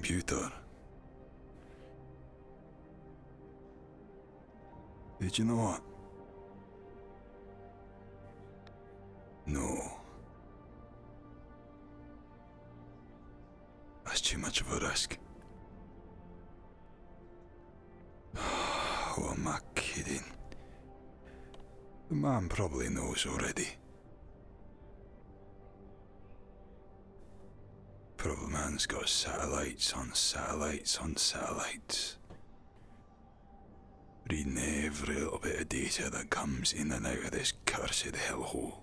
computer. Did you know what? No. That's too much of a risk. Oh, am I kidding? The man probably knows already. Probably man's got satellites on satellites on satellites. Reading every little bit of data that comes in and out of this cursed hellhole.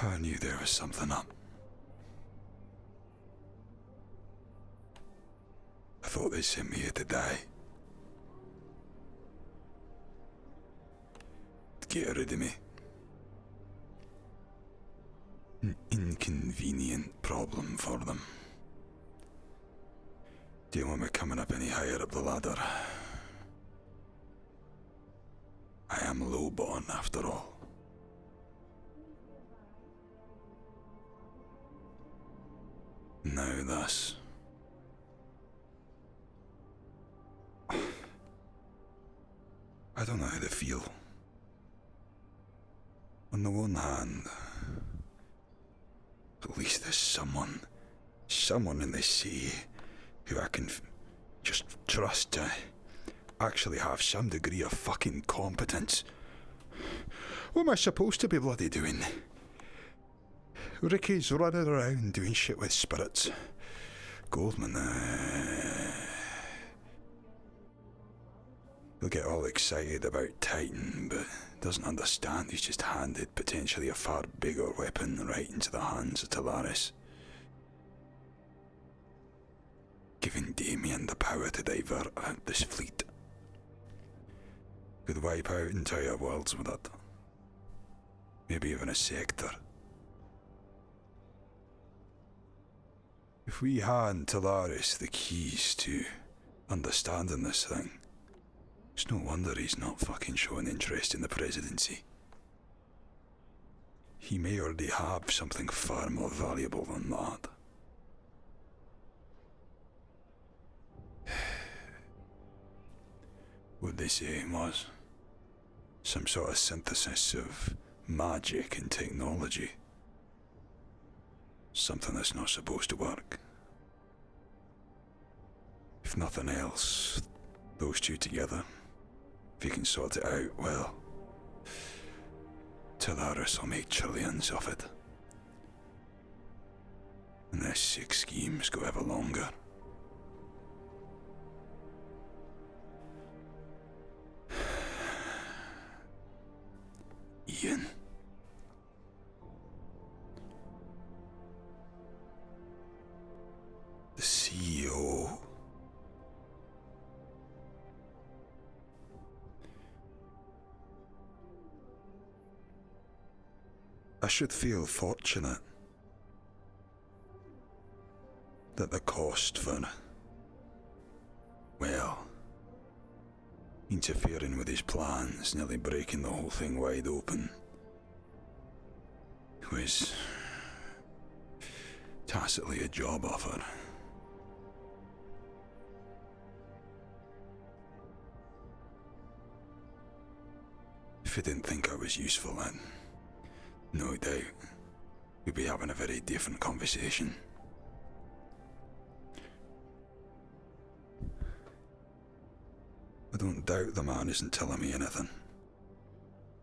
I knew there was something up. I thought they sent me here to die. To get rid of me. An inconvenient problem for them. Didn't want me coming up any higher up the ladder. I am low-born after all. Now this. I don't know how to feel. On the one hand, at least there's someone in this city who I can just trust to actually have some degree of fucking competence. What am I supposed to be bloody doing? Ricky's running around doing shit with spirits. Goldman, he'll get all excited about Titan, but doesn't understand he's just handed potentially a far bigger weapon right into the hands of Talaris. Giving Damien the power to divert out this fleet. Could wipe out entire worlds with it. Maybe even a sector. If we hand Talaris the keys to understanding this thing, it's no wonder he's not fucking showing interest in the presidency. He may already have something far more valuable than that. What they say was some sort of synthesis of magic and technology. Something that's not supposed to work. If nothing else, those two together, if you can sort it out, well, Talaris will make trillions of it. And their sick schemes go ever longer. Ian. The CEO. I should feel fortunate that the cost for, well, interfering with his plans, nearly breaking the whole thing wide open, was tacitly a job offer. If he didn't think I was useful, then no doubt we'd be having a very different conversation. I don't doubt the man isn't telling me anything.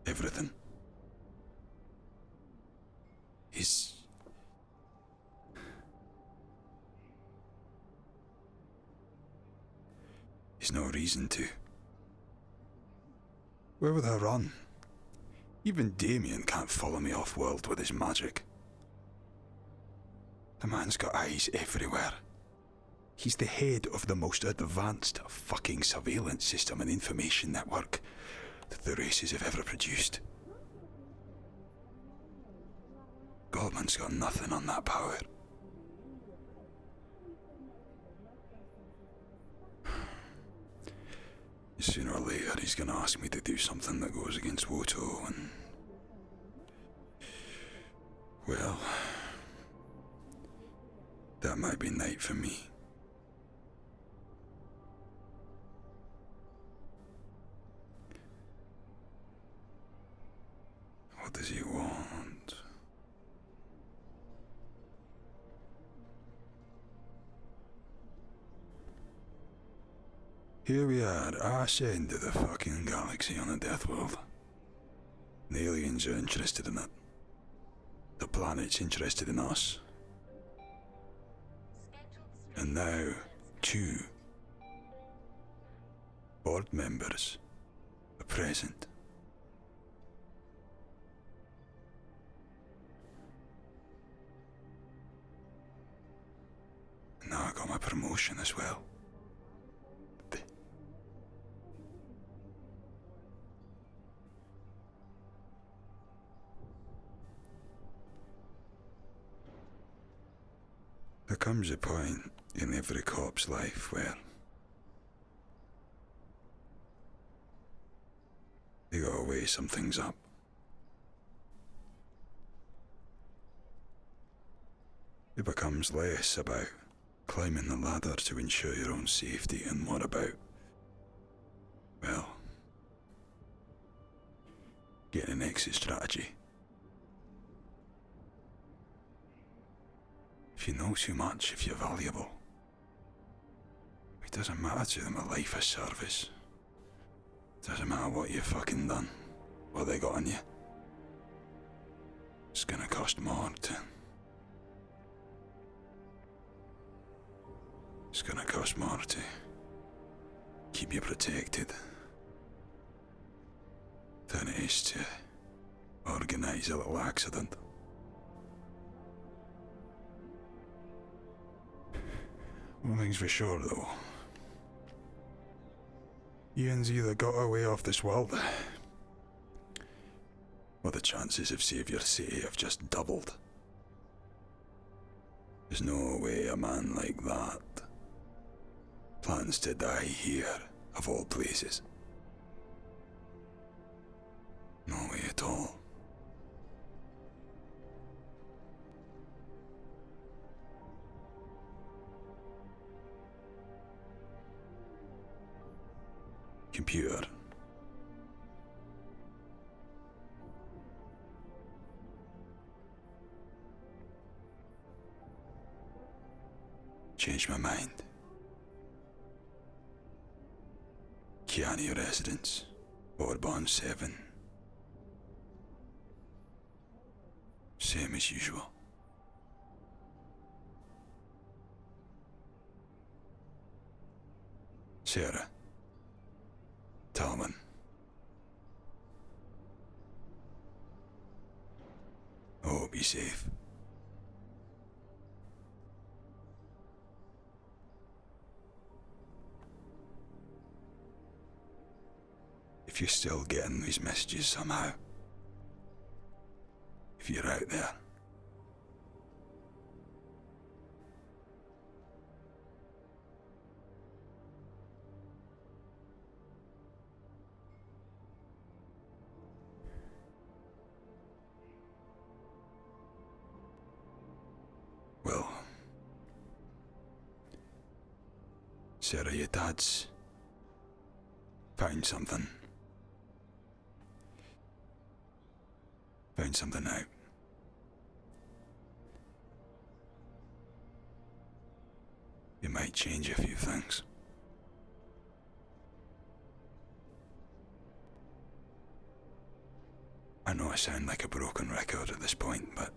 Everything. He's no reason to. Where would I run? Even Damien can't follow me off-world with his magic. The man's got eyes everywhere. He's the head of the most advanced fucking surveillance system and information network that the races have ever produced. Goldman's got nothing on that power. Sooner or later he's gonna ask me to do something that goes against WOTO, and Well, that might be night for me. What does he want? Here we are, arse end of the fucking galaxy on a death world. The aliens are interested in it. The planet's interested in us. And now, 2 board members are present. And now I got my promotion as well. There comes a point in every cop's life where they gotta weigh some things up. It becomes less about climbing the ladder to ensure your own safety and more about, well, getting an exit strategy. If you know too much, if you're valuable, it doesn't matter to them a life of service. It doesn't matter what you've fucking done, what they got on you. It's gonna cost more to... It's gonna cost more to keep you protected than it is to organise a little accident. One thing's for sure, though. Ian's either got away off this world, or the chances of Saviour City have just doubled. There's no way a man like that plans to die here, of all places. No way at all. Computer. Changed my mind. Kiani residence, Audubon 7. Same as usual. Sarah. Talman. Oh, be safe. If you're still getting these messages somehow, if you're out there, well, Sarah, your dad's found something. Found something out. It might change a few things. I know I sound like a broken record at this point, but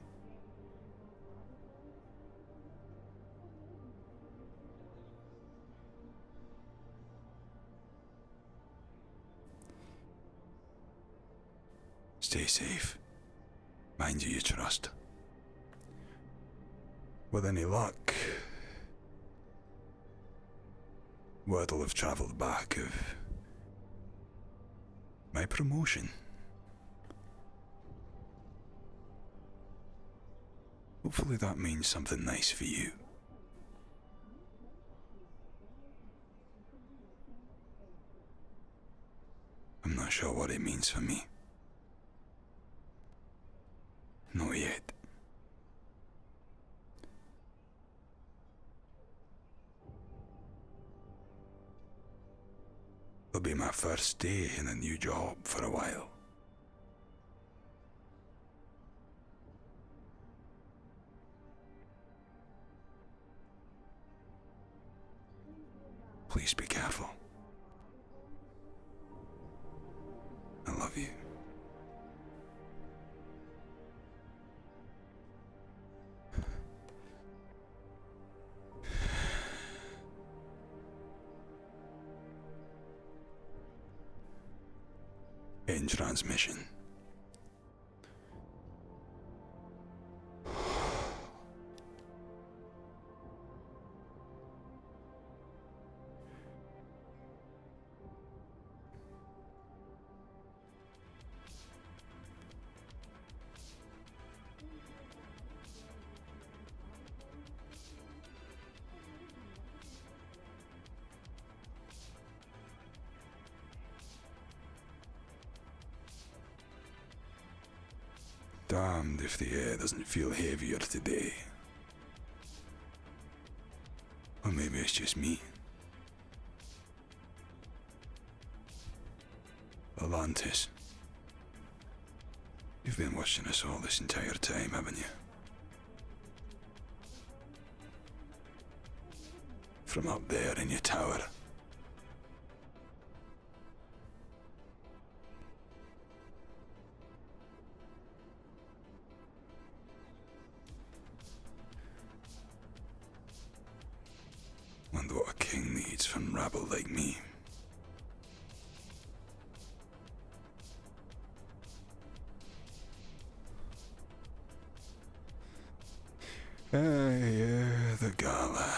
stay safe. Mind you trust. With any luck, word will have travelled back of my promotion. Hopefully that means something nice for you. I'm not sure what it means for me. Not yet. It'll be my first day in a new job for a while. Please be careful. I love you. End transmission. Damned if the air doesn't feel heavier today. Or maybe it's just me. Atlantis. You've been watching us all this entire time, haven't you? From up there in your tower. And what a king needs from rabble like me. Yeah, the gala.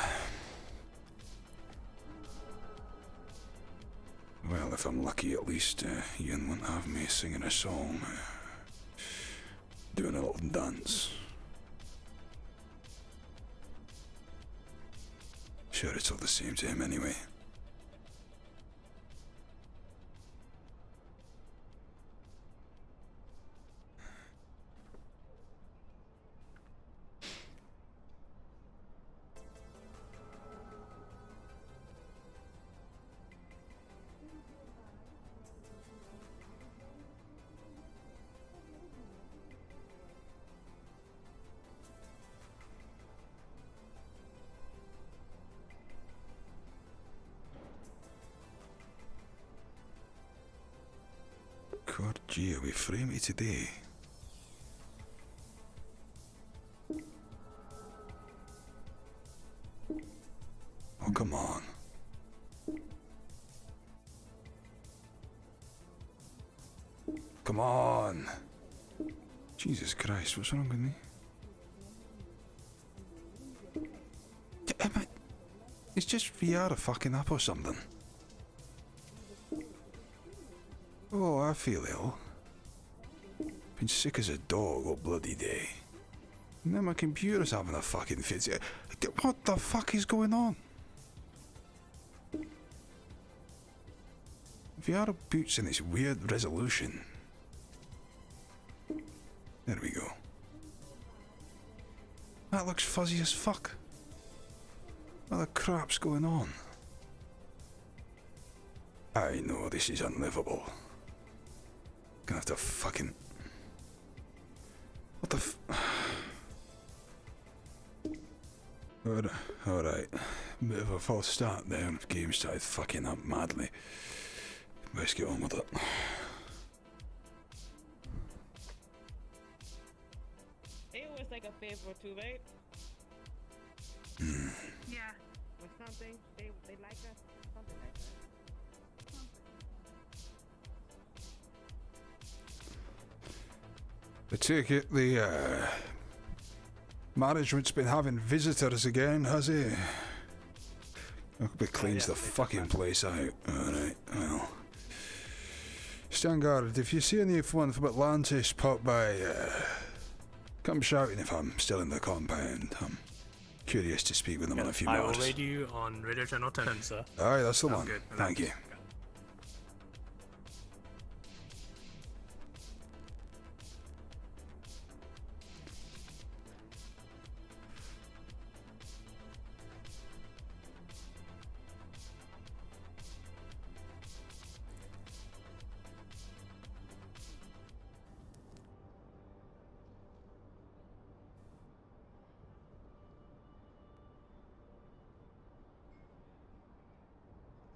Well, if I'm lucky, at least Ian won't have me singing a song, doing a little dance. Sure, it's all the same to him anyway. God, gee, are we framey today? Oh, come on. Come on! Jesus Christ, what's wrong with me? It's just VR fucking up or something. Oh, I feel ill. Been sick as a dog all bloody day. And now my computer's having a fucking fit. What the fuck is going on? VR boots in this weird resolution. There we go. That looks fuzzy as fuck. What the crap's going on? I know this is unlivable. Gonna have to fucking... What the Alright. Bit of a false start there. The game started fucking up madly. Let's get on with it. They always like a favor too, right? Yeah. Or something. They like us. Something like that. I take it the management's been having visitors again, has he? I hope it cleans the fucking place out. Alright, well. Stand guard, if you see anyone from Atlantis pop by, come shouting if I'm still in the compound. I'm curious to speak with them on a few I will matters. raid you on Radio Channel 10, sir. Aye, that's the one. Good. Thank you.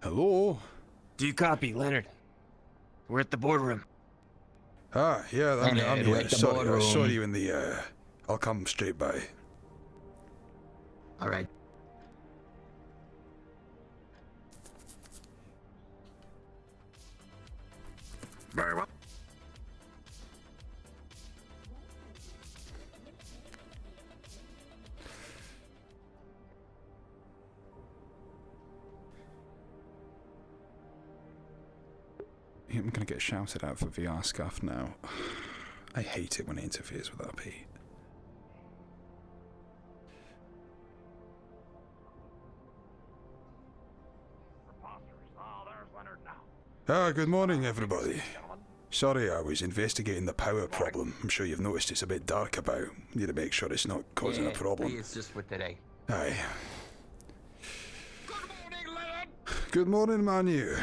Hello? Do you copy, Leonard? We're at the boardroom. Ah, yeah, I'm Leonard, here. we're at the Sorry, I boardroom. saw you in the, I'll come straight by. All right. Very well. I'm gonna get shouted out for VR scuff now. I hate it when it interferes with RP. Oh, there's Leonard now. Ah, good morning, everybody. Sorry, I was investigating the power problem. I'm sure you've noticed it's a bit dark about. Need to make sure it's not causing a problem. It's just for today. Aye. Good morning, Leonard. Good morning, Manu.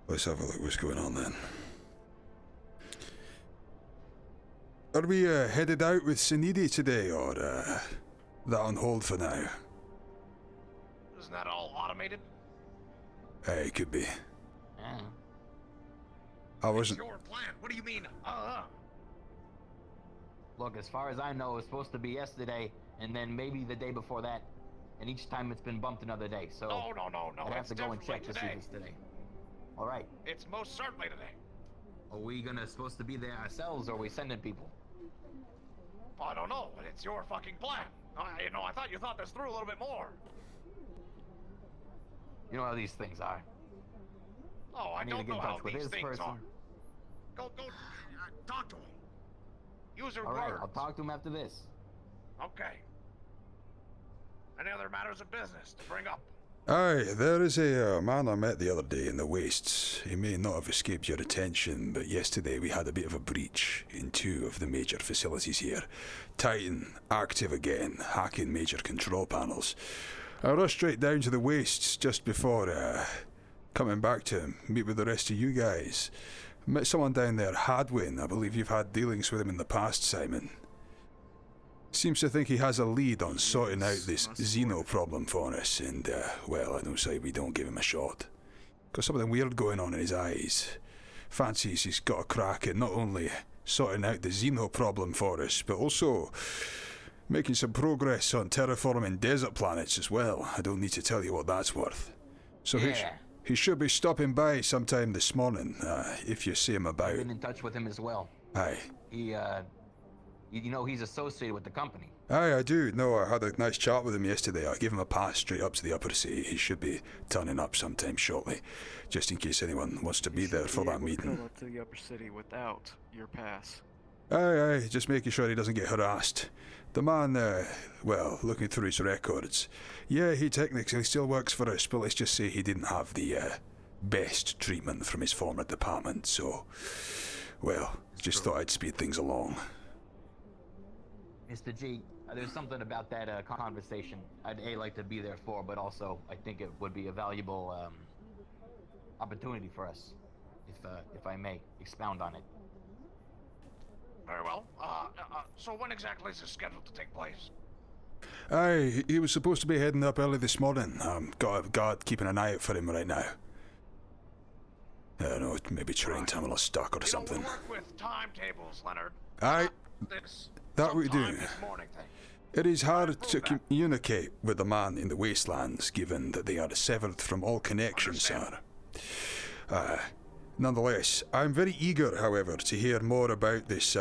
Let's have a look what's going on then. Are we headed out with Sinidi today, or that on hold for now? Isn't that all automated? Aye, could be. Yeah. I It's wasn't. your plan. What do you mean? Look, as far as I know, it was supposed to be yesterday, and then maybe the day before that, and each time it's been bumped another day. So No. I'd have It's to go and check definitely to see today. if it's today. All right. It's most certainly today. Are we supposed to be there ourselves, or are we sending people? I don't know, but it's your fucking plan. I thought you thought this through a little bit more. You know how these things are. Oh, I need to don't get know in how touch with these this things person. are. Go, talk to him. Use your All words. right, I'll talk to him after this. Okay. Any other matters of business to bring up? Aye, there is a man I met the other day in the wastes. He may not have escaped your attention, but yesterday we had a bit of a breach in 2 of the major facilities here. Titan, active again, hacking major control panels. I rushed straight down to the wastes just before coming back to meet with the rest of you guys. Met someone down there, Hadwin. I believe you've had dealings with him in the past, Simon. Seems to think he has a lead on sorting out this Xeno problem for us, and, well, I don't say we don't give him a shot. Got something weird going on in his eyes. Fancies he's got a crack at not only sorting out the Xeno problem for us, but also making some progress on terraforming desert planets as well. I don't need to tell you what that's worth. So Yeah. he should be stopping by sometime this morning, if you see him I've about. been in touch with him as well. Aye. He, he's associated with the company. Aye, I do. No, I had a nice chat with him yesterday. I gave him a pass straight up to the upper city. He should be turning up sometime shortly, just in case anyone wants to be there for that meeting. Come up to the upper city without your pass. Aye, just making sure he doesn't get harassed. The man, well, looking through his records, yeah, he technically still works for us, but let's just say he didn't have the best treatment from his former department, so, well, just thought I'd speed things along. Mr. G, there's something about that conversation I'd like to be there for, but also I think it would be a valuable opportunity for us, if I may expound on it. Very well. So when exactly is this scheduled to take place? Aye, he was supposed to be heading up early this morning. Got a guard keeping an eye out for him right now. I don't know, maybe train terminal is stuck or something. We work with timetables, Leonard. Aye, This that we do. sometime this morning thing. It is hard to communicate with the man in the wastelands, given that they are severed from all connections, sir. Nonetheless, I'm very eager, however, to hear more about this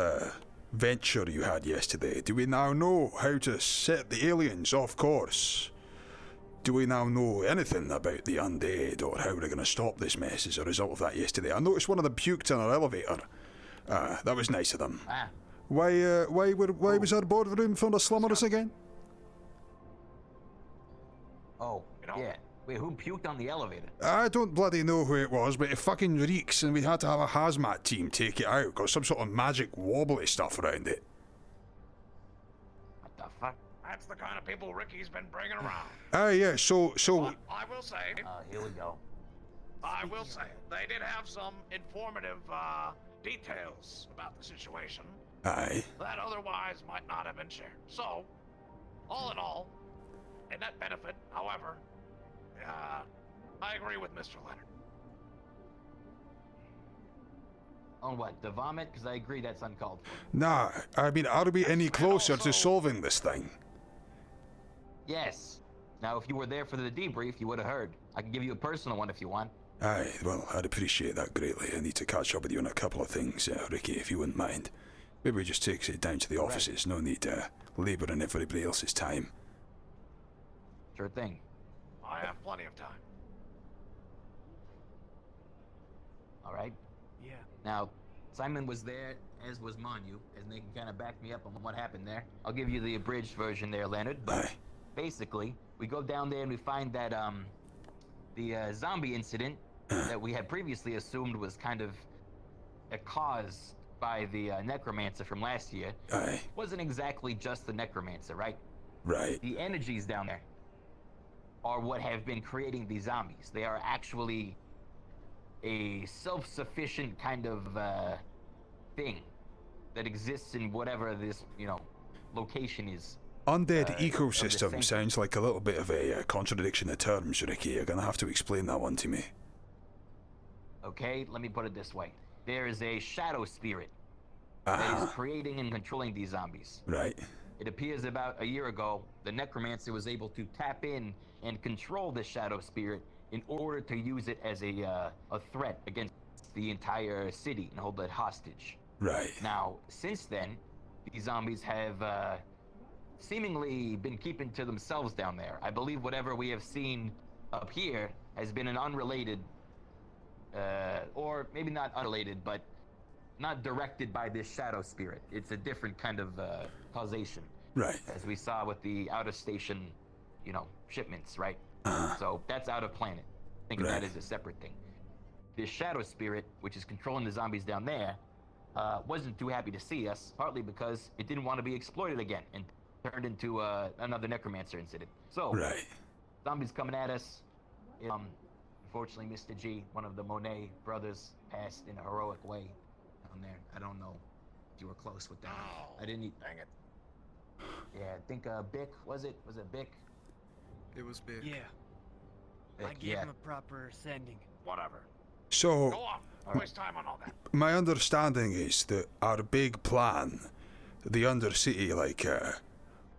venture you had yesterday. Do we now know how to set the aliens off course? Do we now know anything about the undead, or how we're going to stop this mess as a result of that yesterday? I noticed one of them puked in our elevator. That was nice of them. Why was our boardroom full of slummers again? Oh, yeah. Wait, who puked on the elevator? I don't bloody know who it was, but it fucking reeks, and we had to have a hazmat team take it out. Got some sort of magic wobbly stuff around it. What the fuck? That's the kind of people Ricky's been bringing around. Yeah, so... But I will say, Here we go. they did have some informative details about the situation Aye. that otherwise might not have been shared. So, all in all, a net benefit, however, I agree with Mr. Leonard. On what? The vomit? Because I agree that's uncalled for. Nah, I mean, are we any And closer to also- solving this thing? Yes. Now, if you were there for the debrief, you would have heard. I can give you a personal one if you want. Aye, well, I'd appreciate that greatly. I need to catch up with you on a couple of things, Ricky, if you wouldn't mind. Maybe we just take it down to the offices. No need labouring everybody else's time. Sure thing. I have plenty of time. All right. Yeah. Now, Simon was there, as was Manu, and they can kind of back me up on what happened there. I'll give you the abridged version there, Leonard. But Aye. basically, we go down there and we find that the zombie incident that we had previously assumed was kind of caused by the necromancer from last year Aye. wasn't exactly just the necromancer, right? Right. The energies down there are what have been creating these zombies. They are actually a self-sufficient kind of thing that exists in whatever this, location is. Undead of the ecosystem same- sounds like a little bit of a contradiction of terms, Ricky. You're gonna have to explain that one to me. Okay, let me put it this way. There is a shadow spirit that is creating and controlling these zombies. Right. It appears about a year ago, the necromancer was able to tap in and control the shadow spirit in order to use it as a threat against the entire city and hold it hostage. Right. Now, since then, these zombies have seemingly been keeping to themselves down there. I believe whatever we have seen up here has been an unrelated, or maybe not unrelated, but not directed by this shadow spirit. It's a different kind of causation, Right. as we saw with the out-of-station, shipments, right? So that's out of planet. Think of that Right. as a separate thing. This shadow spirit, which is controlling the zombies down there, wasn't too happy to see us, partly because it didn't want to be exploited again and turned into another necromancer incident. So, Right. zombies coming at us. Unfortunately, Mr. G, one of the Monet brothers, passed in a heroic way down there. I don't know if you were close with that. Oh, I didn't. dang it. Yeah, I think Bick, was it? Was it Bick? It was big. Yeah, I Bick, gave yeah. him a proper sending. Whatever. So, Go on. Alright. Waste time on all that. my understanding is that our big plan, the Undercity,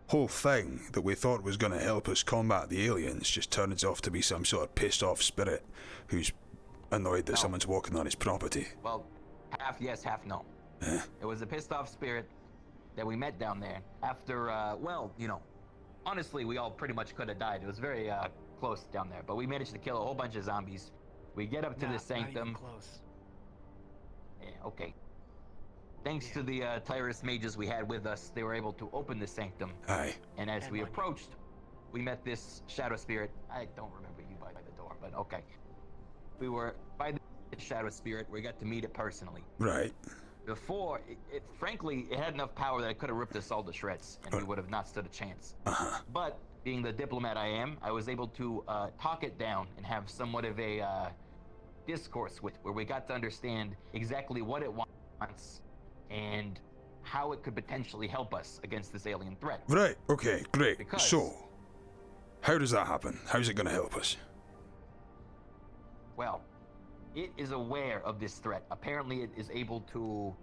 whole thing that we thought was going to help us combat the aliens, just turns off to be some sort of pissed off spirit who's annoyed that No. someone's walking on his property. Well, half yes, half no. Eh? It was a pissed off spirit that we met down there after, honestly, we all pretty much could have died. It was very close down there, but we managed to kill a whole bunch of zombies. We get up to Nah, the not even sanctum. close. Yeah, okay. Thanks to the Tyrus mages we had with us, they were able to open the sanctum. Aye. And as And we money. approached, we met this shadow spirit. I don't remember you by the door, but okay. We were by the shadow spirit. We got to meet it personally. Right. Before, frankly, it had enough power that it could have ripped us all to shreds, and we would have not stood a chance. Uh-huh. But being the diplomat I am, I was able to talk it down and have somewhat of a discourse with, where we got to understand exactly what it wants and how it could potentially help us against this alien threat. Right. Okay, great. Because- So, how does that happen? How's it going to help us? Well, it is aware of this threat. Apparently, it is able to,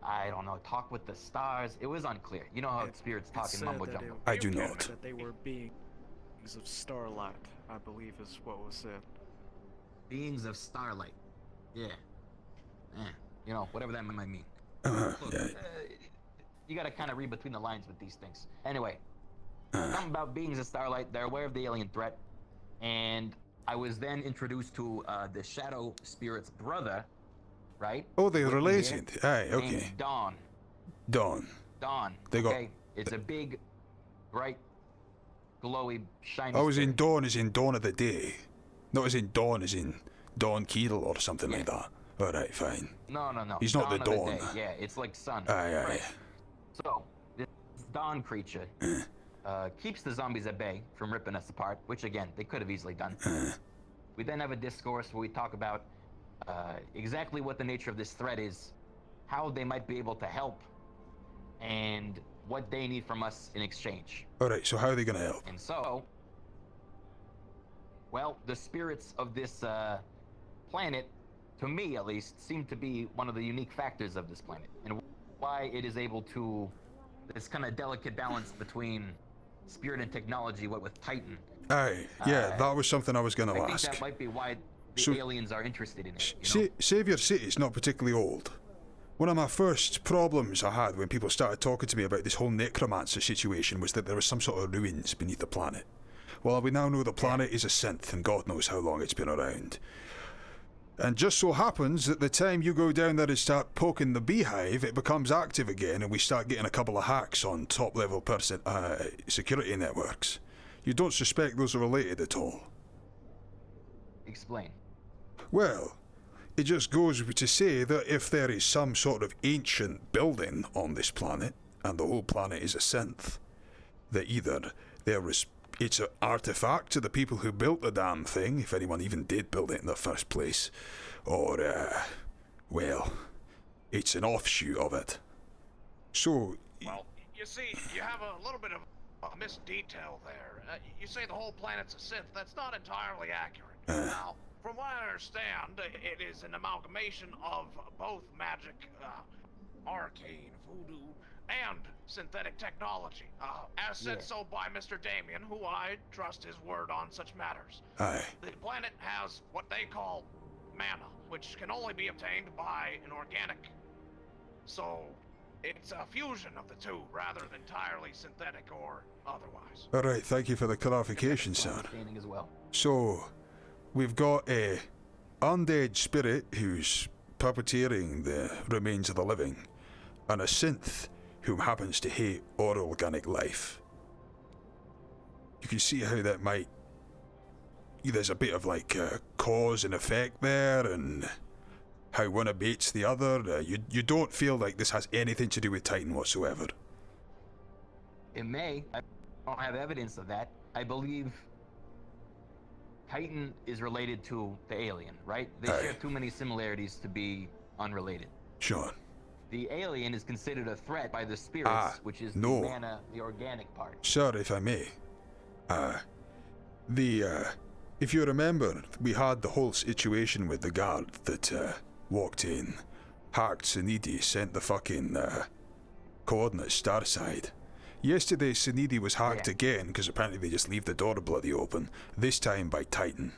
I don't know, talk with the stars. It was unclear. You know how spirits talk in said mumbo that jumbo. I do You not. That they were beings of starlight, I believe is what was said. Beings of starlight. Yeah. Whatever that might mean. Look, Yeah. you gotta kind of read between the lines with these things. Anyway, something about beings of starlight. They're aware of the alien threat, and I was then introduced to the shadow spirit's brother, right? Oh, they're With me related. here. Aye, Named okay. Dawn. Dawn. Dawn. They got- okay? It's a big, bright, glowy, shiny. I was in spirit. Dawn as in Dawn of the Day. Not as in Dawn as in Dawn Keel or something like that. Alright, fine. No. He's not the Dawn of Dawn. day. Yeah, it's like sun. Aye, aye. Right. So, this Dawn creature keeps the zombies at bay from ripping us apart, which again, they could have easily done. We then have a discourse where we talk about exactly what the nature of this threat is, how they might be able to help, and what they need from us in exchange. Alright, so how are they going to help? And so, Well, the spirits of this planet, to me at least, seem to be one of the unique factors of this planet, and why it is able to, this kind of delicate balance between spirit and technology, what with Titan. Aye, yeah, that was something I was going to I ask. think that might be why the aliens are interested in it. Savior City's not particularly old. One of my first problems I had when people started talking to me about this whole necromancer situation was that there was some sort of ruins beneath the planet. Well, we now know the planet is a synth, and God knows how long it's been around. And just so happens that the time you go down there and start poking the beehive, it becomes active again, and we start getting a couple of hacks on top-level security networks. You don't suspect those are related at all? Explain. Well, it just goes to say that if there is some sort of ancient building on this planet, and the whole planet is a synth, that either it's an artifact to the people who built the damn thing, if anyone even did build it in the first place, or, well, it's an offshoot of it. So... Well, you see, you have a little bit of a missed detail there. You say the whole planet's a synth. That's not entirely accurate. Now, from what I understand, it is an amalgamation of both magic, arcane, voodoo, and synthetic technology, as said so by Mr. Damien, who I trust his word on such matters. Aye. The planet has what they call mana, which can only be obtained by an organic. So, it's a fusion of the two, rather than entirely synthetic or otherwise. Alright, thank you for the clarification, sir. Understanding as well. So, we've got a undead spirit who's puppeteering the remains of the living, and a synth who happens to hate all organic life. You can see how that might... There's a bit of like cause and effect there, and how one abates the other. You don't feel like this has anything to do with Titan whatsoever. It may. I don't have evidence of that. I believe Titan is related to the alien, right? They share too many similarities to be unrelated. Sure. The alien is considered a threat by the spirits, which is the mana, the organic part. Sir, if I may. If you remember, we had the whole situation with the guard that walked in, hacked Sunidi, sent the fucking coordinates starside. Yesterday, Sunidi was hacked again, because apparently they just leave the door bloody open, this time by Titan.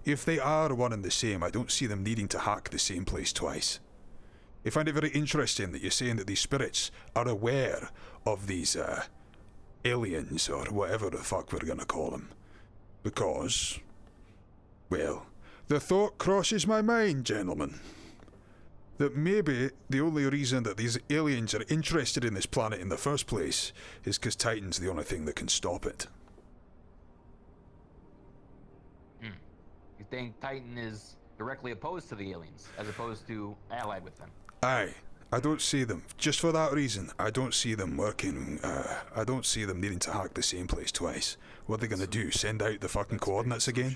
If they are one and the same, I don't see them needing to hack the same place twice. I find it very interesting that you're saying that these spirits are aware of these aliens, or whatever the fuck we're gonna call them. Because, well, the thought crosses my mind, gentlemen, that maybe the only reason that these aliens are interested in this planet in the first place is because Titan's the only thing that can stop it. You think Titan is directly opposed to the aliens, as opposed to allied with them? Aye. I don't see them. Just for that reason, I don't see them working. I don't see them needing to hack the same place twice. What are they gonna do? Send out the fucking coordinates again?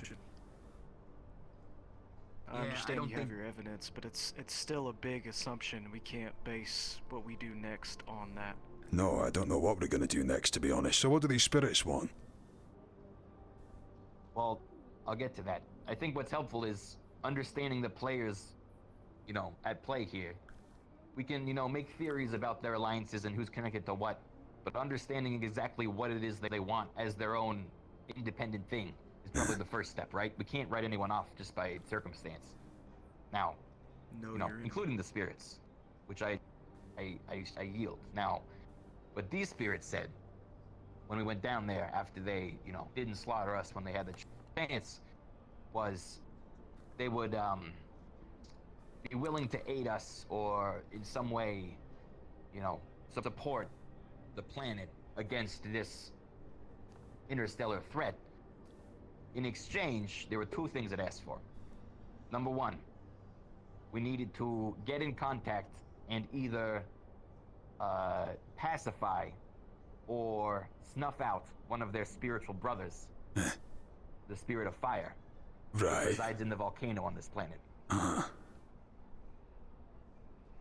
I understand you have your evidence, but it's still a big assumption. We can't base what we do next on that. No, I don't know what we're gonna do next, to be honest. So what do these spirits want? Well, I'll get to that. I think what's helpful is understanding the players, at play here. We can, make theories about their alliances and who's connected to what, but understanding exactly what it is that they want as their own independent thing is probably the first step, right? We can't write anyone off just by circumstance. Now, including the spirits, which I yield. Now, what these spirits said when we went down there after they, didn't slaughter us when they had the chance, was they would be willing to aid us or in some way, support the planet against this interstellar threat. In exchange, there were two things it asked for. Number one, we needed to get in contact and either pacify or snuff out one of their spiritual brothers, the spirit of fire, which resides in the volcano on this planet.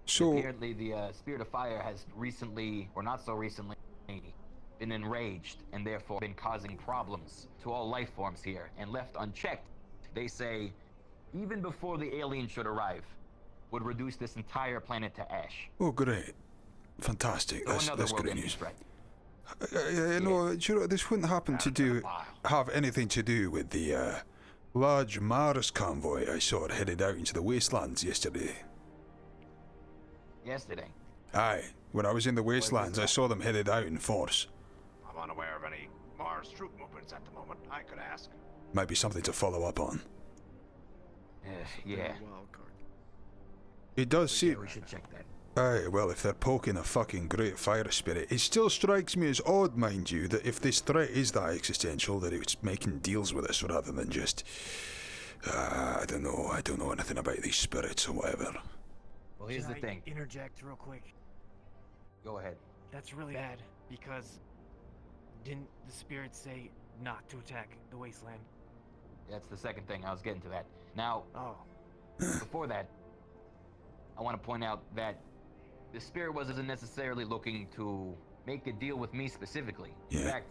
So apparently the spirit of fire has recently, or not so recently, been enraged and therefore been causing problems to all life forms here, and left unchecked they say, even before the alien should arrive, would reduce this entire planet to ash. Oh, great. Fantastic. So That's another great world-ending news. threat. No, do you know, this wouldn't happen to have anything to do with the large Mars convoy I saw headed out into the wastelands yesterday. Yesterday. Aye, when I was in the wastelands, I saw them headed out in force. I'm unaware of any Mars troop movements at the moment. I could ask. Might be something to follow up on. Yeah. Wild card. It does Yeah, seem... we should check that. Aye, well, if they're poking a fucking great fire spirit, it still strikes me as odd, mind you, that if this threat is that existential, that it's making deals with us rather than just... I don't know anything about these spirits or whatever. Well, here's the thing. Interject real quick. Go ahead. That's really bad because didn't the spirits say not to attack the wasteland? That's the second thing. I was getting to that. Now, Oh, before that, I want to point out that the spirit wasn't necessarily looking to make a deal with me specifically. In Yeah. fact,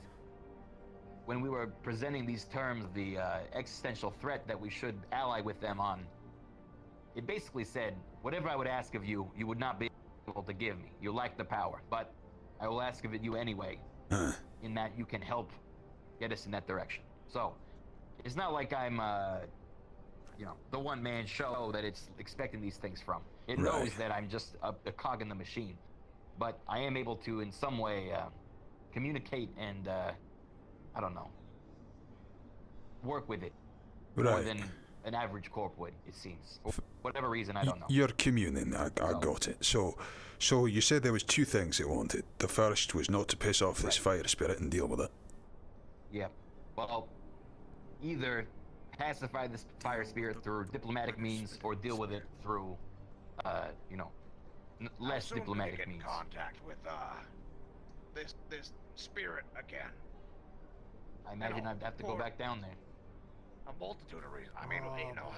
when we were presenting these terms, the existential threat that we should ally with them on, it basically said, whatever I would ask of you, you would not be able to give me. You lack the power, but I will ask of it you anyway, in that you can help get us in that direction. So, it's not like I'm, the one-man show that it's expecting these things from. It knows Right. that I'm just a cog in the machine, but I am able to, in some way, communicate and, work with it more Right. than an average corp would, it seems. For whatever reason, I don't know. You're communing, I got it. So you said there was two things it wanted. The first was not to piss off this fire spirit and deal with it. Yeah. Well, either pacify this fire spirit through diplomatic means or deal with it through, I less assume we diplomatic could get means. in contact with this spirit again. I imagine I'd have to go back down there. A multitude of reasons. I mean,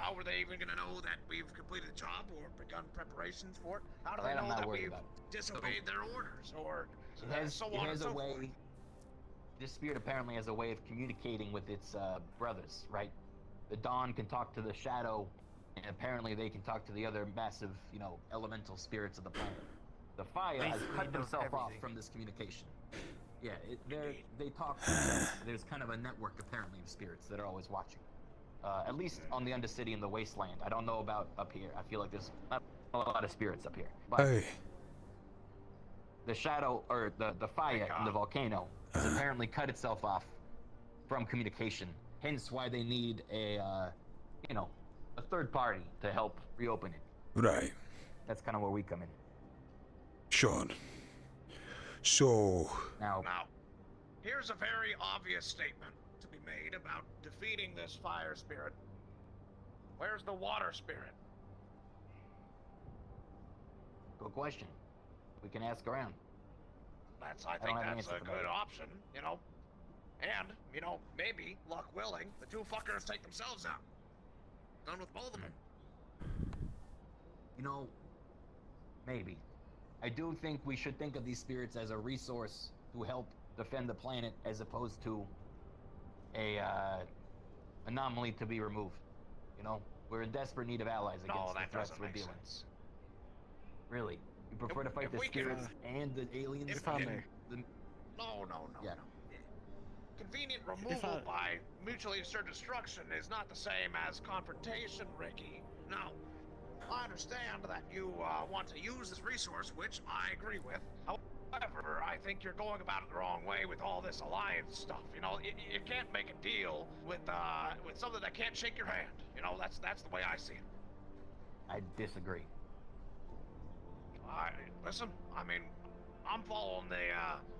how were they even going to know that we've completed the job or begun preparations for it? How do they That I'm know not that worried we've about. disobeyed their orders or It has, so it on has and a so way. forth? This spirit apparently has a way of communicating with its brothers, right? The Dawn can talk to the Shadow, and apparently they can talk to the other massive, elemental spirits of the planet. The Fire has Basically cut knows themselves off everything. from this communication. Yeah, they talk. There's kind of a network apparently of spirits that are always watching. At least on the Undercity and the Wasteland. I don't know about up here. I feel like there's not a lot of spirits up here. But Aye. the Shadow, or the Fire in the volcano, has apparently cut itself off from communication. Hence why they need a third party to help reopen it. Right. That's kind of where we come in. Sean. So... Now, Here's a very obvious statement to be made about defeating this fire spirit. Where's the water spirit? good question. We can ask around. I don't think have an that's answer a for good that. option, And, maybe, luck willing, the two fuckers take themselves out. Done with both of them. Maybe. I do think we should think of these spirits as a resource to help defend the planet as opposed to a anomaly to be removed. We're in desperate need of allies No, against the that threats doesn't we're make dealing. sense. Really? You prefer to fight if the we can, spirits and the aliens? if I we- may. No. Yeah. Convenient removal by mutually assured destruction is not the same as confrontation, Ricky. Now, I understand that you want to use this resource, which I agree with. However, I think you're going about it the wrong way with all this alliance stuff. You can't make a deal with something that can't shake your hand. That's the way I see it. I disagree. Listen, I'm following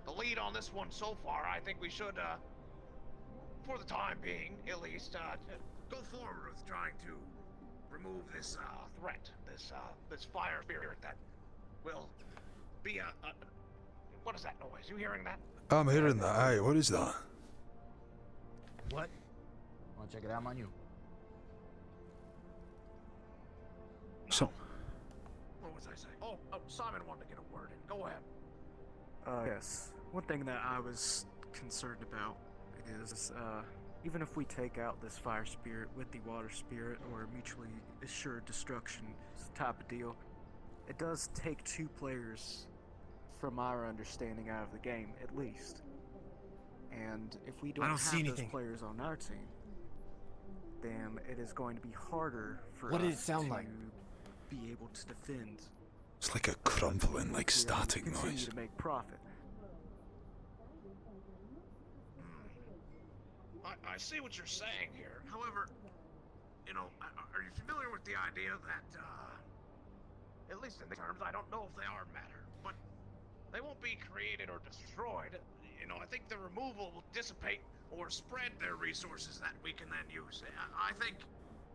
the lead on this one so far. I think we should, for the time being, at least, go forward with trying to remove this threat, this fire spirit that will be what is that noise? You hearing that? I'm hearing that. Aye, what is that? what? Want to check it out, on you? So, What was I saying? Oh, Simon wanted to get a word in. Go ahead. Yes. One thing that I was concerned about is, even if we take out this fire spirit with the water spirit or mutually assured destruction type of deal, it does take 2 players, from our understanding, out of the game, at least. And if we don't see have those anything. players on our team, then it is going to be harder for What did it us sound to like? be able to defend. It's like a crumpling, like We static continue noise. to make profit. I see what you're saying here. However, you know, are you familiar with the idea that, at least in the terms, I don't know if they are matter, but they won't be created or destroyed. You know, I think the removal will dissipate or spread their resources that we can then use. I think,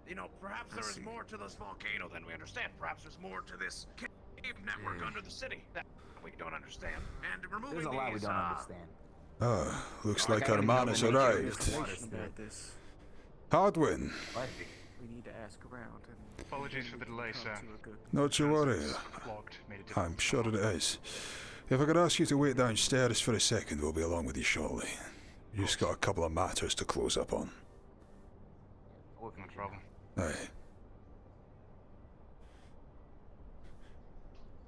you know, perhaps there is more to this volcano than we understand. Perhaps there's more to this cave network under the city that we don't understand. And removing There's a lot we these, don't understand. Ah, looks Okay, like our we man don't has know what it arrived. is. About this, Hardwin, What? we need to ask around. And Apologies then for we the can delay, come sir. to a good not to worry. Clogged, made it difficult I'm to sure it follow. is. If I could ask you to wait downstairs for a second, we'll be along with you shortly. You just got a couple of matters to close up on. Oh, No problem. Aye.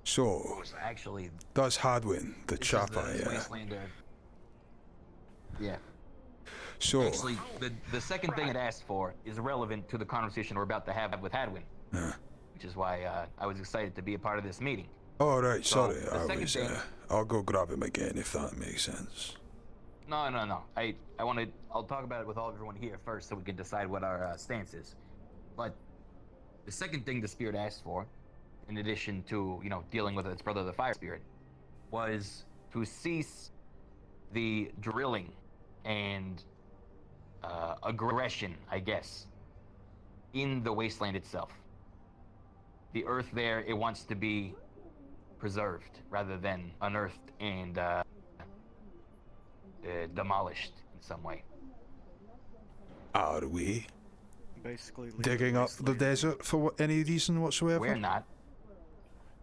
So, Actually, that's Hadwin, the this chap is the I, Wastelander. Yeah. So, Actually, the second thing it asked for is relevant to the conversation we're about to have with Hadwin, which is why I was excited to be a part of this meeting. alright, So, sorry, the I second was, thing- I'll go grab him again if that makes sense. No. I'll talk about it with everyone here first so we can decide what our stance is. But the second thing the spirit asked for, in addition to, you know, dealing with its brother, the fire spirit, was to cease the drilling and aggression, I guess, in the wasteland itself. The earth there, it wants to be preserved rather than unearthed and demolished in some way. Are we basically leave digging up the wasteland. desert for any reason whatsoever? We're not,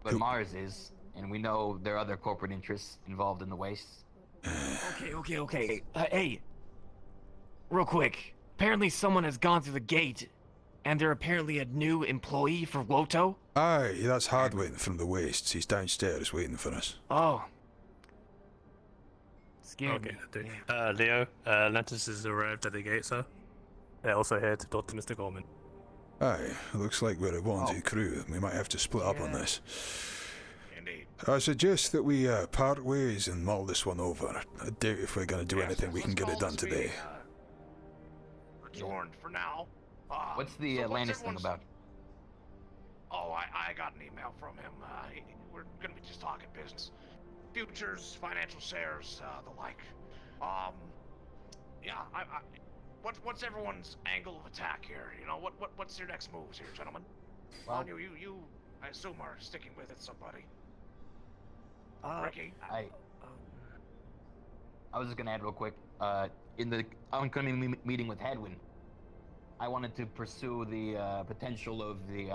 but Who- Mars is, and we know there are other corporate interests involved in the waste. Okay. Hey, real quick. Apparently someone has gone through the gate, and they're apparently a new employee for WOTO. Aye, that's Hadwin from the Wastes. He's downstairs waiting for us. Oh. Scared Okay, me. dude. Yeah. Leo, Lentis has arrived at the gate, sir. They're also here to talk to Mr. Gorman. Aye, looks like we're a wanted crew. We might have to split up on this. Indeed. I suggest that we part ways and mull this one over. I doubt if we're going to do Yes, anything we let's can get call it done this today. meeting, adjourned for now. What's the so Atlantis thing everyone's- about? Oh, I got an email from him. We're gonna be just talking business, futures, financial shares, the like. Yeah. What's everyone's angle of attack here? You know, what's your next moves here, gentlemen? Well, you, I assume are sticking with it, somebody. Uh, Ricky. I was just gonna add real quick. In the upcoming meeting with Hadwin, I wanted to pursue the potential of the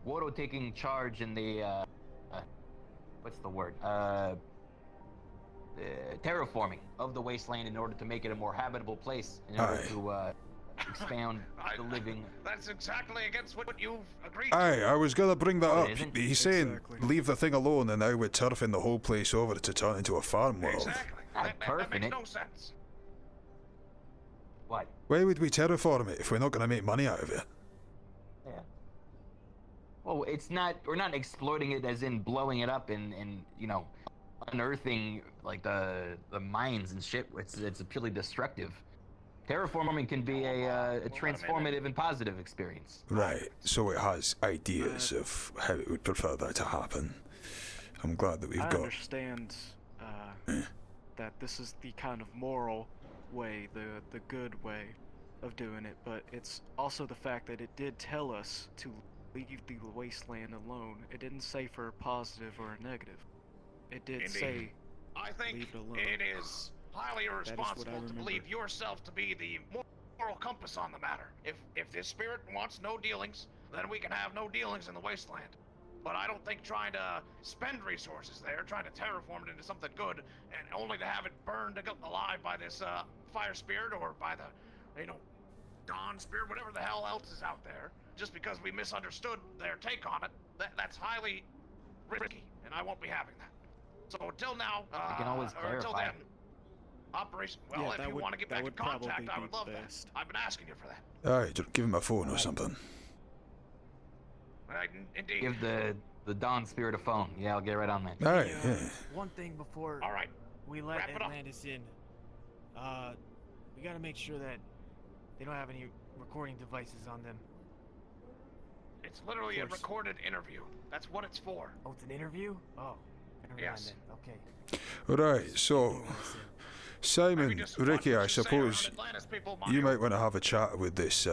WOTO taking charge in the what's the word? Terraforming of the wasteland in order to make it a more habitable place, in order Aye. to expand the living. That's exactly against what you've agreed to. Aye, I was going to bring that Oh, up. it isn't? He's saying Exactly. leave the thing alone, and now we're turfing the whole place over to turn into a farm world. Exactly. Ah, That turfing makes it. no sense. What? Why would we terraform it if we're not going to make money out of it? Yeah. Well, it's not. We're not exploiting it as in blowing it up and you know, unearthing like the mines and shit. It's purely destructive. Terraforming can be a transformative and positive experience. Right, so it has ideas of how it would prefer that to happen. I'm glad that we've I got... understand that this is the kind of moral way, the good way of doing it, but it's also the fact that it did tell us to leave the wasteland alone. It didn't say for a positive or a negative. It did Indeed. say I think leave it alone. it is highly what I irresponsible to remember. believe yourself to be the moral compass on the matter. If this spirit wants no dealings, then we can have no dealings in the wasteland. But I don't think trying to spend resources there, trying to terraform it into something good, and only to have it burned alive by this fire spirit or by the, Dawn Spirit, whatever the hell else is out there, just because we misunderstood their take on it, that's highly risky, and I won't be having that. So until now, I can always or until clarify. then, Operation. Well, Yeah, if that you would- want to get that back in would probably contact, I be would love best. that. I've been asking you for that. Aye, give him my phone or something. Indeed. Give the Dawn Spirit a phone. Yeah, I'll get right on that. Aye, Hey, yeah. One thing before All right. we let Wrap it up. Atlantis in, we gotta make sure that they don't have any recording devices on them. It's literally a course. recorded interview. That's what it's for. Oh, it's an interview? Oh, never Yes. mind then. Okay. Alright, so, Let us in. Simon, Maybe just watch Ricky, what I you say around suppose Atlantis, people, you Mario. might want to have a chat with this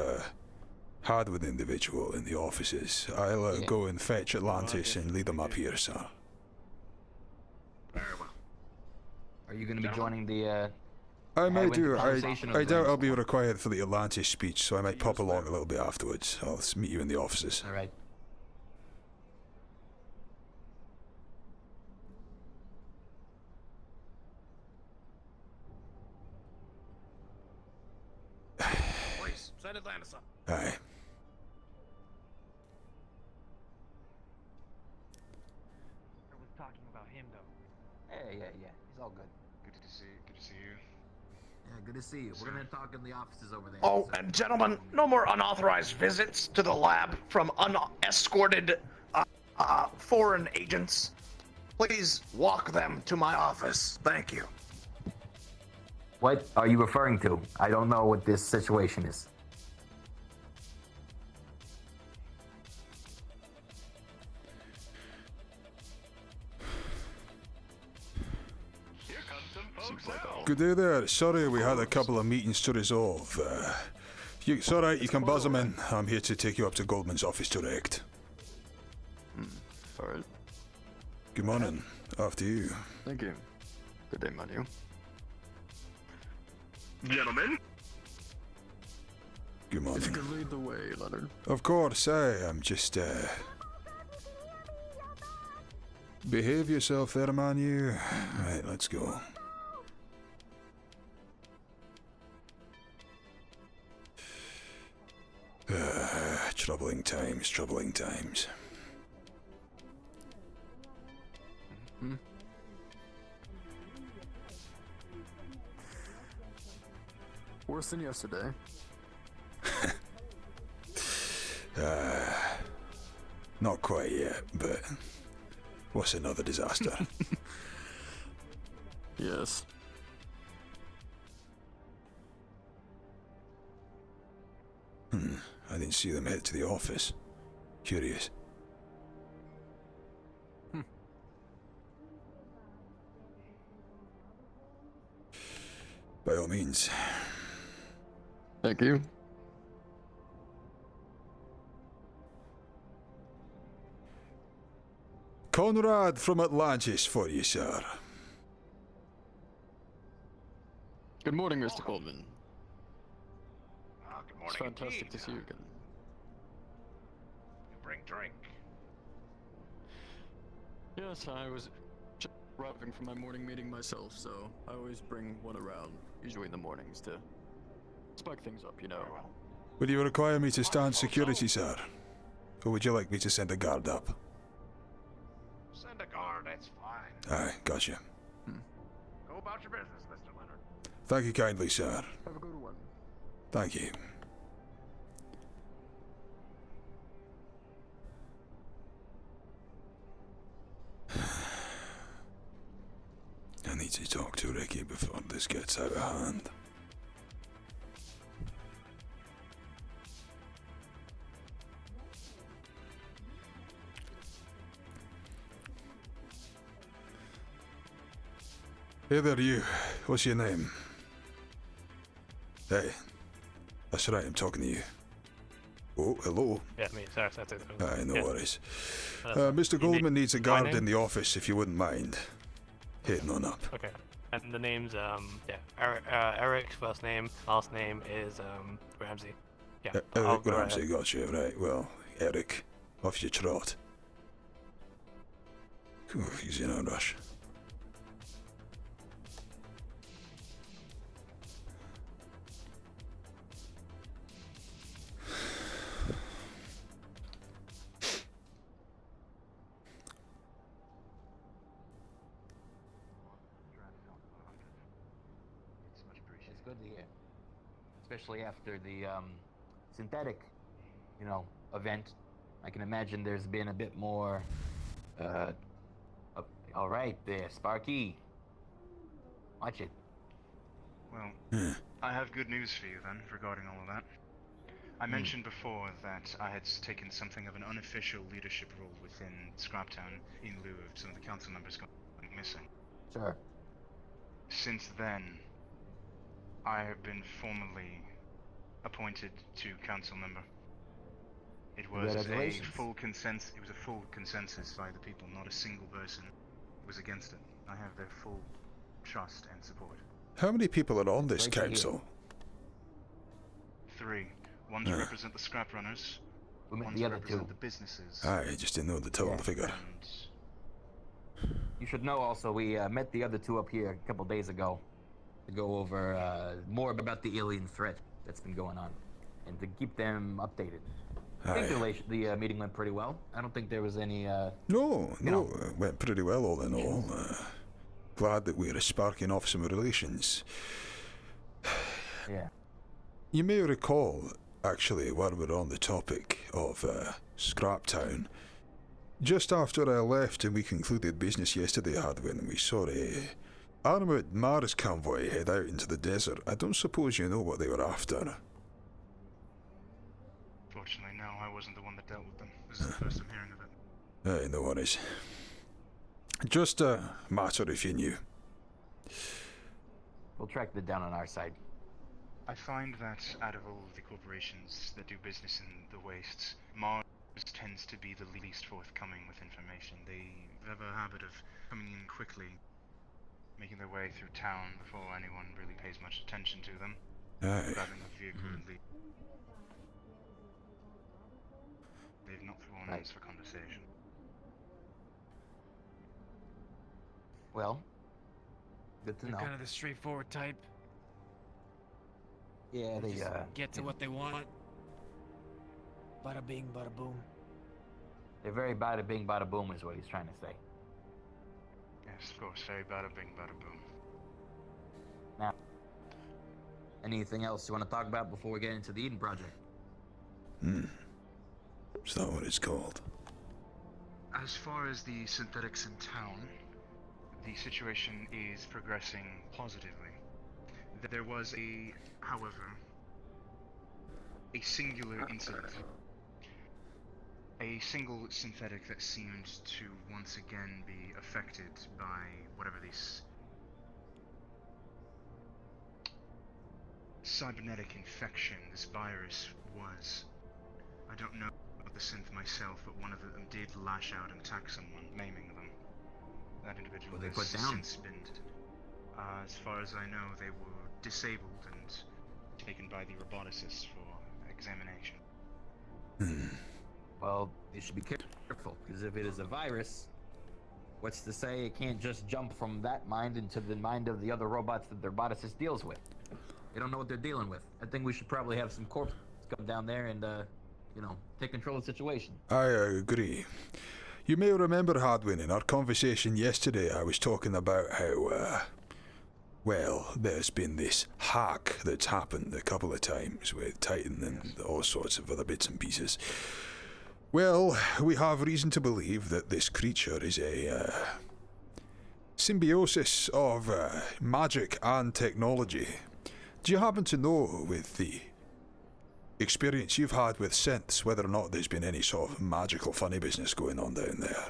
Hadwin individual in the offices. I'll Yeah. go and fetch Atlantis and lead them up definitely here, sir. Very well. Are you going to be Gentlemen. joining the? I I may went do. to conversation I with doubt them. I'll be required for the Atlantis speech, so I might pop along a little bit afterwards. I'll meet you in the offices. All right. Please, send Atlantis up. Aye. I was talking about him though. Yeah. He's all good. Good to see you. Yeah, good to see you. We're gonna talk in the offices over there. Oh, So- and gentlemen, no more unauthorized visits to the lab from unescorted foreign agents. Please walk them to my office. Thank you. What are you referring to? I don't know what this situation is. Here comes some folks out. Good day there. Sorry, we had a couple of meetings to resolve. It's alright, you can buzz them in. I'm here to take you up to Goldman's office direct. Alright, Good morning. After you. thank you. Good day, Manu. Gentlemen, Good if you morning. could lead the way, Leonard. Of course, I'm just, behave yourself there, man, you. Right, let's go. Troubling times, troubling times. Worse than yesterday. Not quite yet, but what's another disaster? Yes. I didn't see them head to the office. Curious. By all means. Thank you. Conrad from Atlantis for you, sir. Good morning, Mr. Goldman. Good morning. It's fantastic indeed. to see you again. You bring drink. Yes, I was just arriving from my morning meeting myself, so I always bring one around, usually in the mornings, to spike things up, you know. Very well. Would you require me to stand security, sir? Or would you like me to send a guard up? Send a guard. That's fine. Aye, gotcha. Go about your business, Mr. Leonard. Thank you kindly, sir. Have a good one. Thank you. I need to talk to Ricky before this gets out of hand. Hey there, you. What's your name? Hey. That's right, I'm talking to you. Oh, hello. Yeah, me. Sorry, that's it. Aye, no Yeah. worries. That's Mr. You Goldman need needs a my guard name? in the office, if you wouldn't mind. Heading on up. Okay. And the name's Eric. First name, last name is Ramsey. Yeah. I'll Eric go right Ramsey, ahead. gotcha. Right, well, Eric, off your trot. Whew, easy now, Rush. good to hear. Especially after the synthetic, event. I can imagine there's been a bit more. All right, there, Sparky. Watch it. Well, I have good news for you then regarding all of that. I mentioned before that I had taken something of an unofficial leadership role within Scraptown in lieu of some of the council members going missing. Sure. Since then, I have been formally appointed to council member. It was a full consensus. It was a full consensus by the people. Not a single person was against it. I have their full trust and support. How many people are on this council? 3. One to represent the scrap runners. One the to other represent 2. the businesses. I just didn't know the total figure. You should know also, we met the other 2 up here a couple days ago to go over more about the alien threat that's been going on and to keep them updated. I think the meeting went pretty well. I don't think there was any. No, it went pretty well all in all. Glad that we're sparking off some relations. Yeah. You may recall, actually, while we're on the topic of Scraptown, just after I left and we concluded business yesterday, Hadwin, we saw a armoured Mars convoy head out into the desert. I don't suppose you know what they were after. Fortunately, no, I wasn't the one that dealt with them. This is the first I'm hearing of it. No worries. Just a matter if you knew. We'll track that down on our side. I find that out of all of the corporations that do business in the wastes, Mars tends to be the least forthcoming with information. They have a habit of coming in quickly, making their way through town before anyone really pays much attention to them. Grabbing a vehicle and leaving. They've not thrown us for conversation. Well, good to know. They're kind of the straightforward type. Yeah, they get to what they want. Bada bing, bada boom. They're very bada bing, bada boom is what he's trying to say. Yes, of course, very bada bing, bada boom. Now, anything else you want to talk about before we get into the Eden Project? Is that what it's called? As far as the synthetics in town, the situation is progressing positively. There was however, a singular incident. A single synthetic that seemed to once again be affected by whatever this cybernetic infection, this virus was. I don't know about the synth myself, but one of them did lash out and attack someone, maiming them. That individual Were they has put down? since been, as far as I know, they were disabled and taken by the roboticists for examination. Well, you should be careful, because if it is a virus, what's to say it can't just jump from that mind into the mind of the other robots that the roboticist deals with? They don't know what they're dealing with. I think we should probably have some corps come down there and, take control of the situation. I agree. You may remember, Hadwin, in our conversation yesterday, I was talking about how, there's been this hack that's happened a couple of times with Titan and all sorts of other bits and pieces. Well, we have reason to believe that this creature is a symbiosis of magic and technology. Do you happen to know, with the experience you've had with synths, whether or not there's been any sort of magical funny business going on down there?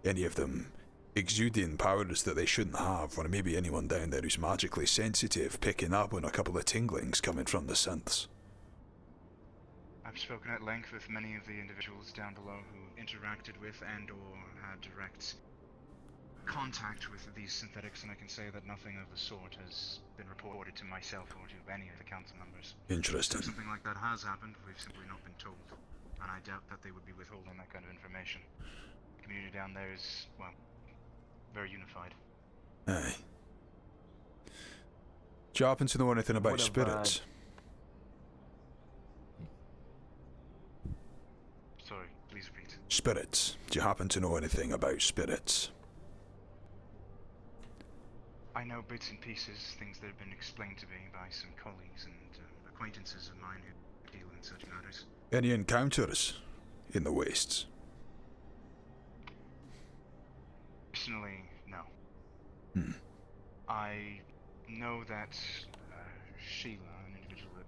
Any of them exuding powers that they shouldn't have, or maybe anyone down there who's magically sensitive picking up on a couple of tinglings coming from the synths? I've spoken at length with many of the individuals down below who interacted with and or had direct contact with these synthetics, and I can say that nothing of the sort has been reported to myself or to any of the council members. Interesting. If something like that has happened, we've simply not been told, and I doubt that they would be withholding that kind of information. The community down there is, very unified. Aye. Do you happen to know anything about What of, spirits? Sorry, please repeat. Spirits. Do you happen to know anything about spirits? I know bits and pieces, things that have been explained to me by some colleagues and acquaintances of mine who deal in such matters. Any encounters in the wastes? Personally, no. Hmm. I know that Sheila, an individual that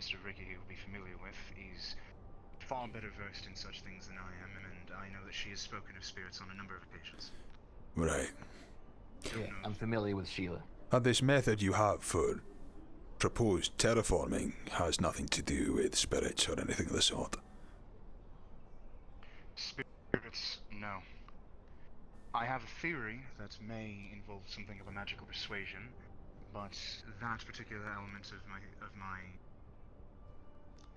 Mr. Ricky here will be familiar with, is far better versed in such things than I am, and I know that she has spoken of spirits on a number of occasions. Right. Yeah, I'm familiar with Sheila. And this method you have for proposed terraforming has nothing to do with spirits or anything of the sort? Spirits, no. I have a theory that may involve something of a magical persuasion, but that particular element of my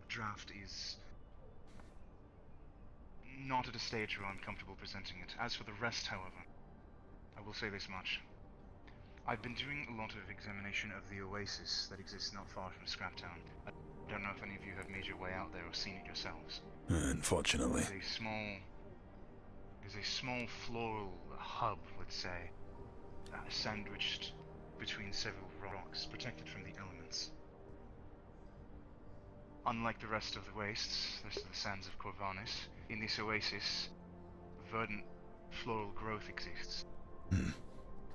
draft is not at a stage where I'm comfortable presenting it. As for the rest, however, I will say this much. I've been doing a lot of examination of the oasis that exists not far from Scraptown. I don't know if any of you have made your way out there or seen it yourselves. Unfortunately. There's a small floral hub, let's say, sandwiched between several rocks, protected from the elements. Unlike the rest of the wastes, the sands of Corvanis, in this oasis, verdant floral growth exists.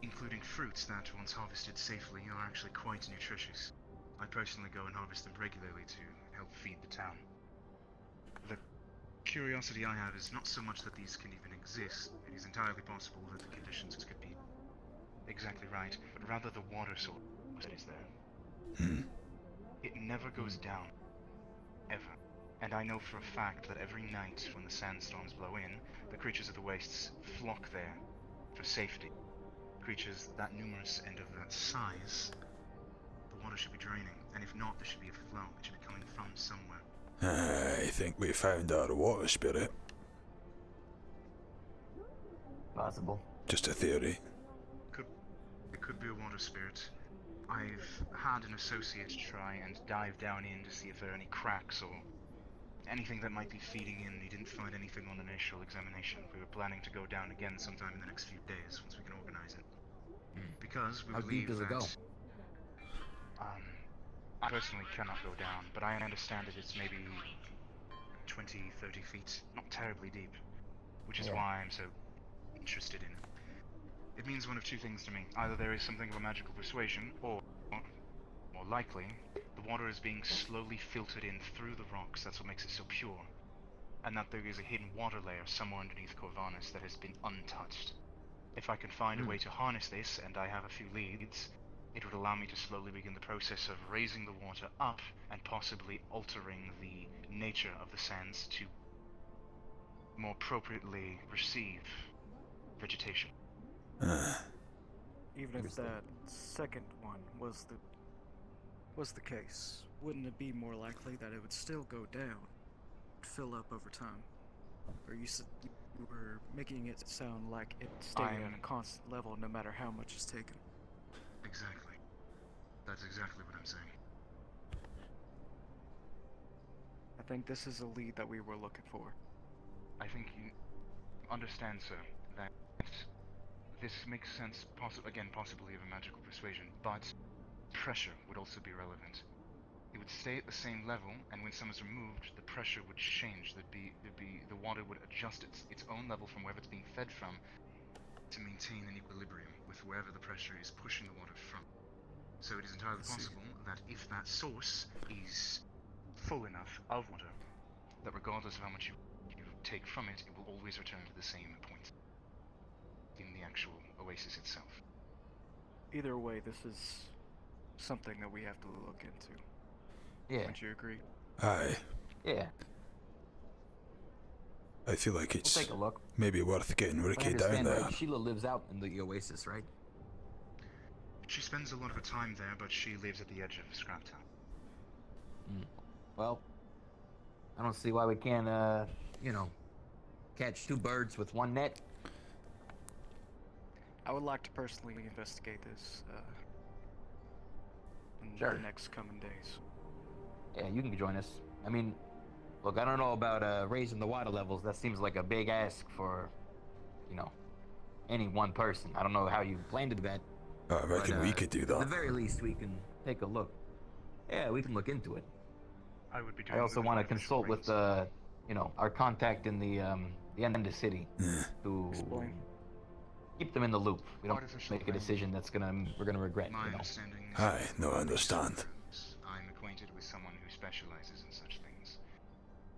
Including fruits that, once harvested safely, are actually quite nutritious. I personally go and harvest them regularly to help feed the town. The curiosity I have is not so much that these can even exist. It is entirely possible that the conditions could be exactly right, but rather the water source that is there. It never goes down. Ever. And I know for a fact that every night when the sandstorms blow in, the creatures of the wastes flock there for safety. Creatures that numerous and of that size, the water should be draining, and if not, there should be a flow. It should be coming from somewhere. I think we found our water spirit. Possible. Just a theory. It could be a water spirit. I've had an associate try and dive down in to see if there are any cracks or anything that might be feeding in. He didn't find anything on initial examination. We were planning to go down again sometime in the next few days once we can organize it. Because we How believe deep does it that, go? I personally cannot go down, but I understand that it's maybe 20, 30 feet, not terribly deep, which is why I'm so interested in it. It means one of two things to me. Either there is something of a magical persuasion, or, more likely, the water is being slowly filtered in through the rocks. That's what makes it so pure. And that there is a hidden water layer somewhere underneath Corvanis that has been untouched. If I can find a way to harness this, and I have a few leads, it would allow me to slowly begin the process of raising the water up and possibly altering the nature of the sands to more appropriately receive vegetation. Even if that second one was the case, wouldn't it be more likely that it would still go down, fill up over time? Or you were making it sound like it stayed at a constant level no matter how much is taken. Exactly. That's exactly what I'm saying. I think this is a lead that we were looking for. I think you understand, sir, that this makes sense, possibly of a magical persuasion, but pressure would also be relevant. It would stay at the same level, and when someone's removed, the pressure would change. The water would adjust its own level from wherever it's being fed from to maintain an equilibrium with wherever the pressure is pushing the water from. So it is entirely possible that if that source is full enough of water, that regardless of how much you take from it, it will always return to the same point in the actual oasis itself. Either way, this is something that we have to look into. Yeah. Would you agree? Aye. Yeah. I feel like it's We'll take a look. maybe worth getting I Ricky down understand, there. right? Sheila lives out in the oasis, right? She spends a lot of her time there, but she lives at the edge of Scraptown. Well, I don't see why we can't, catch two birds with one net. I would like to personally investigate this in Sure. the next coming days. Yeah, you can join us. I mean, look, I don't know about raising the water levels. That seems like a big ask for, any one person. I don't know how you plan to do that. I reckon But, we could do At the that. very least, we can take a look. Yeah, we can look into it. I would be doing I also with want to artificial consult with rains. our contact in the end of the city to Explain. keep them in the loop. We don't Artificial make a rain. decision we're gonna regret. My You know. understanding is Aye, that no, I for understand. these I'm acquainted with someone who specializes in such things.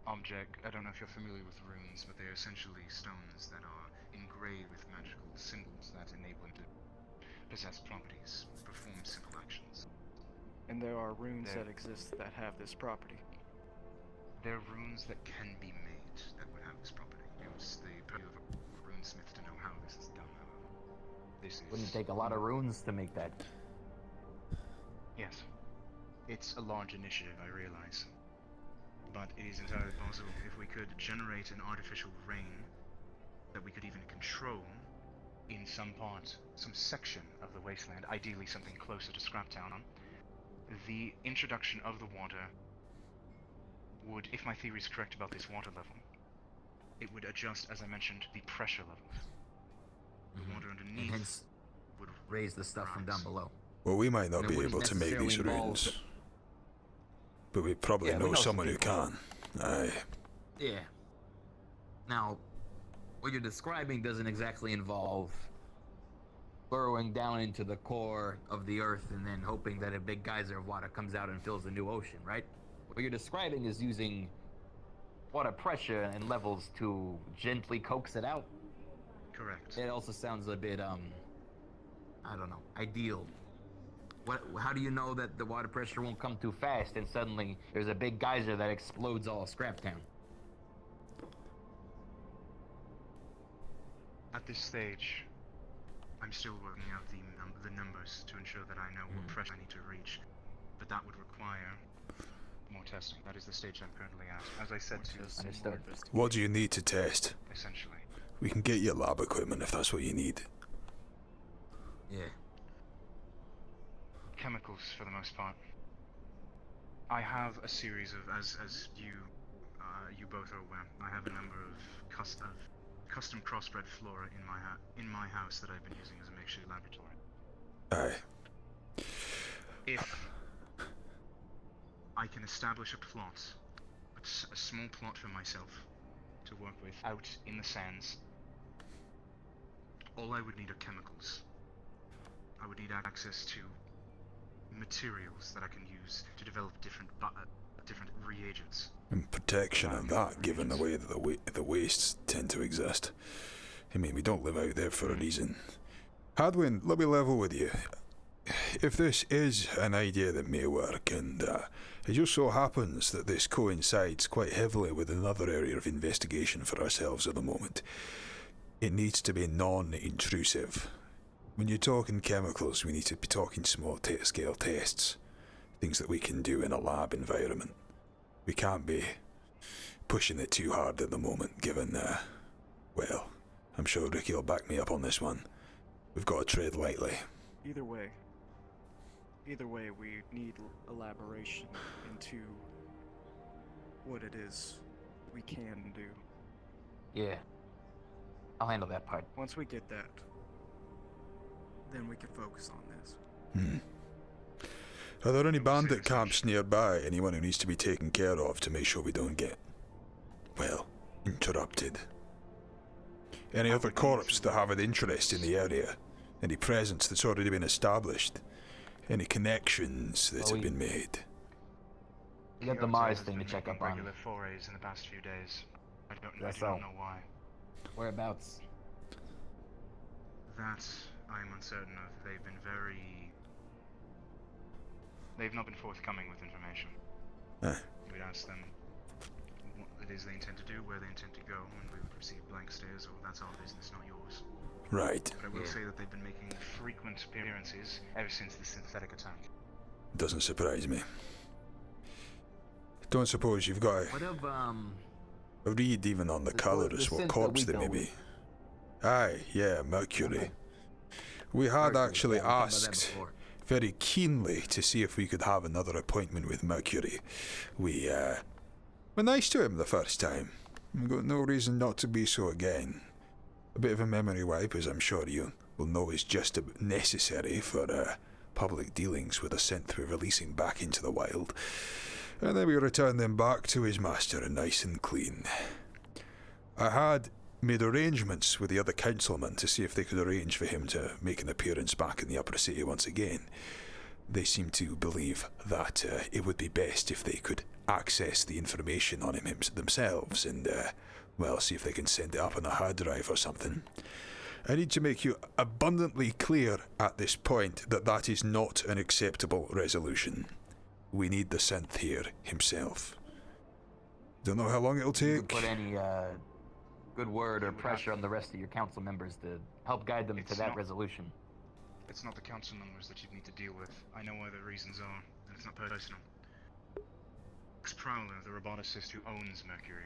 I don't know if you're familiar with runes, but they're essentially stones that are engraved with magical symbols that enable them to possess properties, perform simple actions. And there are runes There. that exist that have this property. They're runes that can be made that would have this property. It was the purview of a runesmith to know how this is done, however. This is... Wouldn't it take a lot of runes to make that? Yes. It's a large initiative, I realize. But it is entirely possible if we could generate an artificial rain that we could even control in some part, some section of the wasteland, ideally something closer to Scraptown. The introduction of the water would, if my theory is correct about this water level, it would adjust, as I mentioned, the pressure levels. The water And underneath hence would raise the stuff from down below. Well, we might not And it be wouldn't able to make these necessarily involve runes, but we probably Yeah, we know know some someone who people. can. Aye. Yeah. Now, what you're describing doesn't exactly involve burrowing down into the core of the earth and then hoping that a big geyser of water comes out and fills a new ocean, right? What you're describing is using water pressure and levels to gently coax it out. correct. It also sounds a bit, I don't know, ideal. How do you know that the water pressure won't come too fast and suddenly there's a big geyser that explodes all of Scraptown? At this stage, I'm still working out the numbers to ensure that I know what pressure I need to reach, but that would require more testing. That is the stage I'm currently at. As I said to you, Understood. What do you need to test? essentially. We can get you lab equipment if that's what you need. Yeah. Chemicals, for the most part. I have a series of, as you both are aware, I have a number of custom crossbred flora in my house that I've been using as a makeshift laboratory. Aye. If I can establish a plot, a small plot for myself to work with out in the sands, all I would need are chemicals. I would need access to materials that I can use to develop different reagents. And protection of that, given the way that the wastes tend to exist. I mean, we don't live out there for a reason. Hadwin, let me level with you. If this is an idea that may work, and it just so happens that this coincides quite heavily with another area of investigation for ourselves at the moment, it needs to be non-intrusive. When you're talking chemicals, we need to be talking small-scale tests, things that we can do in a lab environment. We can't be pushing it too hard at the moment, given, well, I'm sure Ricky will back me up on this one. We've got to tread lightly. Either way, we need elaboration into what it is we can do. Yeah. I'll handle that part. Once we get that, then we can focus on this. Are there any bandit camps nearby? Anyone who needs to be taken care of to make sure we don't get, well, interrupted? Any other corps that have an interest in the area? Any presence that's already been established? Any connections that have been made? We got the Kyoto Mars has thing to been check making up on. regular forays in the past few days. I do That's not all. know why. Whereabouts? That I'm uncertain of. They've not been forthcoming with information. We'd ask them what it is they intend to do, where they intend to go, and we would receive blank stares, or that's our business, not yours. Right. But I will say that they've been making frequent appearances ever since the synthetic attack. Doesn't surprise me. Don't suppose you've got What of, a read even on the the colours, what synth that corps we they may dealt be? with? Aye, yeah, Mercury. Okay. We had Mercury, actually yeah, we've talked about that asked before. very keenly to see if we could have another appointment with Mercury. We were nice to him the first time. We've got no reason not to be so again. A bit of a memory wipe, as I'm sure you will know is just necessary for public dealings with a synth we're releasing back into the wild. And then we return them back to his master and nice and clean. I had made arrangements with the other councilmen to see if they could arrange for him to make an appearance back in the Upper City once again. They seem to believe that it would be best if they could access the information on him themselves and, well, see if they can send it up on a hard drive or something. I need to make you abundantly clear at this point that that is not an acceptable resolution. We need the synth here himself. Don't know how long it'll You take. can put any good word or pressure on the rest of your council members to help guide them to It's that not- resolution. It's not the council members that you need to deal with. I know what the reasons are, and it's not personal. Prowler, the roboticist who owns Mercury,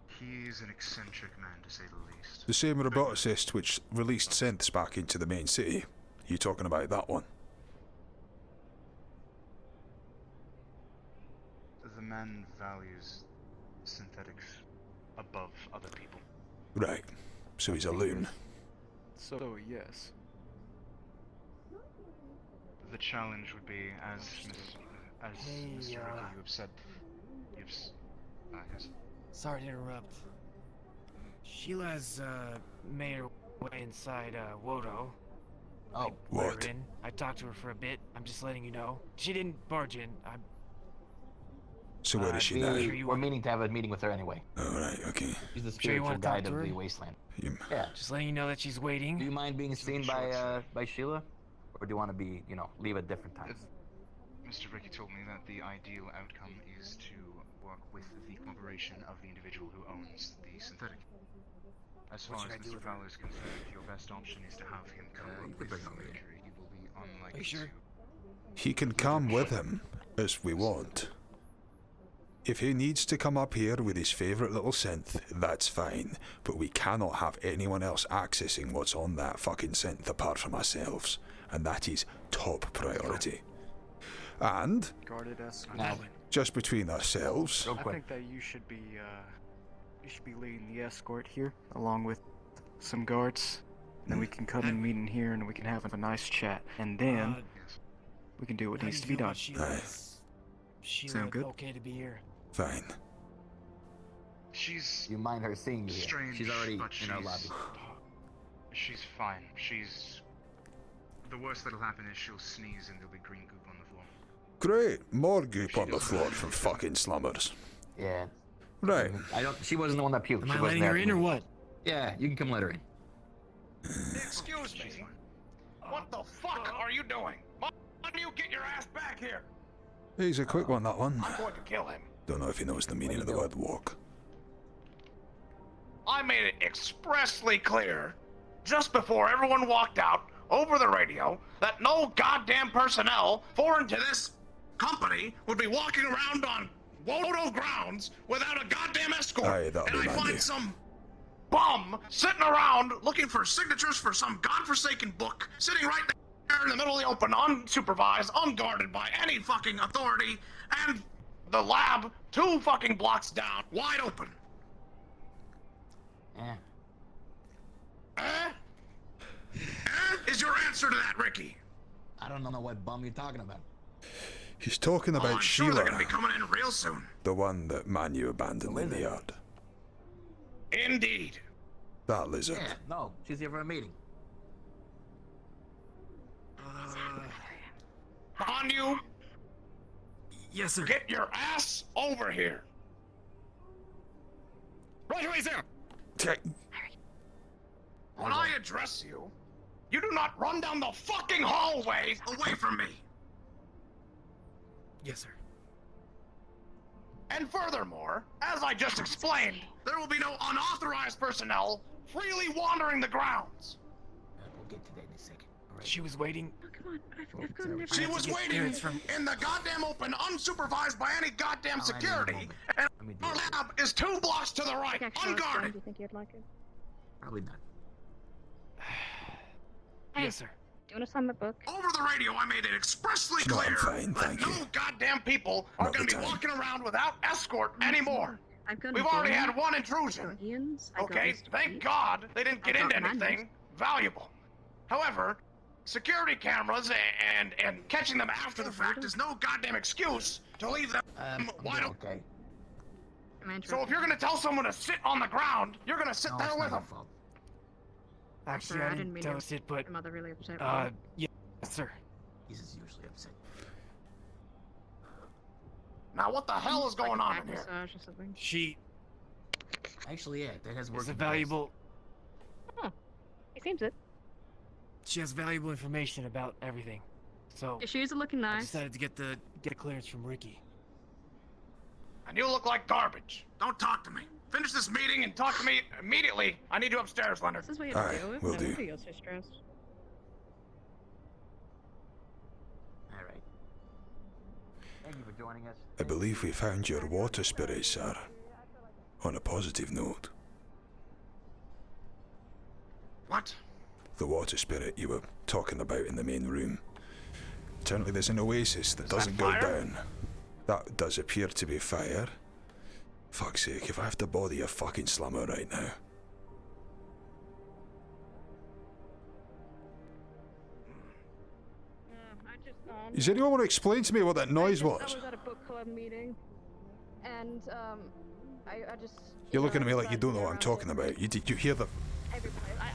he's an eccentric man, to say the least. The same roboticist which released synths back into the main city. You talking about that one? The man values synthetics above other people. Right. So he's a loon. So, yes. The challenge would be, as Mr. Ricky, you have said, yes. Sorry to interrupt. Sheila's made her way inside WOTO. Oh, Let her What? in. I talked to her for a bit. I'm just letting you know. She didn't barge in. So where is she now? sure you we're want- meaning to have a meeting with her anyway. Alright, okay. She's the Sure you spiritual wanna talk guide to of her? the wasteland. You- Yeah. Just letting you know that she's waiting. Do you mind being seen Short. by Sheila? Or do you want to be, leave at different times? Mr. Ricky told me that the ideal outcome is to work with the corporation of the individual who owns the synthetic. As far should as I do Mr. with Fowler is concerned, your best option is to have him come you up could with bring him over here. Mercury. He will be unlikely Are you sure? to. He can come with him, as we want. If he needs to come up here with his favourite little synth, that's fine. But we cannot have anyone else accessing what's on that fucking synth apart from ourselves. And that is top priority. And, Guarded escort. Now, just between ourselves, real I quick. think that you should be leading the escort here, along with some guards. And then we can come and meet in here, and we can have a nice chat. And then Yes. we can do what How needs do to you be feel done. about Sheila's? Sheila Sound good? okay to be here? fine. She's You mind her seeing you here? strange, She's already but in our lobby. She's fine. The worst that'll happen is she'll sneeze and there'll be green goop on the floor. Great, more goop on the floor from fucking slummers. Yeah. Right, She wasn't the one that puked. Am she I wasn't letting there her at in the or meeting. what? Yeah, you can come let her in. Excuse me. What the fuck are you doing? Why do you get your ass back here? he's a quick one, that one. I'm going to kill him. Don't know if he knows the meaning of the word walk. I made it expressly clear, just before everyone walked out, over the radio, that no goddamn personnel foreign to this company would be walking around on WOTO grounds without a goddamn escort. Aye, that'll and be I handy. find some bum sitting around looking for signatures for some godforsaken book, sitting right there in the middle of the open, unsupervised, unguarded by any fucking authority, and the lab 2 fucking blocks down, wide open. Yeah. Eh? Is your answer to that, Ricky? I don't know what bum you're talking about. He's talking Oh, about I'm sure Sheila, they're gonna be coming in real soon. the one that Manu abandoned Who in is the it? yard. Indeed. That lizard. Yeah, no, she's here for a meeting. On you, Yes, sir. get your ass over here. Right away, sir. When I address you, you do not run down the fucking hallway away from me. Yes, sir. And furthermore, as I just explained, there will be no unauthorized personnel freely wandering the grounds. We'll get to that in a second. All right. She was waiting. Oh, come on. I've got an She was get waiting clearance from- in the goddamn open, unsupervised by any goddamn All right, security, moment. and Let me do our it. lab is 2 blocks to the right, actually, unguarded. do you think you'd like it? Probably not. Hey, Yes, sir. do you want to sign my book? Over the radio, I made it expressly No, I'm clear fine, that thank no you. goddamn people are Not going the to be time. walking around without escort anymore. I've got We've already had one intrusion. Ian's. Okay, thank God they didn't get into anything valuable. However, security cameras and catching them after the fact is no goddamn excuse to leave them wide open. Okay. So if you're gonna tell someone to sit on the ground, you're gonna sit there with them. Actually, I didn't tell us it, but Your mother really upset. yeah, sir. He's usually upset. Now what the hell is going on in here? Massage or something. She Actually, yeah, that has worked. is a valuable. Huh. It seems it. She has valuable information about everything, so Your shoes are looking I nice. decided to get a clearance from Ricky. And you look like garbage. Don't talk to me. Finish this meeting and talk to me immediately. I need you upstairs, Leonard. This is what you have to Aye, deal with. will No do. wonder you're so stressed. All right. Thank you for joining us. I believe we found your water spirit, sir. On a positive note. What? The water spirit you were talking about in the main room. Apparently there's an oasis that doesn't go fire? down. That does appear to be fire. Fuck's sake, if I have to bother a fucking slummer right now. I just Does anyone want to explain to me what that noise was? I was at a book club meeting, and I just. You're looking at me like you don't know what I'm talking about. Did you hear the...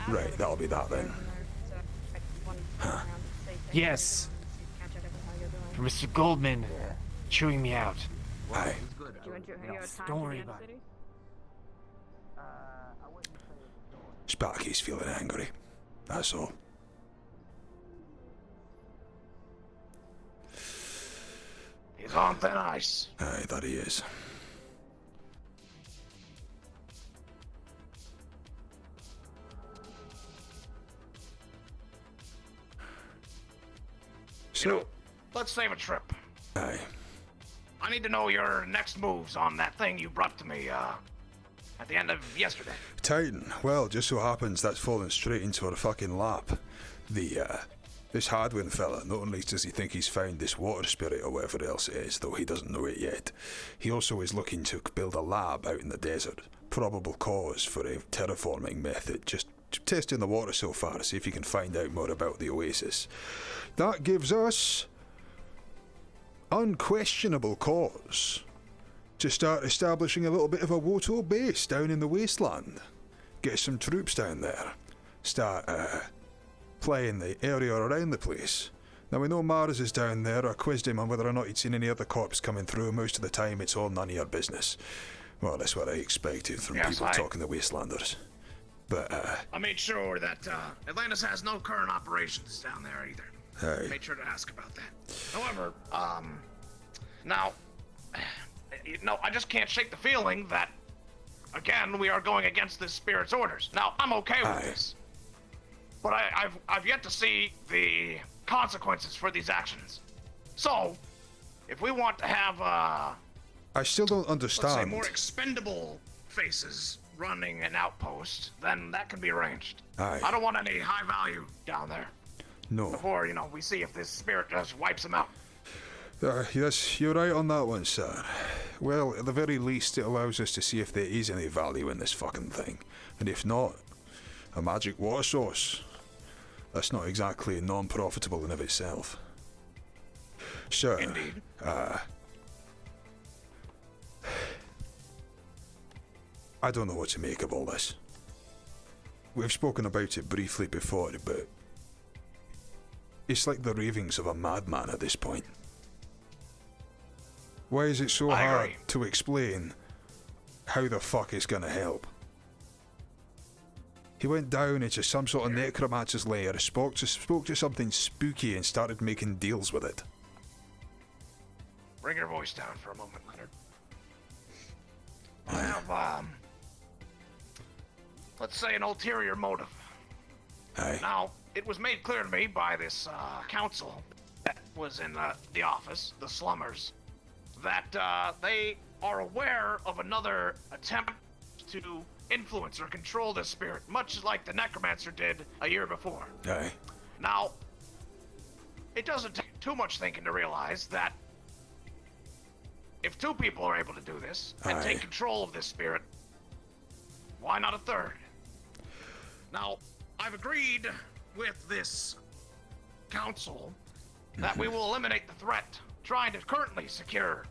Right, that'll be that then. Yes, for Mr. Goldman, chewing me out. Aye. Don't worry about it. Sparky's feeling angry. That's all. He's on thin ice. Aye, that he is. So, Let's save a trip. aye. I need to know your next moves on that thing you brought to me, at the end of yesterday. Titan, well, just so happens that's fallen straight into our fucking lap. This Hadwin fella, not only does he think he's found this water spirit or whatever else it is, though he doesn't know it yet, he also is looking to build a lab out in the desert. Probable cause for a terraforming method, just testing the water so far, see if he can find out more about the oasis. That gives us unquestionable cause to start establishing a little bit of a WOTO base down in the wasteland. Get some troops down there. Start playing the area around the place. Now we know Mars is down there. I quizzed him on whether or not he'd seen any other corps coming through. Most of the time it's all none of your business. Well, that's what I expected from people talking to Wastelanders. But I made sure that Atlantis has no current operations down there either. Aye. Made sure to ask about that. However, now, I just can't shake the feeling that, again, we are going against this spirit's orders. Now, I'm okay with this, but I've yet to see the consequences for these actions. So, if we want to have, I still don't understand. let's say more expendable faces running an outpost, then that can be arranged. Aye. I don't want any high value down there. No. Before, we see if this spirit just wipes them out. Yes, you're right on that one, sir. Well, at the very least, it allows us to see if there is any value in this fucking thing. And if not, a magic water source. That's not exactly non-profitable in of itself. Sir, Indeed. I don't know what to make of all this. We've spoken about it briefly before, but it's like the ravings of a madman at this point. Why is it so hard to explain how the fuck it's gonna help? He went down into some sort of necromancer's lair, spoke to something spooky and started making deals with it. Bring your voice down for a moment, Leonard. I have, let's say an ulterior motive. Aye. Now, it was made clear to me by this, council that was in, the office, the slummers, that, they are aware of another attempt to influence or control this spirit, much like the necromancer did a year before. Aye. Now, it doesn't take too much thinking to realize that if 2 people are able to do this and Aye. take control of this spirit, why not a 3rd? Now, I've agreed with this council that we will eliminate the threat trying to currently secure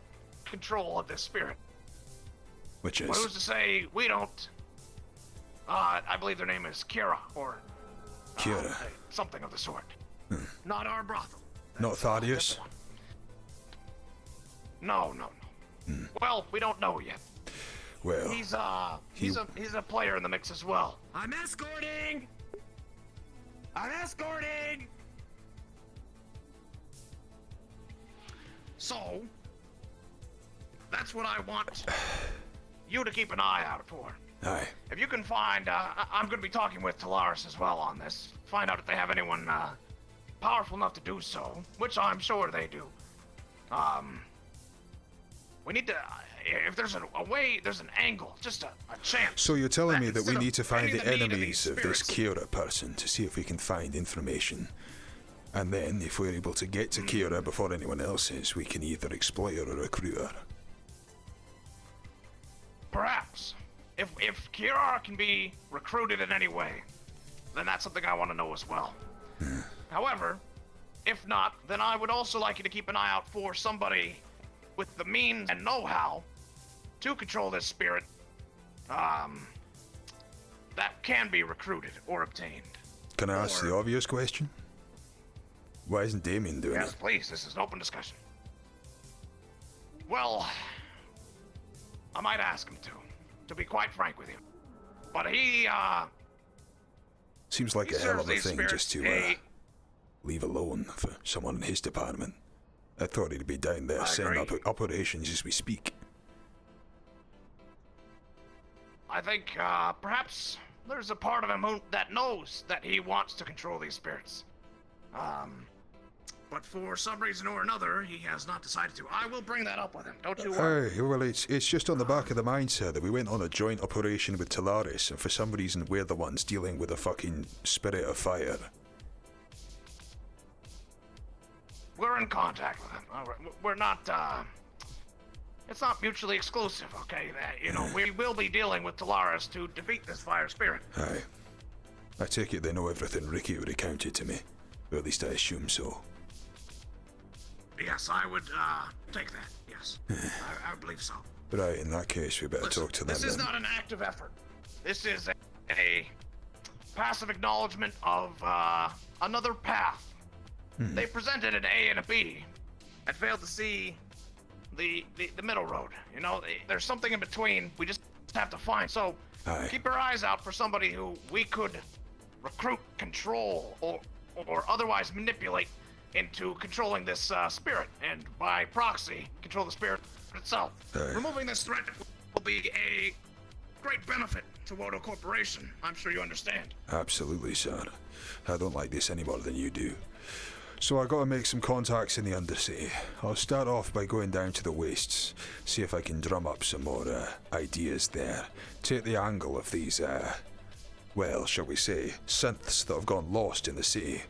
control of this spirit. Which But who's is to say we don't? I believe their name is Kira, or Kira. something of the sort. Not our brothel. Not Thaddeus. No. Well, we don't know yet. Well, He's a player in the mix as well. I'm escorting! I'm escorting! So, that's what I want you to keep an eye out for. aye. If you can find, I'm going to be talking with Talaris as well on this. Find out if they have anyone powerful enough to do so, which I'm sure they do. We need to, if there's a way, there's an angle, just a chance. So you're telling me that we instead of need to find bending the the knee to enemies these of this spirits- Kira person to see if we can find information. And then, if we're able to get to Kira before anyone else is, we can either exploit her or recruit her. Perhaps. If Kira can be recruited in any way, then that's something I want to know as well. However, if not, then I would also like you to keep an eye out for somebody with the means and know-how to control this spirit, that can be recruited or obtained. Can I ask the obvious question? Why isn't Damien doing Yes, it? please, this is an open discussion. Well, I might ask him to be quite frank with you. But he, Seems like he a hell serves of a these thing spirits just to a- leave alone for someone in his department. I thought he'd be down there I setting up agree. operations as we speak. I think, perhaps there's a part of him that knows that he wants to control these spirits. But for some reason or another, he has not decided to. I will bring that up with him. Don't you worry. Aye, well, it's just on the back of the mind, sir, that we went on a joint operation with Talaris, and for some reason we're the ones dealing with the fucking spirit of fire. We're in contact with him. All right. We're not, it's not mutually exclusive, okay? We will be dealing with Talaris to defeat this fire spirit. Aye. I take it they know everything Ricky recounted to me. Or at least I assume so. Yes, I would, take that. Yes. I believe so. Right, in that case, we better Listen, talk to them this is then. not an active effort. This is a passive acknowledgement of, another path. They presented an A and a B and failed to see the middle road. There's something in between. We just have to find. So Aye. keep your eyes out for somebody who we could recruit, control, or otherwise manipulate into controlling this spirit, and by proxy, control the spirit itself. Aye. Removing this threat will be a great benefit to WOTO Corporation. I'm sure you understand. Absolutely, sir. I don't like this any more than you do. So I gotta make some contacts in the Undercity. I'll start off by going down to the wastes, see if I can drum up some more ideas there. Take the angle of these, well, shall we say, synths that have gone lost in the city.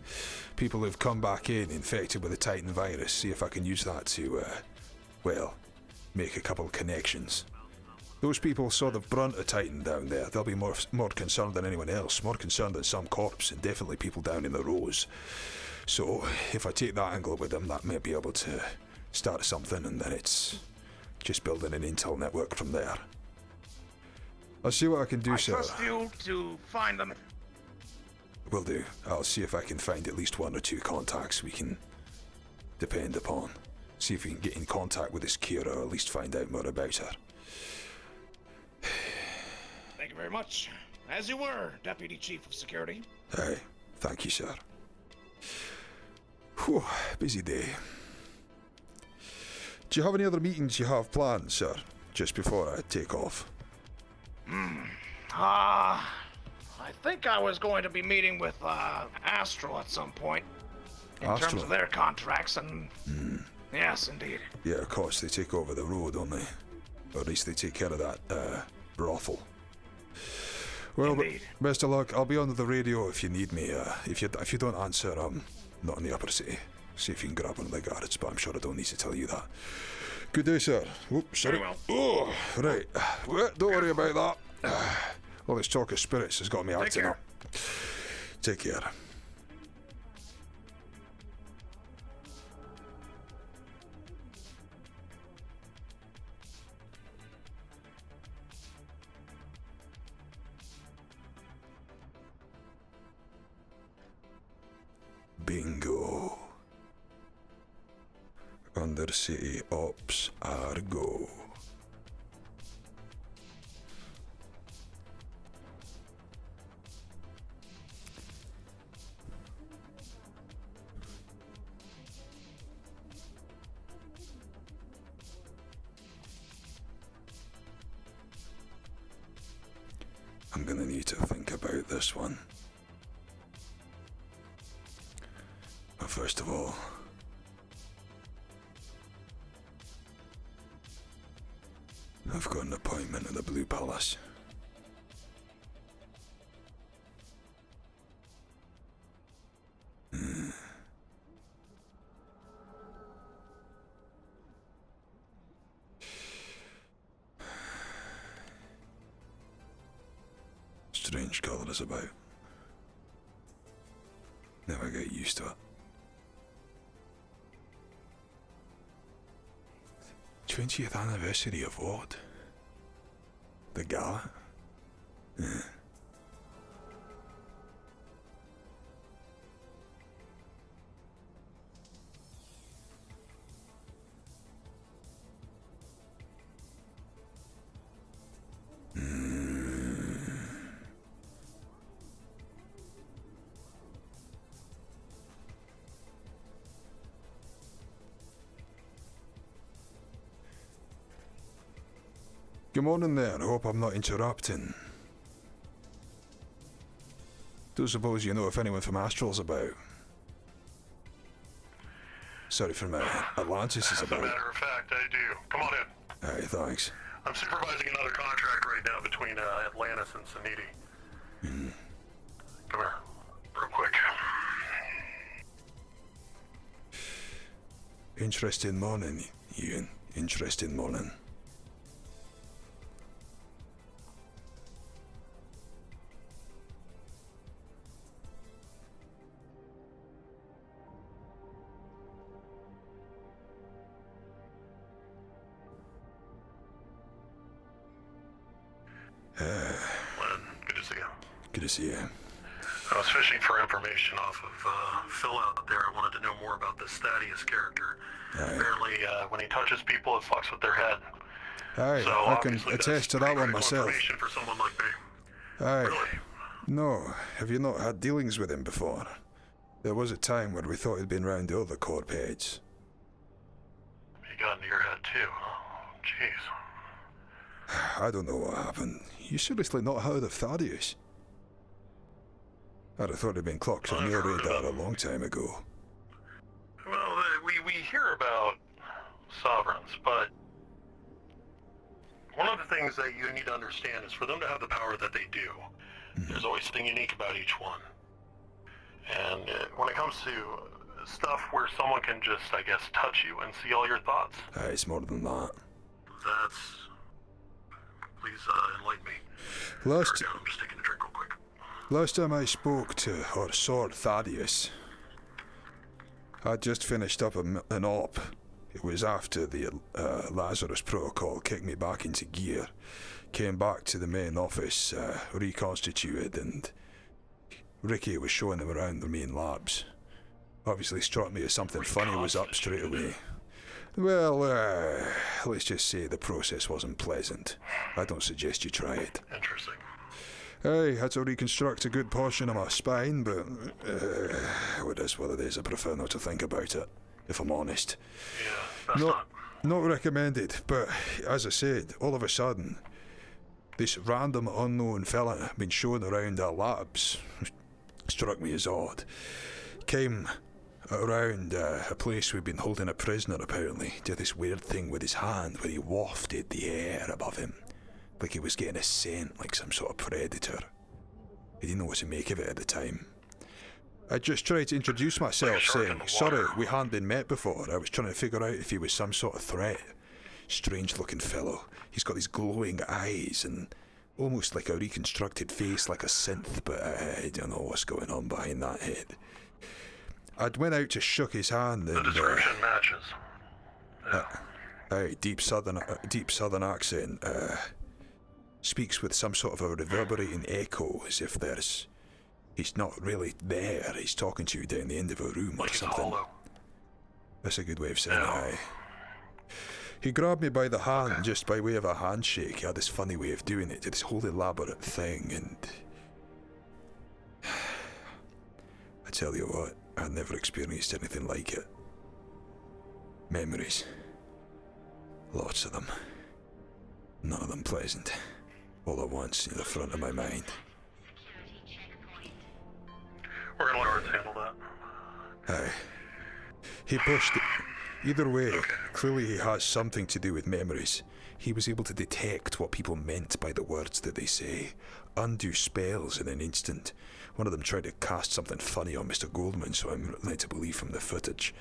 People who've come back in infected with the Titan virus, see if I can use that to, well, make a couple connections. Those people saw the brunt of Titan down there. They'll be more concerned than anyone else, more concerned than some corpse, and definitely people down in the rows. So, if I take that angle with them, that may be able to start something, and then it's just building an intel network from there. I'll see what I can do, I sir. trust you to find them. Will do. I'll see if I can find at least 1 or 2 contacts we can depend upon. See if we can get in contact with this Kira, or at least find out more about her. Thank you very much. As you were, Deputy Chief of Security. Aye, thank you, sir. Whew, busy day. Do you have any other meetings you have planned, sir? Just before I take off. I think I was going to be meeting with Astral at some point. In terms Astral? of their contracts, and yes, indeed. Yeah, of course, they take over the road, don't they? Or at least they take care of that brothel. Well, Indeed. best of luck. I'll be on the radio if you need me. If you don't answer, I'm not in the upper city. See if you can grab one of the guards, but I'm sure I don't need to tell you that. Good day, sir. Oops, sorry. Very well. Oh, right. Well, don't worry about that. All this talk of spirits has got me acting care. up. Take care. Bingo. Undercity ops are go. I'm gonna need to think about this one. But first of all, I've got an appointment at the Blue Palace. Strange colour is about. Never get used to it. 20th anniversary of what? The gala? Good morning there, I hope I'm not interrupting. Don't suppose you know if anyone from Astral's about. Sorry for my Atlantis is As a about. matter of fact, I do. Come on in. Alright, thanks. I'm supervising another contract right now between Atlantis and Saniti. Come here, real quick. Interesting morning, Ian. Interesting morning. Len, good to see you. Good to see you. I was fishing for information off of Phil out there. I wanted to know more about this Thaddeus character. Aye. Apparently, when he touches people, it fucks with their head. Aye, So I can obviously attest to that's that one critical myself. information for someone like me. Aye. Really? No, have you not had dealings with him before? There was a time where we thought he'd been round the other corp heads. He got into your head too, huh? Jeez. I don't know what happened. You seriously not heard of Thaddeus? I'd have thought he'd been clocked on I've your heard of radar a him. long time ago. Well, we hear about sovereigns, but one of the things that you need to understand is for them to have the power that they do, there's always something unique about each one. And when it comes to stuff where someone can just, I guess, touch you and see all your thoughts, Aye, it's more than that. that's... Please enlighten me. Last, There we go. I'm just taking a drink real quick. last time I spoke to or saw Thaddeus, I'd just finished up an op. It was after the Lazarus protocol kicked me back into gear. Came back to the main office, reconstituted, and Ricky was showing him around the main labs. Obviously struck me as something funny was up straight away. Well, let's just say the process wasn't pleasant. I don't suggest you try it. Interesting. I had to reconstruct a good portion of my spine, but it is what it is. I prefer not to think about it, if I'm honest. Yeah, that's Not recommended, but as I said, all of a sudden, this random unknown fella been shown around our labs. Struck me as odd. Came around a place we've been holding a prisoner, apparently. Did this weird thing with his hand where he wafted the air above him, like he was getting a scent, like some sort of predator. I didn't know what to make of it at the time. I just tried to introduce myself, Like a shark in saying, the sorry, water. we hadn't been met before. I was trying to figure out if he was some sort of threat. strange-looking fellow. He's got these glowing eyes and almost like a reconstructed face, like a synth, but I don't know what's going on behind that head. I'd went out to shook his hand and... The description matches. Deep southern accent, speaks with some sort of a reverberating echo, as if he's not really there, he's talking to you down the end of a room or something. Hollow. That's a good way of saying it, aye. He grabbed me by the hand, just by way of a handshake. He had this funny way of doing it, this whole elaborate thing, and... I tell you what, I never experienced anything like it. Memories. Lots of them. None of them pleasant. All at once, near the front of my mind. We're gonna let ours handle that. Aye. He pushed it. Either way, clearly he has something to do with memories. He was able to detect what people meant by the words that they say. Undo spells in an instant. One of them tried to cast something funny on Mr. Goldman, so I'm led to believe from the footage.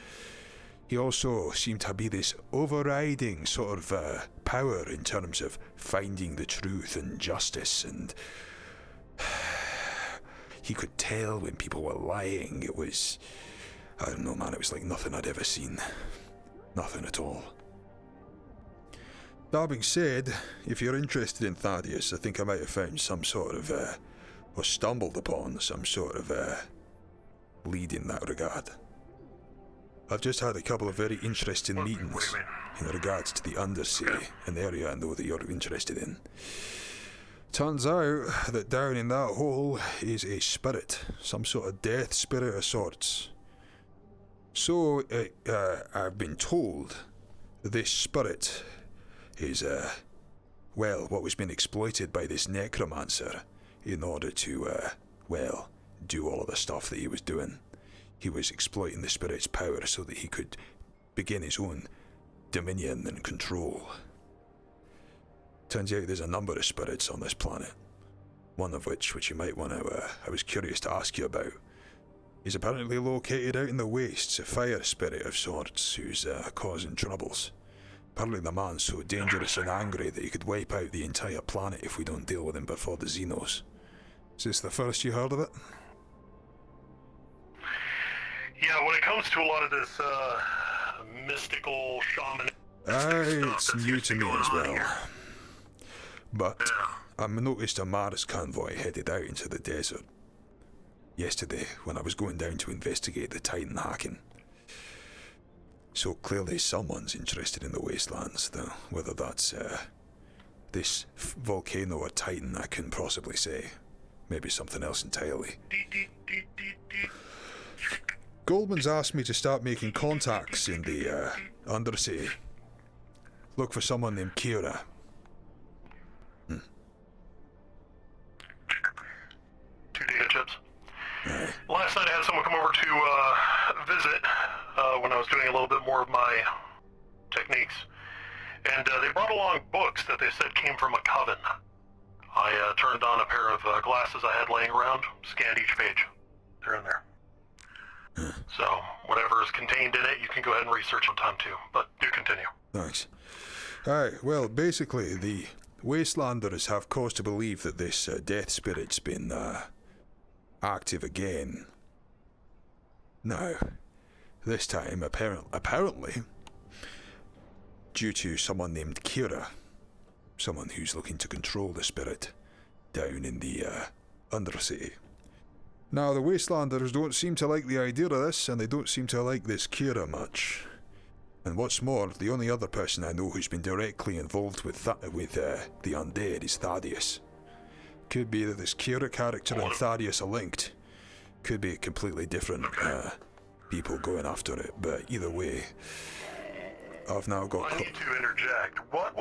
He also seemed to be this overriding sort of power in terms of finding the truth and justice, and he could tell when people were lying. It was, I don't know, man, it was like nothing I'd ever seen. Nothing at all. That being said, if you're interested in Thaddeus, I think I might have found some sort of, or stumbled upon some sort of lead in that regard. I've just had a couple of very interesting meetings in regards to the undersea, an area I know that you're interested in. Turns out that down in that hole is a spirit, some sort of death spirit of sorts. So, I've been told this spirit is, what was being exploited by this necromancer in order to, do all of the stuff that he was doing. He was exploiting the spirit's power so that he could begin his own dominion and control. Turns out there's a number of spirits on this planet. One of which you might want to, I was curious to ask you about, is apparently located out in the wastes, a fire spirit of sorts who's causing troubles. Apparently the man's so dangerous and angry that he could wipe out the entire planet if we don't deal with him before the Xenos. Is this the first you heard of it? Yeah, when it comes to a lot of this mystical shaman it's new to me as well. But I noticed a Mars convoy headed out into the desert yesterday when I was going down to investigate the Titan hacking. So clearly someone's interested in the wastelands, though whether that's this volcano or Titan I couldn't possibly say. Maybe something else entirely. Goldman's asked me to start making contacts in the undersea. Look for someone named Kira. Two data chips. Last night I had someone come over to visit when I was doing a little bit more of my techniques. And they brought along books that they said came from a coven. I turned on a pair of glasses I had laying around, scanned each page. They're in there. So, whatever is contained in it, you can go ahead and research on time too. But do continue. Thanks. Alright, well, basically, the Wastelanders have cause to believe that this death spirit's been active again. Now, this time, apparently, due to someone named Kira, someone who's looking to control the spirit down in the undersea. Now, the Wastelanders don't seem to like the idea of this, and they don't seem to like this Kira much. And what's more, the only other person I know who's been directly involved with the undead is Thaddeus. Could be that this Kira character and Thaddeus are linked. Could be completely different people going after it, but either way, I've now got... I need to interject. What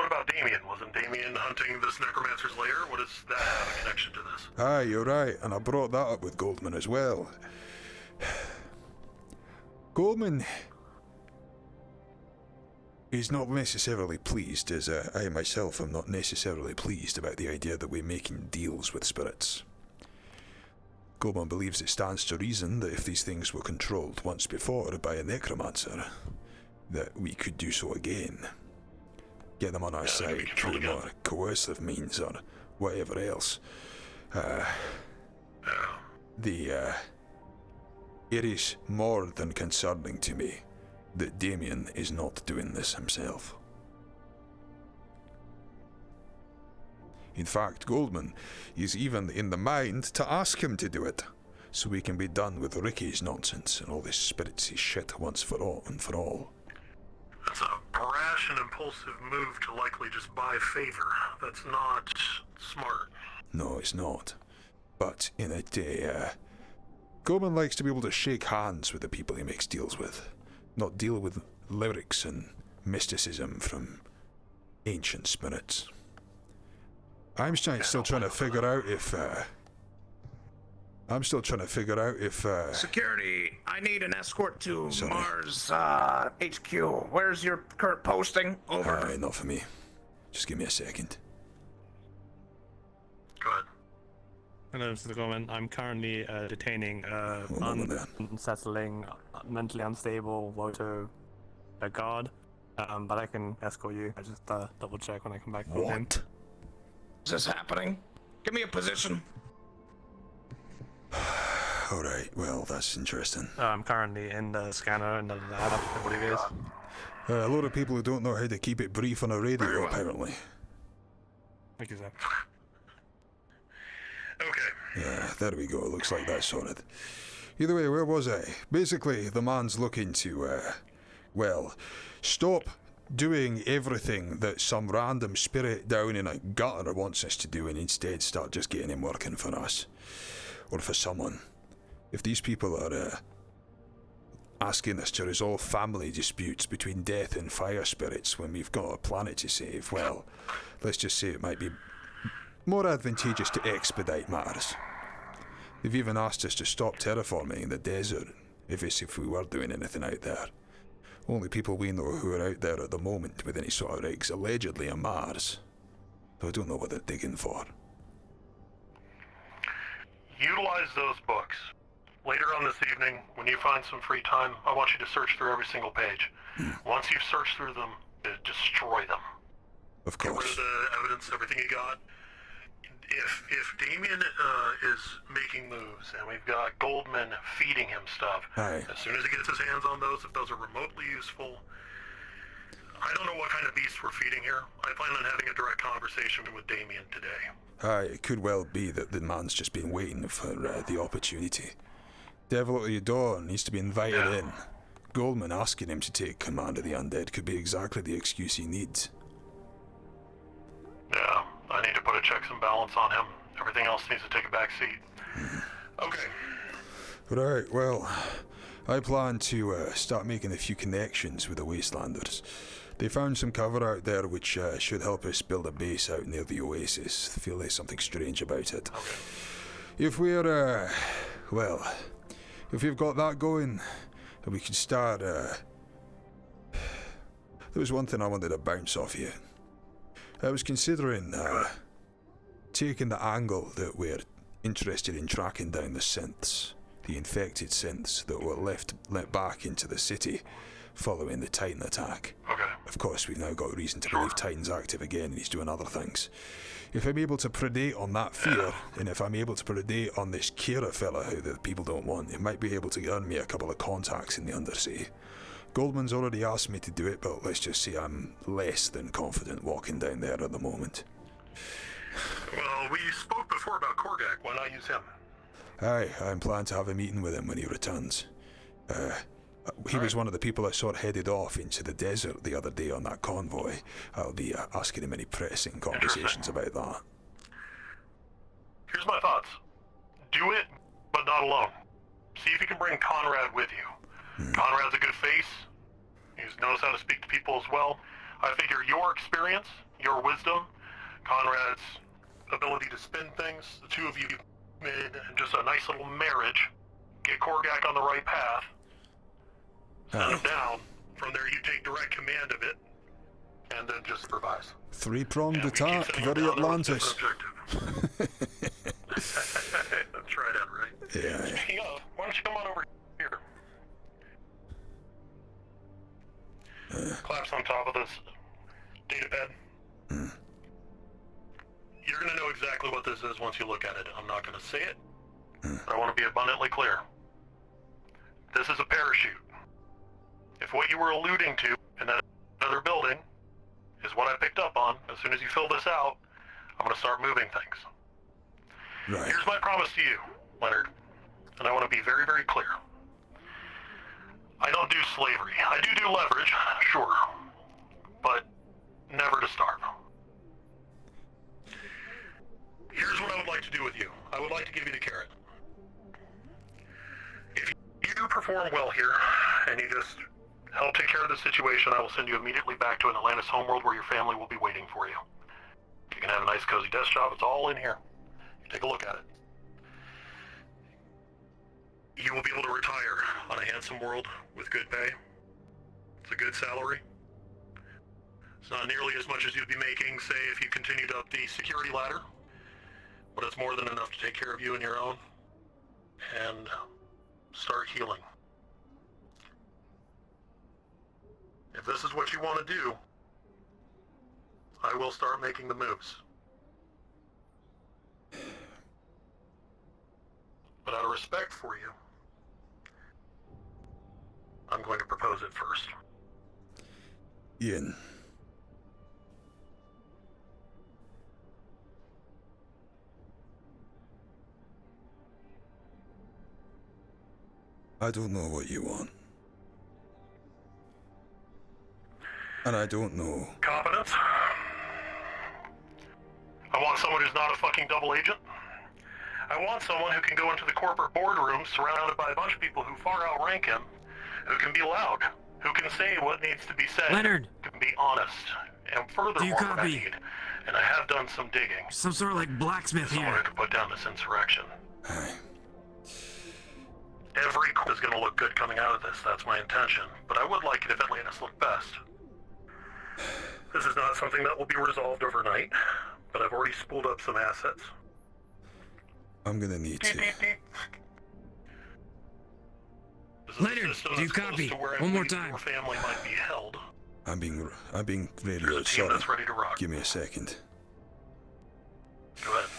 about Damien? Wasn't Damien hunting this necromancer's lair? What does that have a connection to this? Aye, you're right, and I brought that up with Goldman as well. Goldman is not necessarily pleased, as I myself am not necessarily pleased about the idea that we're making deals with spirits. Goldman believes it stands to reason that if these things were controlled once before by a necromancer, that we could do so again. Get them on our side through more coercive means or whatever else. It is more than concerning to me that Damien is not doing this himself. In fact, Goldman is even in the mind to ask him to do it, so we can be done with Ricky's nonsense and all this spiritsy shit once for all and for all. That's a brash and impulsive move to likely just buy favor. That's not smart. No, it's not. But in a day, Goldman likes to be able to shake hands with the people he makes deals with, not deal with lyrics and mysticism from ancient spirits. I'm still trying to figure out if Security, I need an escort to Mars HQ. Where's your current posting? Over. Not for me. Just give me a second. Go ahead. Hello, Mr. Gorman. I'm currently detaining unsettling, mentally unstable WOTO guard, but I can escort you. I just double check when I come back. What? Is this happening? Give me a position. Alright, well, that's interesting. I'm currently in the scanner in the lab, I believe it is. A lot of people who don't know how to keep it brief on a radio, apparently. Thank you, sir. Okay. Yeah, there we go. Looks like that's sorted. Either way, where was I? Basically, the man's looking to, stop doing everything that some random spirit down in a gutter wants us to do and instead start just getting him working for us. Or for someone. If these people are asking us to resolve family disputes between death and fire spirits when we've got a planet to save, well, let's just say it might be more advantageous to expedite matters. They've even asked us to stop terraforming the desert, if we were doing anything out there. Only people we know who are out there at the moment with any sort of rigs allegedly on Mars. So I don't know what they're digging for. Utilize those books. Later on this evening, when you find some free time, I want you to search through every single page. Once you've searched through them, destroy them. Of course. Get rid of the evidence, everything you got. If Damien is making moves, and we've got Goldman feeding him stuff, as soon as he gets his hands on those, if those are remotely useful, I don't know what kind of beast we're feeding here. I plan on having a direct conversation with Damien today. It could well be that the man's just been waiting for the opportunity. Devil at your door needs to be invited in. Goldman asking him to take command of the undead could be exactly the excuse he needs. Yeah, I need to put a checks and balance on him. Everything else needs to take a back seat. Okay. Right, well, I plan to start making a few connections with the Wastelanders. They found some cover out there which should help us build a base out near the Oasis. I feel there's something strange about it. If we're, if we've got that going, we could start, there was one thing I wanted to bounce off you. I was considering, taking the angle that we're interested in tracking down the synths, the infected synths that were let back into the city following the Titan attack. Okay. Of course, we've now got reason to believe Titan's active again and he's doing other things. If I'm able to predate on that fear, and if I'm able to predate on this Kira fella who the people don't want, it might be able to earn me a couple of contacts in the Undersea. Goldman's already asked me to do it, but let's just say I'm less than confident walking down there at the moment. Well, we spoke before about Korgak. Why not use him? Aye, I'm planning to have a meeting with him when he returns. He was one of the people I saw headed off into the desert the other day on that convoy. I'll be asking him any pressing conversations about that. Here's my thoughts. Do it, but not alone. See if you can bring Conrad with you. Conrad's a good face. He knows how to speak to people as well. I figure your experience, your wisdom, Conrad's ability to spin things, the two of you made just a nice little marriage. Get Korgak on the right path. Send him down. From there you take direct command of it. And then just improvise. Three-pronged attack, very Atlantis. That's right, Ed, right? Yeah. Speaking of, why don't you come on over here? Collapse on top of this data pad. You're gonna know exactly what this is once you look at it. I'm not gonna say it, but I want to be abundantly clear. This is a parachute. If what you were alluding to in that other building is what I picked up on, as soon as you fill this out, I'm gonna start moving things. Right. Here's my promise to you, Leonard, and I want to be very, very clear. I don't do slavery. I do leverage, sure, but never to starve. Here's what I would like to do with you. I would like to give you the carrot. If you perform well here, and you just help take care of the situation, I will send you immediately back to an Atlantis homeworld where your family will be waiting for you. You can have a nice cozy desk job. It's all in here. You take a look at it. You will be able to retire on a handsome world with good pay. It's a good salary. It's not nearly as much as you'd be making, say, if you continued up the security ladder, but it's more than enough to take care of you and your own and start healing. If this is what you want to do, I will start making the moves. But out of respect for you, I'm going to propose it first. Ian. I don't know what you want. And I don't know. Competence? I want someone who's not a fucking double agent. I want someone who can go into the corporate boardroom surrounded by a bunch of people who far outrank him, who can be loud, who can say what needs to be said, Leonard! who can be honest, and furthermore, Do you what I copy? need, and I have done some digging, Some sort of like blacksmith someone here. who can put down this insurrection. Aye. Every is going to look good coming out of this, that's my intention, but I would like it if Atlantis looked best. This is not something that will be resolved overnight, but I've already spooled up some assets. I'm gonna need to. Leonard, do you copy? One more time. Your family might be held. I'm being There's radio a team sorry. that's ready to rock. Give me a second. Go ahead.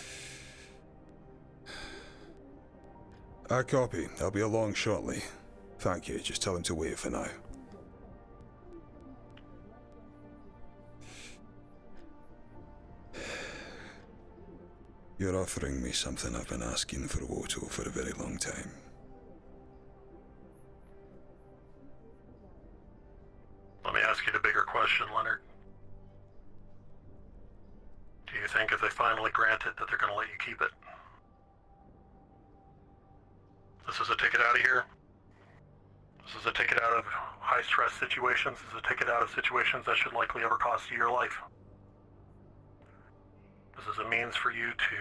I copy. I'll be along shortly. Thank you. Just tell him to wait for now. You're offering me something I've been asking for WOTO for a very long time. Let me ask you the bigger question, Leonard. Do you think if they finally grant it that they're going to let you keep it? This is a ticket out of here. This is a ticket out of high-stress situations. This is a ticket out of situations that should likely ever cost you your life. This is a means for you to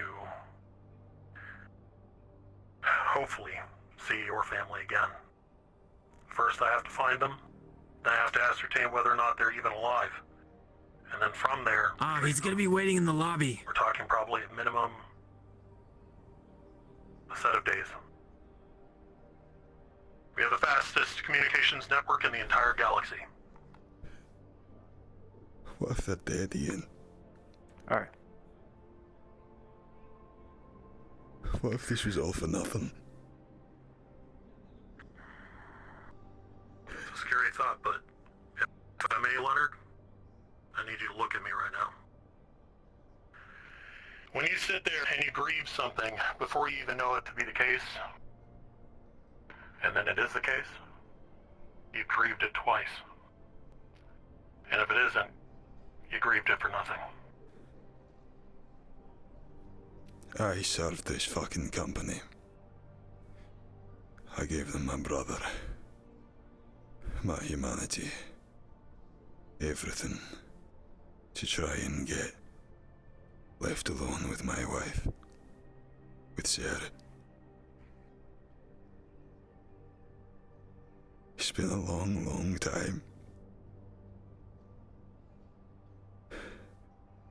hopefully see your family again. First I have to find them, then I have to ascertain whether or not they're even alive. And then from there... He's gonna be waiting in the lobby. We're talking probably at minimum a set of days. We have the fastest communications network in the entire galaxy. What if they're dead, Ian? Alright. What if this was all for nothing? It's a scary thought, but if I may, Leonard, I need you to look at me right now. When you sit there and you grieve something before you even know it to be the case, and then it is the case, you've grieved it twice. And if it isn't, you grieved it for nothing. I served this fucking company. I gave them my brother, my humanity, everything, to try and get left alone with my wife, with Sarah. It's been a long, long time.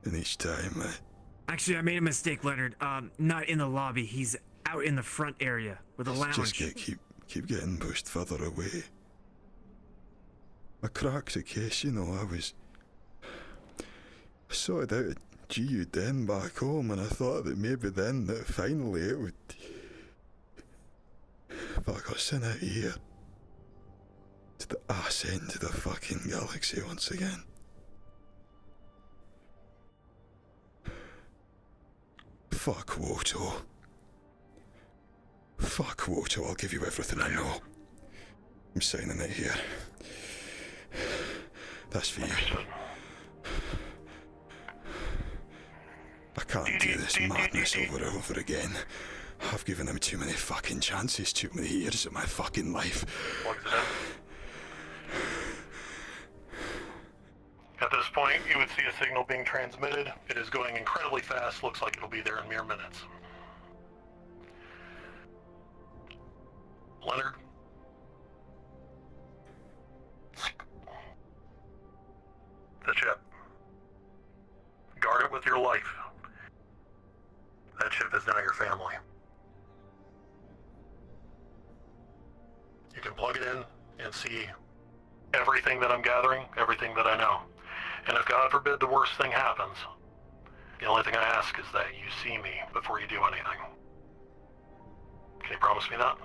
And each time Actually, I made a mistake, Leonard. Not in the lobby. He's out in the front area with a lounge. just keep getting pushed further away. My cracked the case, you know. I sorted out a GU den back home, and I thought that maybe then that finally it would. But I got sent out here. To the ass end of the fucking galaxy once again. Fuck WOTO. Fuck WOTO, I'll give you everything I know. I'm signing it here. That's for you. I can't do this madness over and over again. I've given them too many fucking chances, too many years of my fucking life. At this point, you would see a signal being transmitted. It is going incredibly fast. Looks like it'll be there in mere minutes. Leonard? The chip. Guard it with your life. That chip is now your family. You can plug it in and see everything that I'm gathering, everything that I know. And if God forbid the worst thing happens, the only thing I ask is that you see me before you do anything. Can you promise me that?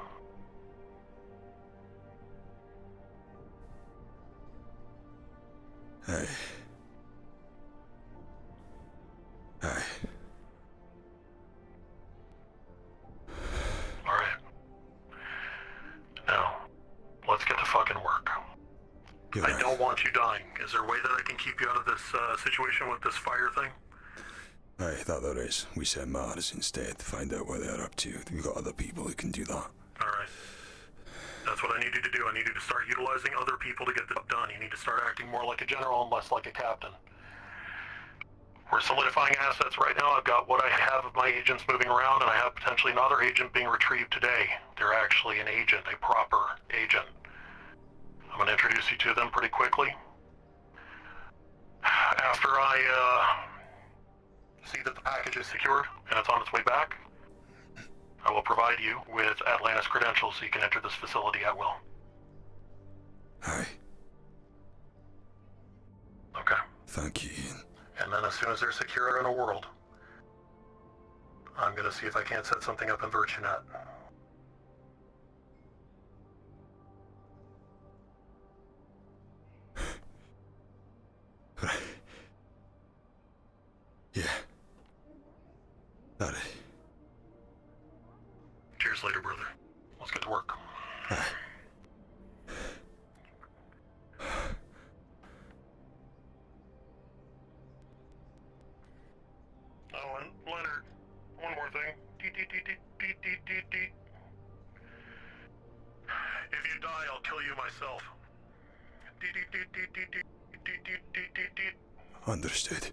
Aye. Aye. Alright. Now, let's get to fucking work. I don't want you dying. Is there a way that I can keep you out of this situation with this fire thing? Aye, that there is. We send Mars instead to find out what they're up to. We've got other people who can do that. Alright. That's what I need you to do. I need you to start utilizing other people to get the job done. You need to start acting more like a general and less like a captain. We're solidifying assets right now. I've got what I have of my agents moving around, and I have potentially another agent being retrieved today. They're actually an agent, a proper agent. I'm going to introduce you to them pretty quickly. After I see that the package is secured and it's on its way back, I will provide you with Atlantis credentials so you can enter this facility at will. Aye. Okay. Thank you, Ian. And then as soon as they're secure in a world, I'm going to see if I can't set something up in VirtueNet. Right. Yeah. That Cheers later, brother. Let's get to work. Aye. Oh, and Leonard, one more thing. If you die, I'll kill you myself. Understood.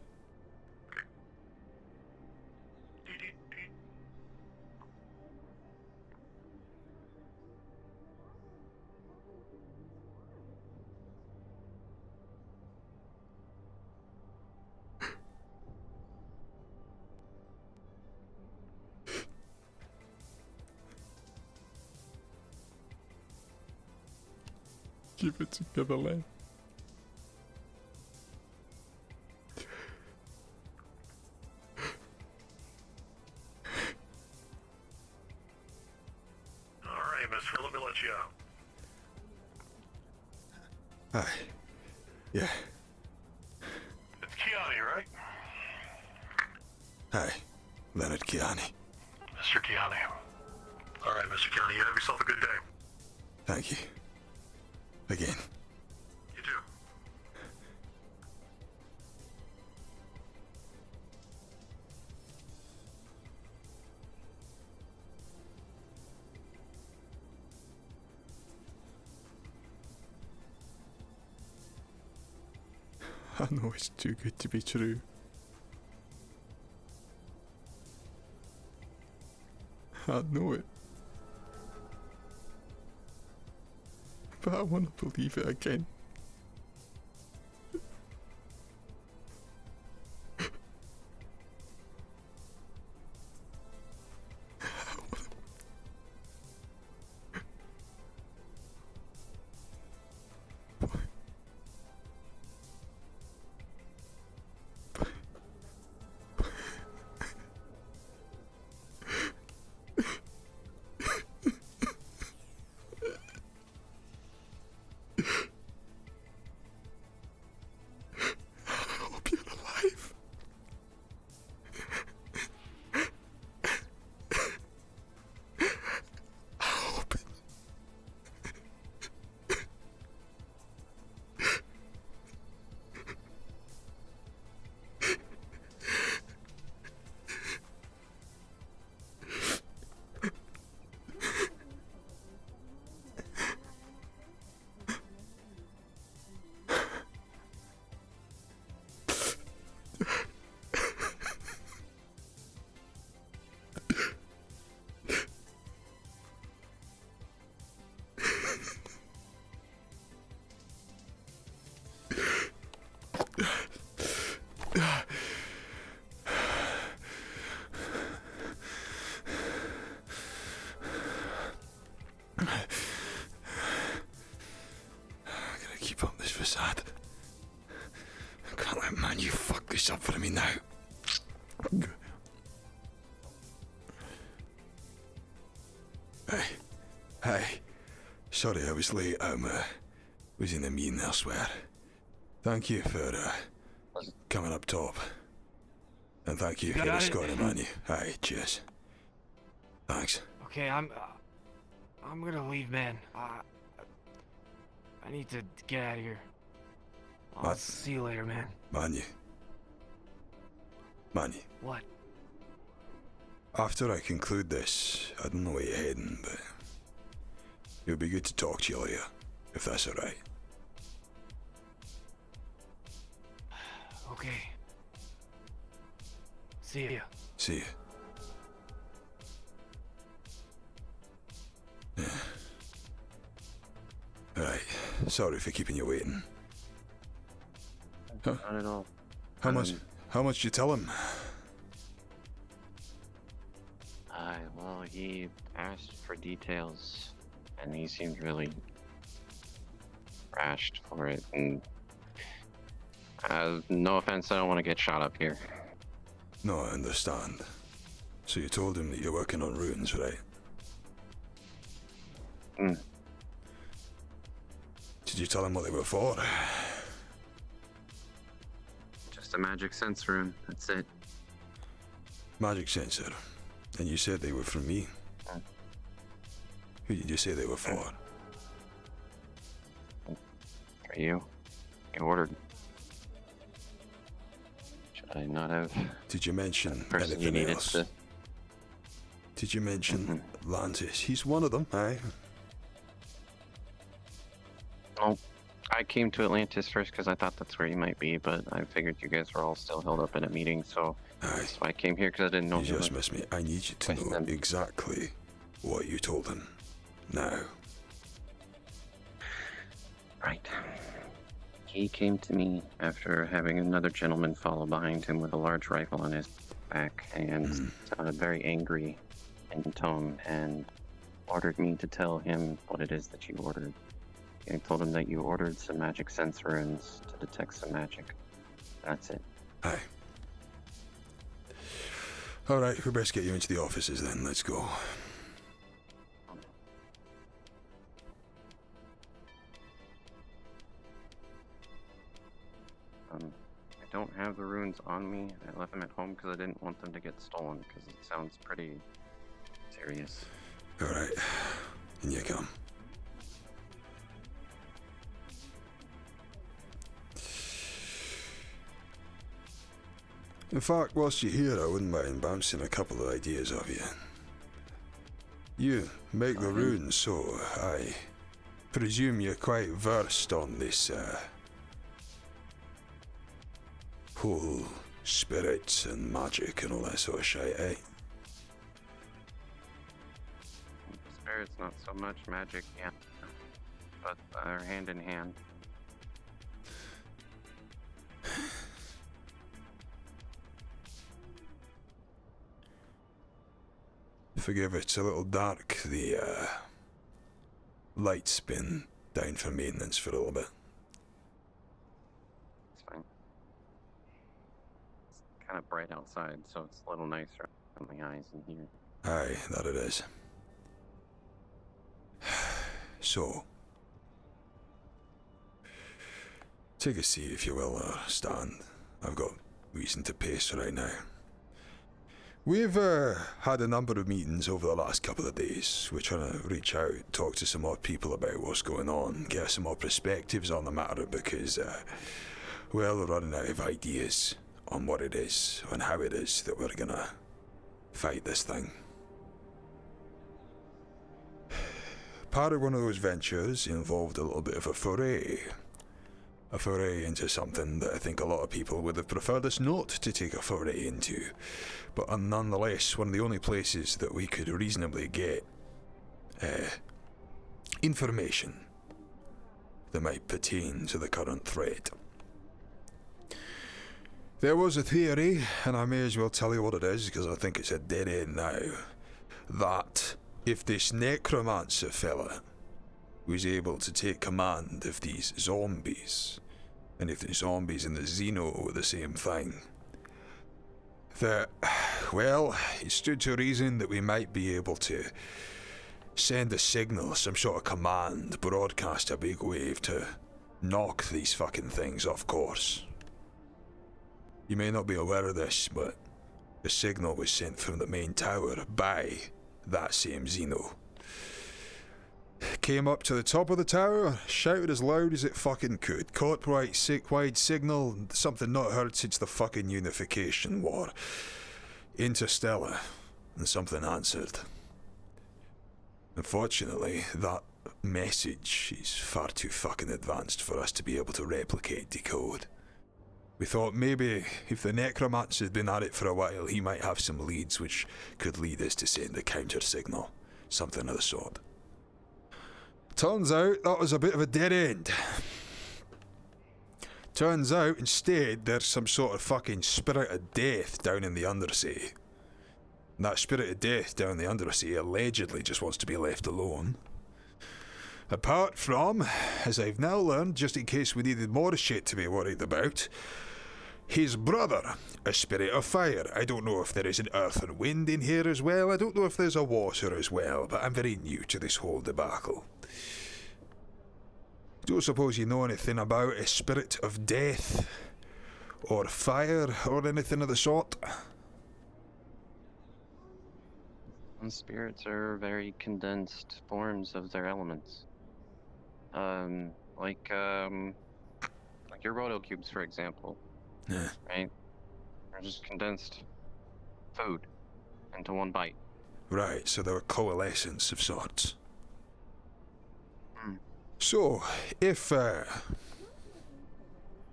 Keep it together, Len. Alright, mister, let me let you out. Aye. Yeah. It's Kiani, right? Aye. Leonard Kiani. Mr. Kiani. Alright, Mr. Kiani, you have yourself a good day. Thank you. Again. You too. I know it's too good to be true. I know it. But I want to believe it again. gotta keep up this facade. I can't let man you fuck this up for me now. Hey. Sorry I was late. Was in a meeting elsewhere. Thank you for coming up top. And thank you for escorting Manu. Aye, cheers. Thanks. Okay, I'm gonna leave, man. I need to get out of here. I'll see you later, man. Manu. What? After I conclude this, I don't know where you're heading, but it'll be good to talk to you later, if that's alright. Okay. See ya. See ya. Yeah. Right. Sorry for keeping you waiting. Not at all. How much did you tell him? Well, he asked for details, and he seemed really rashed for it, and no offense, I don't want to get shot up here. No, I understand. So you told him that you're working on runes, right? Did you tell him what they were for? Just a magic sense rune, that's it. Magic sensor. And you said they were from me. Who did you say they were for? For you. You ordered. Should I not have? Did you mention Person you anything needed else? to. Did you mention Lantis? He's one of them, aye. Oh, I came to Atlantis first because I thought that's where you might be, but I figured you guys were all still held up in a meeting, so that's why I came here, because I didn't know You just missed me. I need you to know exactly what you told him. Now. Right. He came to me after having another gentleman follow behind him with a large rifle on his back and sounded very angry in tone and ordered me to tell him what it is that you ordered. I told him that you ordered some magic sense runes to detect some magic. That's it. Aye. Alright, we best get you into the offices then. Let's go. I don't have the runes on me. I left them at home because I didn't want them to get stolen, because it sounds pretty serious. Alright, in you come. In fact, whilst you're here, I wouldn't mind bouncing a couple of ideas off you. You make the runes, so I presume you're quite versed on this, whole spirits and magic and all that sort of shit, eh? Spirits, not so much. Magic, yeah. But they're hand in hand. Forgive it's a little dark. The light's been down for maintenance for a little bit. It's fine. It's kind of bright outside, so it's a little nicer on the eyes in here. Aye, that it is. So, take a seat if you will, or stand. I've got reason to pace right now. We've had a number of meetings over the last couple of days. We're trying to reach out, talk to some more people about what's going on, get some more perspectives on the matter because, well, we're running out of ideas on what it is and how it is that we're gonna fight this thing. Part of one of those ventures involved a little bit of a foray into something that I think a lot of people would have preferred us not to take a foray into, but nonetheless one of the only places that we could reasonably get information that might pertain to the current threat. There was a theory, and I may as well tell you what it is, because I think it's a dead end now, that if this necromancer fella was able to take command of these zombies, and if the zombies and the Xeno were the same thing, that, well, it stood to reason that we might be able to send a signal, some sort of command, broadcast a big wave to knock these fucking things off course. You may not be aware of this, but the signal was sent from the main tower by that same Xeno. Came up to the top of the tower, shouted as loud as it fucking could. Corporate wide signal, something not heard since the fucking Unification War. Interstellar, and something answered. Unfortunately, that message is far too fucking advanced for us to be able to replicate, decode. We thought maybe if the necromancer had been at it for a while, he might have some leads which could lead us to send a counter signal. Something of the sort. Turns out that was a bit of a dead end. Turns out instead there's some sort of fucking spirit of death down in the undersea. And that spirit of death down in the undersea allegedly just wants to be left alone. Apart from, as I've now learned, just in case we needed more shit to be worried about, his brother, a spirit of fire. I don't know if there is an earth and wind in here as well. I don't know if there's a water as well, but I'm very new to this whole debacle. Don't suppose you know anything about a spirit of death, or fire, or anything of the sort? And spirits are very condensed forms of their elements. Like your WOTO cubes, for example. Yeah. Right? They're just condensed food into one bite. Right, so they're a coalescence of sorts. Hmm. So, if,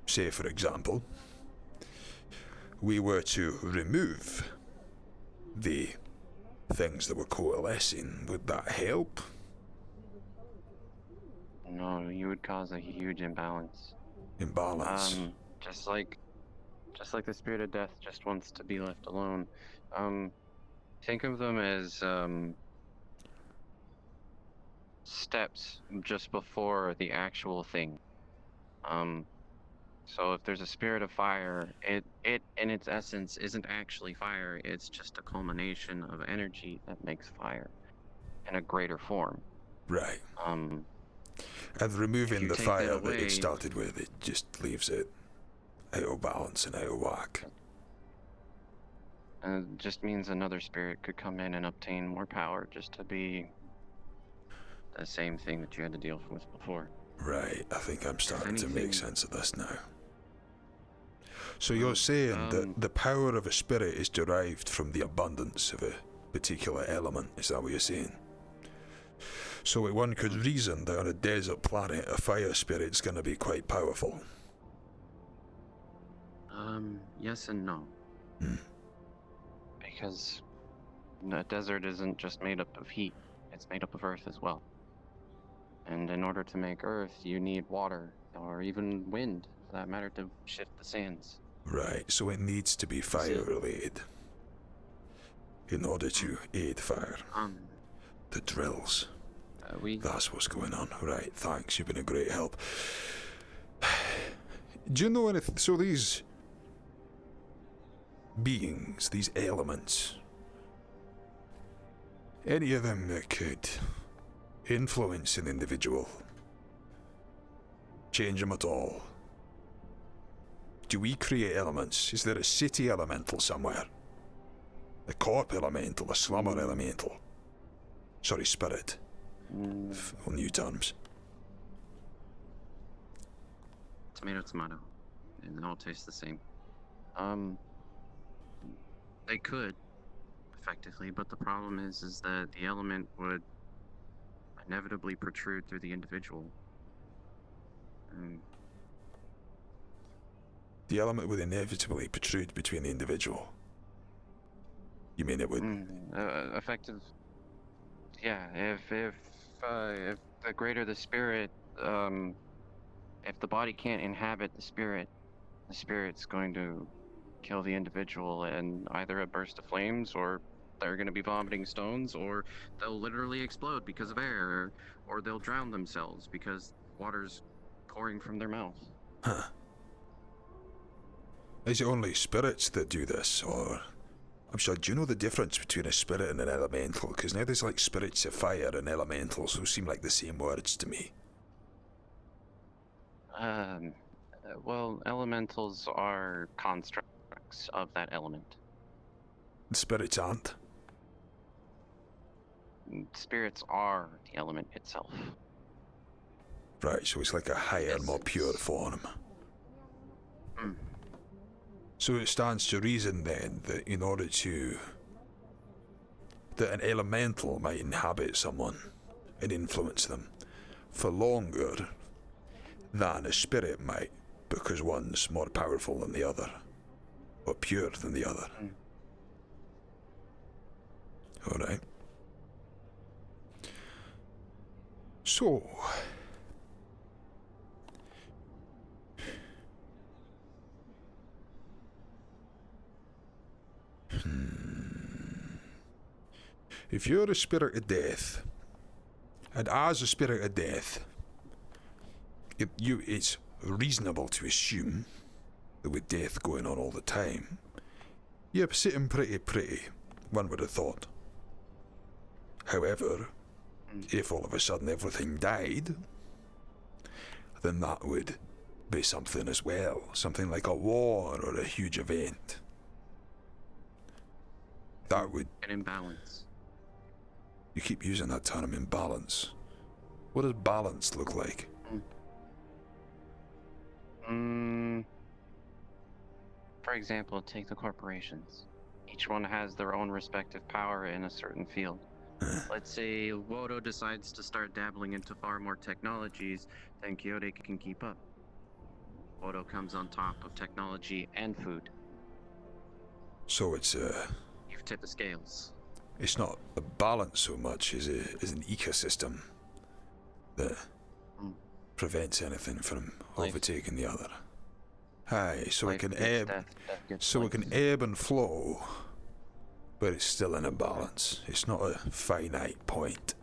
say for example, we were to remove the things that were coalescing, would that help? No, you would cause a huge imbalance. Imbalance? Just like the spirit of death just wants to be left alone. Think of them as steps just before the actual thing. So if there's a spirit of fire, it in its essence isn't actually fire, it's just a culmination of energy that makes fire in a greater form. Right. And If removing you the take fire that that away- it started with, it just leaves it out of balance and out of whack. And it just means another spirit could come in and obtain more power just to be the same thing that you had to deal with before. Right, I think I'm starting to make anything- sense of this now. So you're saying that the power of a spirit is derived from the abundance of a particular element, is that what you're saying? So one could reason that on a desert planet, a fire spirit's gonna be quite powerful. Yes and no. Hmm. Because the desert isn't just made up of heat, it's made up of earth as well. And in order to make earth, you need water, or even wind, for that matter, to shift the sands. Right, so it needs to be fire related in order to aid fire. The drills. That's what's going on. Right, thanks, you've been a great help. Do you know anything? So these beings, these elements, any of them that could influence an individual, change them at all? Do we create elements? Is there a city elemental somewhere? A corp elemental, a slumber elemental? Sorry, spirit. On new terms. Tomato, tomato. And they all taste the same. They could, effectively, but the problem is that the element would inevitably protrude through the individual. The element would inevitably protrude between the individual. You mean it would? Effective. Yeah, if the greater the spirit, if the body can't inhabit the spirit's going to kill the individual in either a burst of flames, or they're going to be vomiting stones, or they'll literally explode because of air, or they'll drown themselves because water's pouring from their mouth. Huh. Is it only spirits that do this, or... I'm sure, do you know the difference between a spirit and an elemental? Because now there's like spirits of fire and elementals who seem like the same words to me. Well, elementals are constructs of that element. Spirits aren't? Spirits are the element itself. Right, so it's like a higher, more pure form. So it stands to reason then that in order to... that an elemental might inhabit someone and influence them for longer than a spirit might, because one's more powerful than the other, or pure than the other. Alright. So... If you're a spirit of death, and as a spirit of death, it's reasonable to assume that with death going on all the time, you're sitting pretty, one would have thought. However, if all of a sudden everything died, then that would be something as well, something like a war or a huge event. That would... An imbalance. You keep using that term, imbalance. What does balance look like? For example, take the corporations. Each one has their own respective power in a certain field. Let's say WOTO decides to start dabbling into far more technologies than Quixote can keep up. WOTO comes on top of technology and food. So it's You've tipped the scales. It's not a balance so much as an ecosystem that prevents anything from overtaking the other. Aye, so it can ebb, it can ebb and flow, but it's still in a balance. It's not a finite point.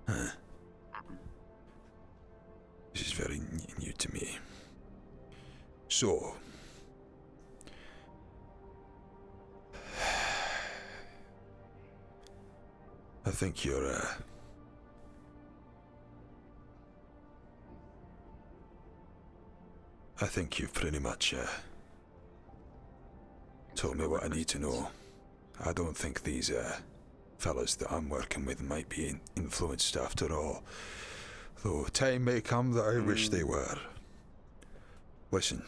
This is very new to me. So, I think you're, I think you've pretty much, told me what I need to know. I don't think these, fellas that I'm working with might be influenced after all. Though time may come that I wish they were. Listen,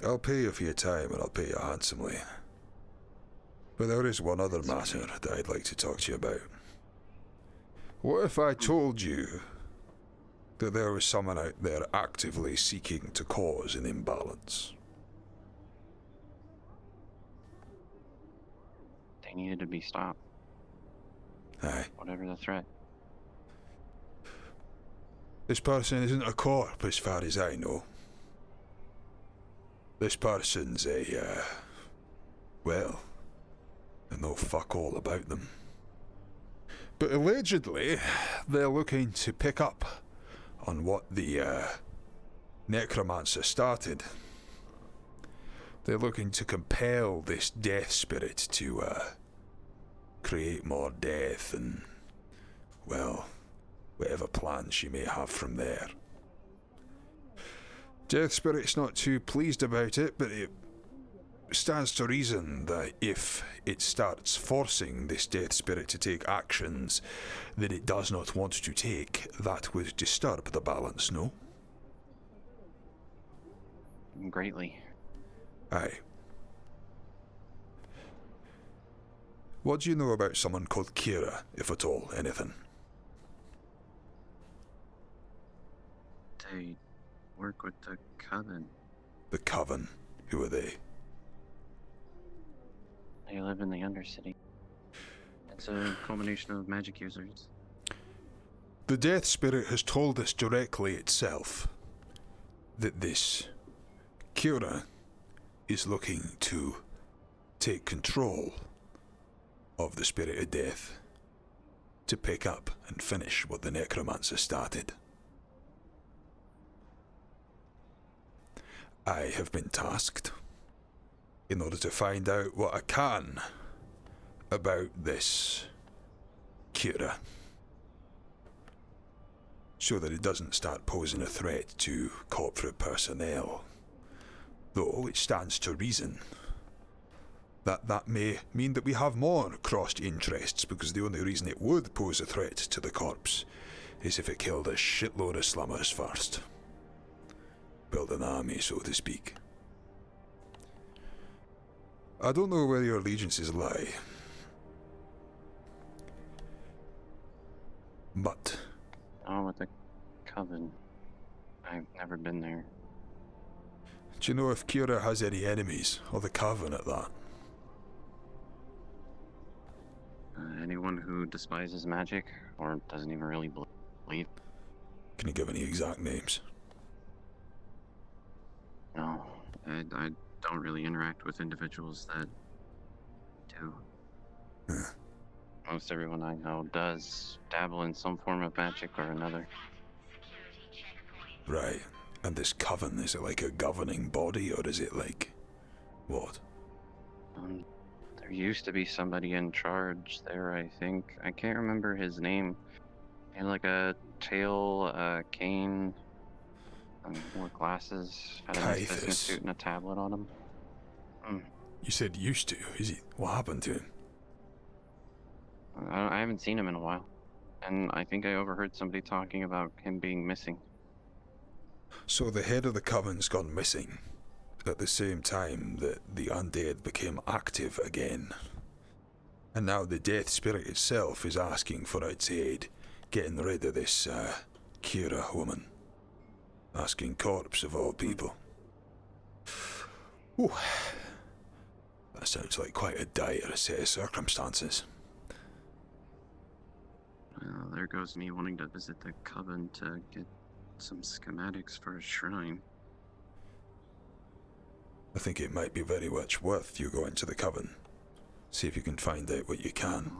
I'll pay you for your time and I'll pay you handsomely. But there is one other matter that I'd like to talk to you about. What if I told you that there was someone out there actively seeking to cause an imbalance? They needed to be stopped. Aye. Whatever the threat. This person isn't a corp as far as I know. This person's well, I know fuck all about them. But allegedly, they're looking to pick up on what the necromancer started. They're looking to compel this death spirit to create more death and, well, whatever plans she may have from there. Death Spirit's not too pleased about it, but it stands to reason that if it starts forcing this Death Spirit to take actions that it does not want to take, that would disturb the balance, no? Greatly. Aye. What do you know about someone called Kira, if at all, anything? They work with the Coven. The Coven? Who are they? They live in the Undercity. It's a combination of magic users. The Death Spirit has told us directly itself that this Kira is looking to take control of the spirit of death to pick up and finish what the necromancer started. I have been tasked in order to find out what I can about this Kira, so that it doesn't start posing a threat to corporate personnel. Though it stands to reason that may mean that we have more crossed interests, because the only reason it would pose a threat to the corpse is if it killed a shitload of slummers first. Build an army, so to speak. I don't know where your allegiances lie, but... Oh, with the Coven. I've never been there. Do you know if Kira has any enemies, or the Coven at that? Anyone who despises magic, or doesn't even really believe. Can you give any exact names? No, I don't really interact with individuals that do. Most everyone I know does dabble in some form of magic or another. Right. And this Coven, is it like a governing body, or is it like... what? There used to be somebody in charge there, I think. I can't remember his name. He had like a tail, cane, wore glasses, had a nice business suit and a tablet on him. You said used to. Is he? What happened to him? I haven't seen him in a while. And I think I overheard somebody talking about him being missing. So the head of the Coven's gone missing, at the same time that the undead became active again. And now the death spirit itself is asking for its aid, getting rid of this, Kira woman. Asking corpse of all people. Ooh. That sounds like quite a dire set of circumstances. Well, there goes me wanting to visit the Coven to get some schematics for a shrine. I think it might be very much worth you going to the Coven. See if you can find out what you can.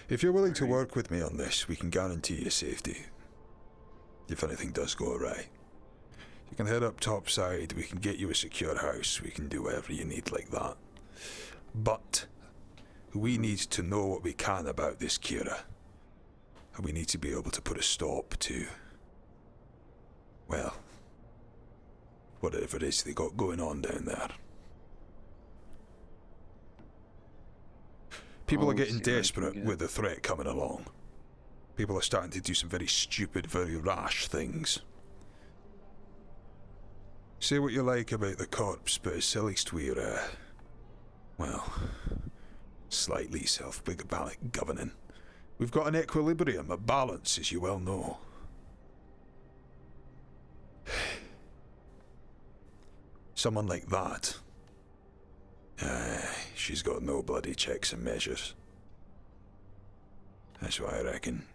If you're willing to work with me on this, we can guarantee your safety. If anything does go awry. You can head up topside, we can get you a secure house, we can do whatever you need like that. But we need to know what we can about this Kira. And we need to be able to put a stop to, well, whatever it is they got going on down there. People are getting desperate with the threat coming along. People are starting to do some very stupid, very rash things. Say what you like about the corpse, but at least we're, well, slightly self-governing. We've got an equilibrium, a balance, as you well know. Someone like that, she's got no bloody checks and measures. That's what I reckon.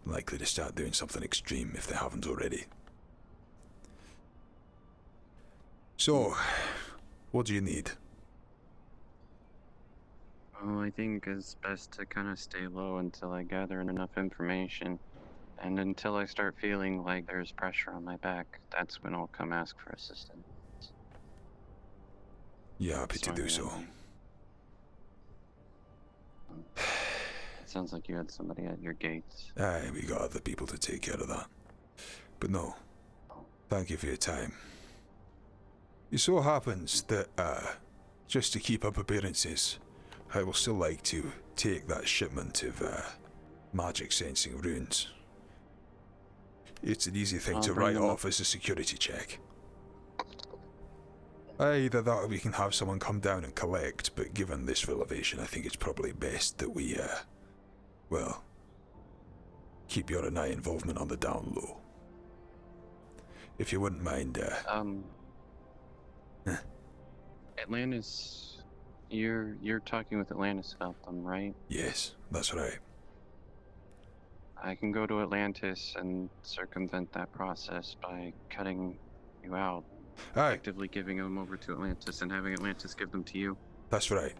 Likely to start doing something extreme if they haven't already. So, what do you need? Well, I think it's best to kind of stay low until I gather enough information. And until I start feeling like there's pressure on my back, that's when I'll come ask for assistance. Yeah, happy to do so. It sounds like you had somebody at your gates. Aye, we got other people to take care of that. But no, thank you for your time. It so happens that, just to keep up appearances, I will still like to take that shipment of, magic sensing runes. It's an easy thing to write off as a security check. Either that or we can have someone come down and collect, but given this revelation, I think it's probably best that we, well, keep your and I involvement on the down low. If you wouldn't mind, Atlantis, you're talking with Atlantis about them, right? Yes, that's right. I can go to Atlantis and circumvent that process by cutting you out. Aye, Effectively giving them over to Atlantis and having Atlantis give them to you. that's right.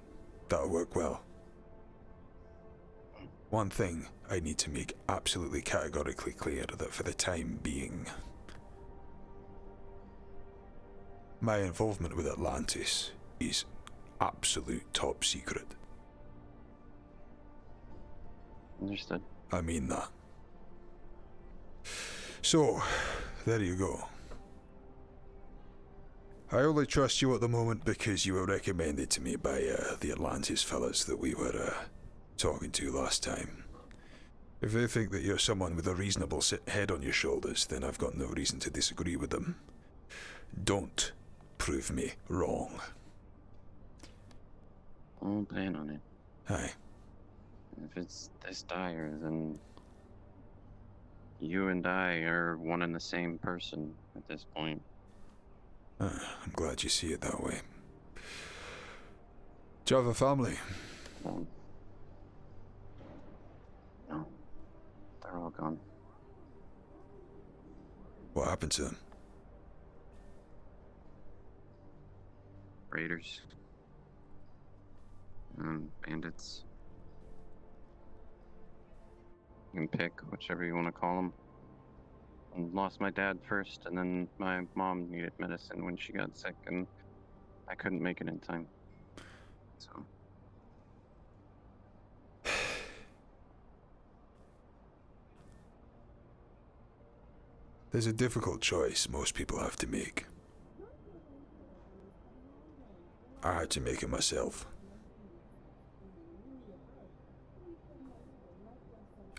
That'll work well. One thing I need to make absolutely categorically clear that for the time being, my involvement with Atlantis is absolute top secret. Understood. I mean that. So, there you go. I only trust you at the moment because you were recommended to me by the Atlantis fellas that we were talking to last time. If they think that you're someone with a reasonable head on your shoulders, then I've got no reason to disagree with them. Don't prove me wrong. I'll plan on it. Aye. If it's this dire, then you and I are one and the same person at this point. I'm glad you see it that way. Do you have a family? No. They're all gone. What happened to them? Raiders. Bandits. You can pick whichever you want to call them. I lost my dad first, and then my mom needed medicine when she got sick, and I couldn't make it in time. So. There's a difficult choice most people have to make. I had to make it myself.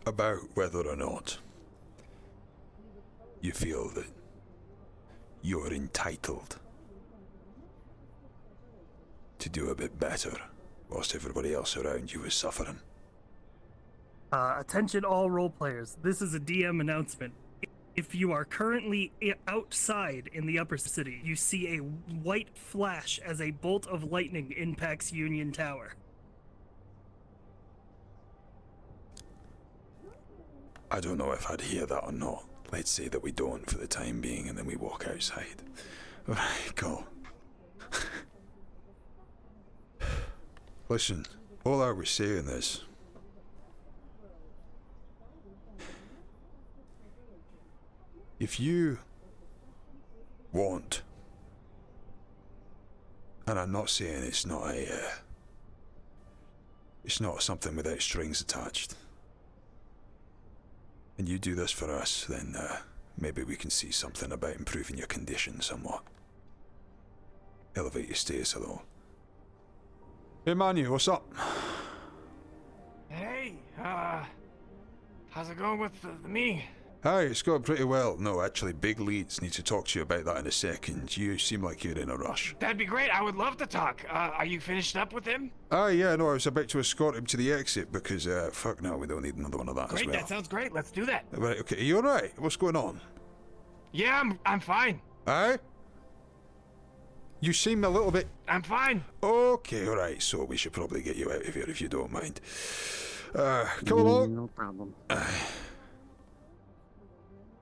About whether or not you feel that you're entitled to do a bit better whilst everybody else around you is suffering. Attention all role players, this is a DM announcement. If you are currently outside in the upper city, you see a white flash as a bolt of lightning impacts Union Tower. I don't know if I'd hear that or not. Let's say that we don't for the time being and then we walk outside. Alright, go. Listen, all I was saying is, if you want, and I'm not saying it's not something without strings attached, and you do this for us, then maybe we can see something about improving your condition somewhat. Elevate your status a little. Hey Manu, what's up? Hey, how's it going with the meeting? Hi, it's going pretty well. No, actually, Big Leads needs to talk to you about that in a second. You seem like you're in a rush. That'd be great. I would love to talk. Are you finished up with him? Yeah, no, I was about to escort him to the exit because, fuck no, we don't need another one of that Great, as well. that sounds great. Let's do that. Right, okay, are you alright? What's going on? Yeah, I'm fine. Aye? You seem a little bit... I'm fine. Okay, alright, so we should probably get you out of here if you don't mind. Come along. No problem.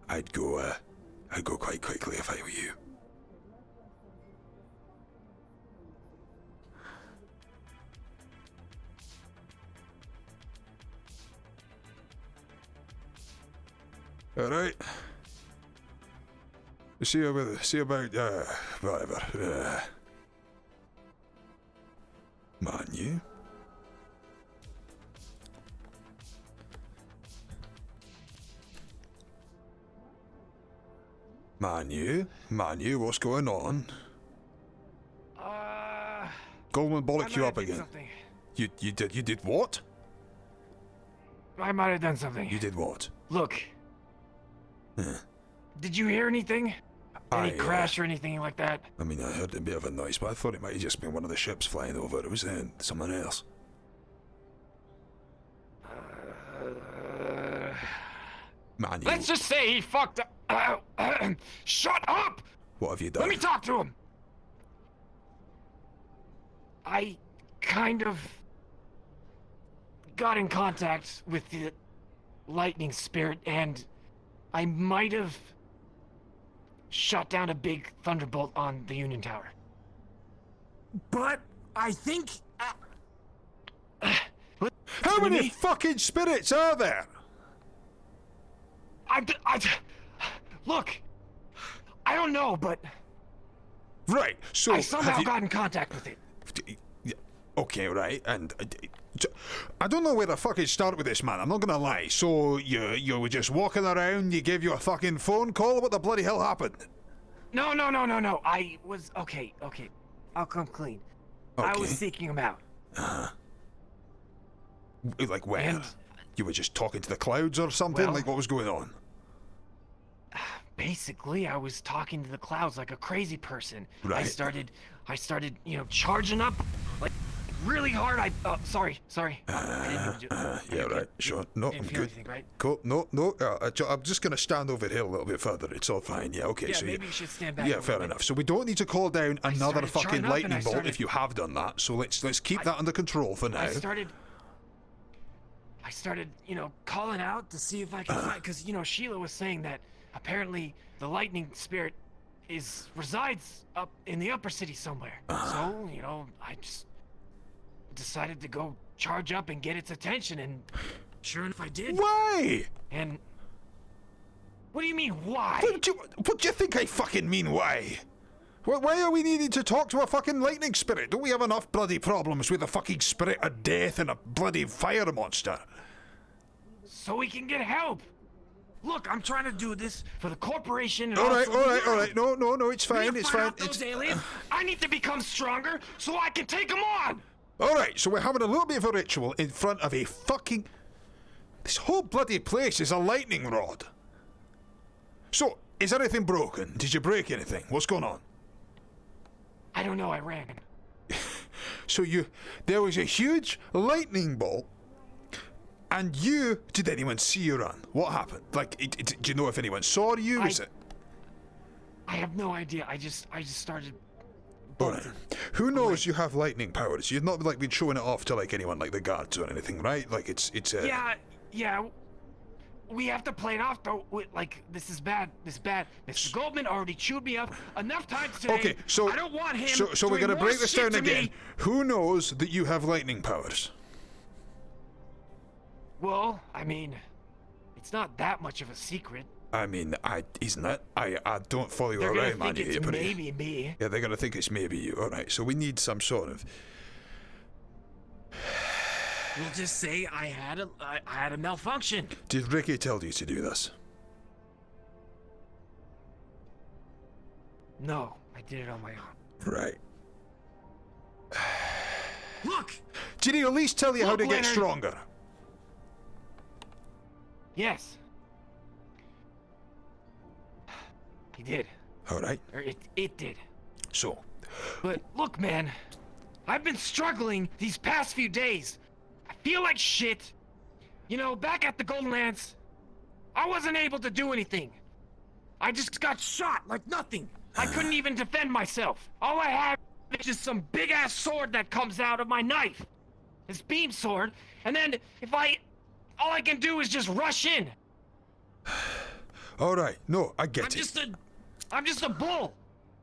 I'd go quite quickly if I were you. Alright. See you about, whatever. Manu? Manu, what's going on? Goldman bollocked you up again. Something. You did what? I might have done something. You did what? Look. Did you hear anything? Any crash or anything like that? I mean, I heard a bit of a noise, but I thought it might have just been one of the ships flying over. It was someone else. Manu. Let's just say he fucked up. Shut up! What have you done? Let me talk to him. I kind of got in contact with lightning spirit, and I might have shot down a big thunderbolt on the Union Tower. But I think... How many fucking spirits are there? Look, I don't know, but... Right, so... I somehow got in contact with it. Okay, right, and... I don't know where to fucking start with this, man. I'm not gonna lie. So, you were just walking around, you gave you a fucking phone call? What the bloody hell happened? No. I was... Okay. I'll come clean. Okay. I was seeking him out. Like where? And, you were just talking to the clouds or something? Well, like, what was going on? Basically, I was talking to the clouds like a crazy person. Right. I started, charging up, like, really hard. Sorry. I didn't mean to do Yeah, right, sure. No, didn't I'm feel good. anything, right? Cool. No. I'm just gonna stand over here a little bit further. It's all fine. Yeah, okay. Yeah, so maybe you should stand back. Yeah, fair enough. So we don't need to call down another started fucking charging up lightning and I bolt started- if you have done that. So let's keep that under control for now. I started, calling out to see if I could find, because, Sheila was saying that apparently the lightning spirit resides up in the upper city somewhere. So, I just decided to go charge up and get its attention, and sure enough I did. Why? And what do you mean, why? What do you think I fucking mean, why? Why are we needing to talk to a fucking lightning spirit? Don't we have enough bloody problems with a fucking spirit of death and a bloody fire monster? So we can get help. Look, I'm trying to do this for the corporation and All also right. the world. No, it's fine, We it's fight fine. out those aliens. I need to become stronger so I can take them on. All right, so we're having a little bit of a ritual in front of a fucking... This whole bloody place is a lightning rod. So, is anything broken? Did you break anything? What's going on? I don't know, I ran. So there was a huge lightning bolt, and did anyone see you run? What happened? Like, do you know if anyone saw you? Is it? I have no idea. I just started. All right. Who knows you have lightning powers? You've not like been showing it off to like anyone like the guards or anything, right? Like it's. Yeah. We have to play it off though. Like this is bad. Mr. Goldman already chewed me up enough times today. Okay, so I don't want him. So we're gonna doing more break this shit down to again. me. Who knows that you have lightning powers? Well, I mean, it's not that much of a secret. I mean, isn't it? I don't follow you They're gonna around, man. think it's maybe me. Yeah, they're gonna think it's maybe you. All right, so we need some sort of. We'll just say I had a malfunction. Did Ricky tell you to do this? No, I did it on my own. Right. Look! Did he at least tell you how to get Leonard. stronger? Yes. He did. All right. Or it did. So. But look, man, I've been struggling these past few days. I feel like shit. Back at the Golden Lance, I wasn't able to do anything. I just got shot like nothing. I couldn't even defend myself. All I have is just some big ass sword that comes out of my knife. This beam sword, and then all I can do is just rush in. All right. No, I get I'm just a bull.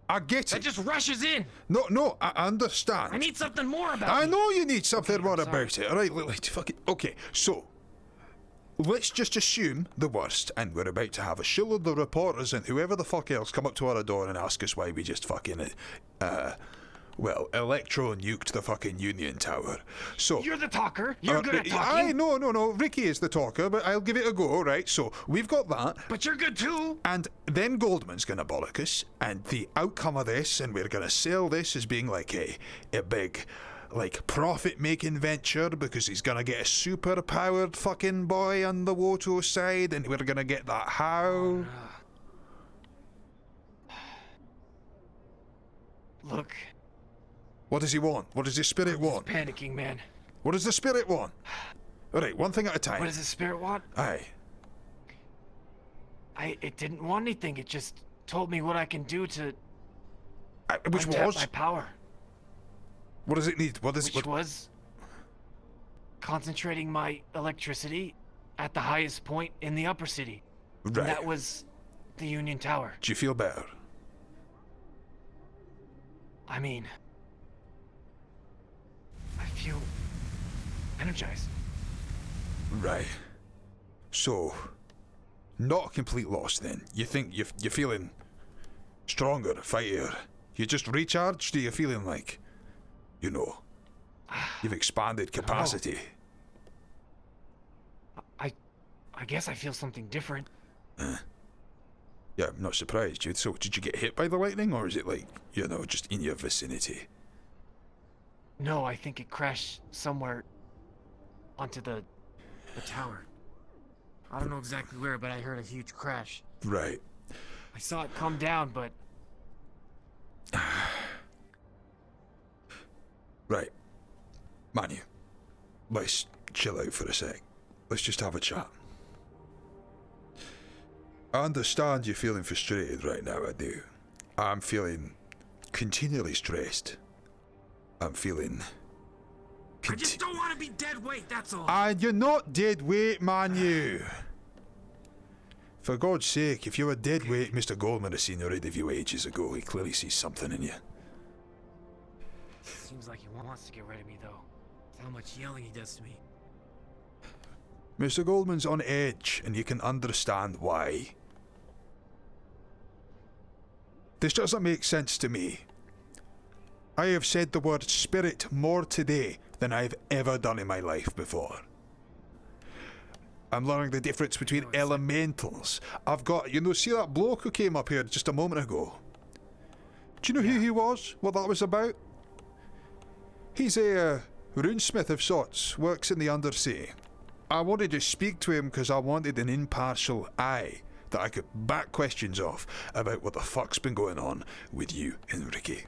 I get that it. just rushes in. No, I understand. I need something more about I me. know you need something more about it. All right, fucking. Okay, so let's just assume the worst, and we're about to have a shitload of the reporters and whoever the fuck else come up to our door and ask us why we just fucking electro-nuked the fucking Union Tower. So you're the talker. You're good at talking. No. Ricky is the talker, but I'll give it a go, right? So we've got that. But you're good too. And then Goldman's gonna bollock us, and the outcome of this, and we're gonna sell this as being like a big, like, profit-making venture because he's gonna get a super-powered fucking boy on the WOTO side, and we're gonna get that how. Look. What does he want? What does the spirit want? Panicking, man. What does the spirit want? Alright, one thing at a time. What does the spirit want? Aye. It didn't want anything. It just told me what I can do to which untap was? my power. What does it need? Which was concentrating my electricity at the highest point in the upper city. Right. And that was the Union Tower. Do you feel better? I mean, I feel energized. Right. So, not a complete loss then. You think you're feeling stronger, fighter? You just recharged? Are you feeling like, you know, you've expanded capacity? I guess I feel something different. Yeah, I'm not surprised, dude. So, did you get hit by the lightning, or is it like, you know, just in your vicinity? No, I think it crashed somewhere onto the tower. I don't know exactly where, but I heard a huge crash. Right. I saw it come down, but... Right. Manu, let's chill out for a sec. Let's just have a chat. I understand you're feeling frustrated right now, I do. I'm feeling continually stressed. I'm feeling... I just don't want to be dead weight, that's all. And you're not dead weight, Manu. For God's sake, if you were dead weight, Mr. Goldman has seen you rid of you ages ago. He clearly sees something in you. Seems like he wants to get rid of me, though. How much yelling he does to me. Mr. Goldman's on edge, and you can understand why. This doesn't make sense to me. I have said the word spirit more today than I've ever done in my life before. I'm learning the difference between elementals. I've got, you know, see that bloke who came up here just a moment ago? Do you know who he was? What that was about? He's a runesmith of sorts, works in the undersea. I wanted to speak to him because I wanted an impartial eye that I could back questions off about what the fuck's been going on with you and Ricky.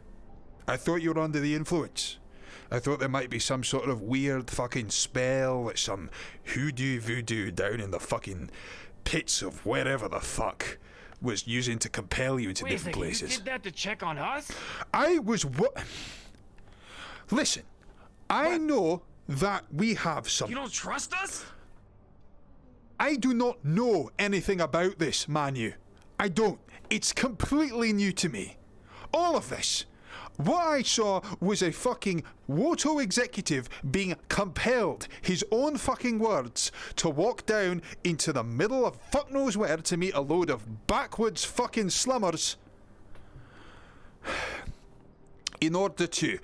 I thought you were under the influence. I thought there might be some sort of weird fucking spell, like some hoodoo voodoo down in the fucking pits of wherever the fuck was using to compel you into different places. You did that to check on us? I was what? Listen, I know that we have some... You don't trust us? I do not know anything about this, Manu. I don't. It's completely new to me. All of this. What I saw was a fucking WOTO executive being compelled, his own fucking words, to walk down into the middle of fuck knows where to meet a load of backwoods fucking slummers in order to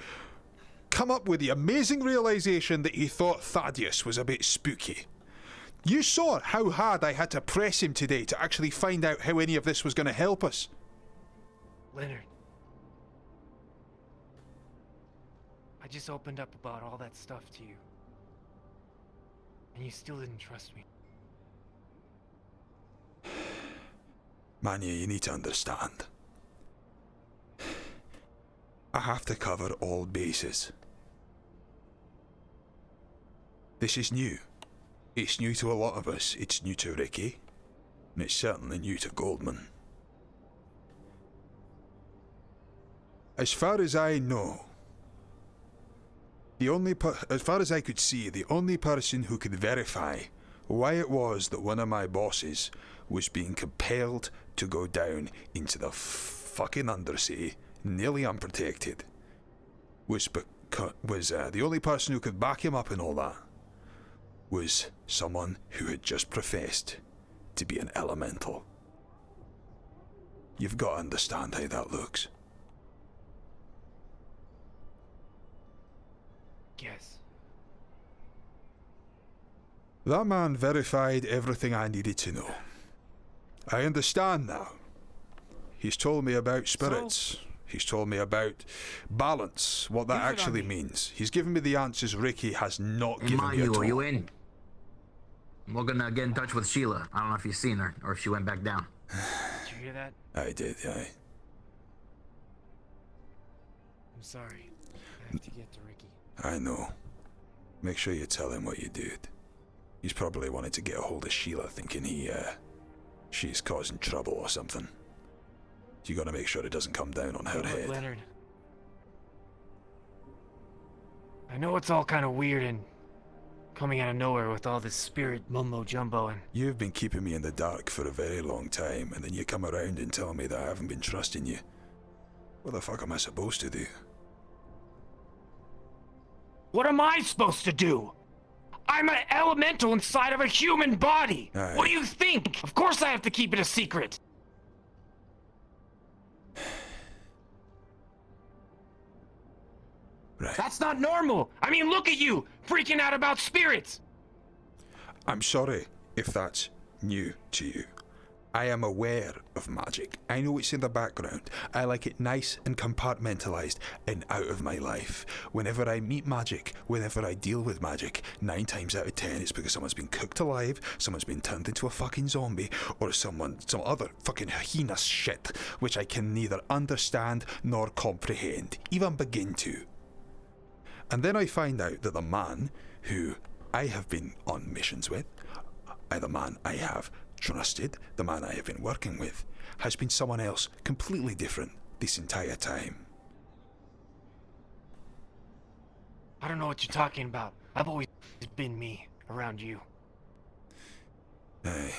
come up with the amazing realization that he thought Thaddeus was a bit spooky. You saw how hard I had to press him today to actually find out how any of this was going to help us. Leonard. I just opened up about all that stuff to you. And you still didn't trust me. Manu, you need to understand. I have to cover all bases. This is new. It's new to a lot of us. It's new to Ricky. And it's certainly new to Goldman. As far as I know, as far as I could see, the only person who could verify why it was that one of my bosses was being compelled to go down into the fucking undersea, nearly unprotected, was the only person who could back him up in all that was someone who had just professed to be an elemental. You've got to understand how that looks. Yes. That man verified everything I needed to know. I understand now. He's told me about spirits. He's told me about balance, what that actually means. He's given me the answers Ricky has not given me at all. Are you in? We're gonna get in touch with Sheila. I don't know if you've seen her or if she went back down. Did you hear that? I did, yeah. I'm sorry. I have to get to Ricky. I know. Make sure you tell him what you did. He's probably wanted to get a hold of Sheila, thinking she's causing trouble or something. You gotta make sure it doesn't come down on her head. Leonard. I know it's all kind of weird and coming out of nowhere with all this spirit mumbo jumbo and... You've been keeping me in the dark for a very long time, and then you come around and tell me that I haven't been trusting you. What the fuck am I supposed to do? What am I supposed to do? I'm an elemental inside of a human body! Aye. What do you think? Of course I have to keep it a secret! Right. That's not normal! I mean, look at you! Freaking out about spirits! I'm sorry if that's new to you. I am aware of magic. I know it's in the background. I like it nice and compartmentalized and out of my life. Whenever I meet magic, whenever I deal with magic, 9 times out of 10 it's because someone's been cooked alive, someone's been turned into a fucking zombie, or some other fucking heinous shit which I can neither understand nor comprehend, even begin to. And then I find out that the man who I have been on missions with, the man I have trusted, the man I have been working with, has been someone else completely different this entire time. I don't know what you're talking about. I've always been me around you. Aye.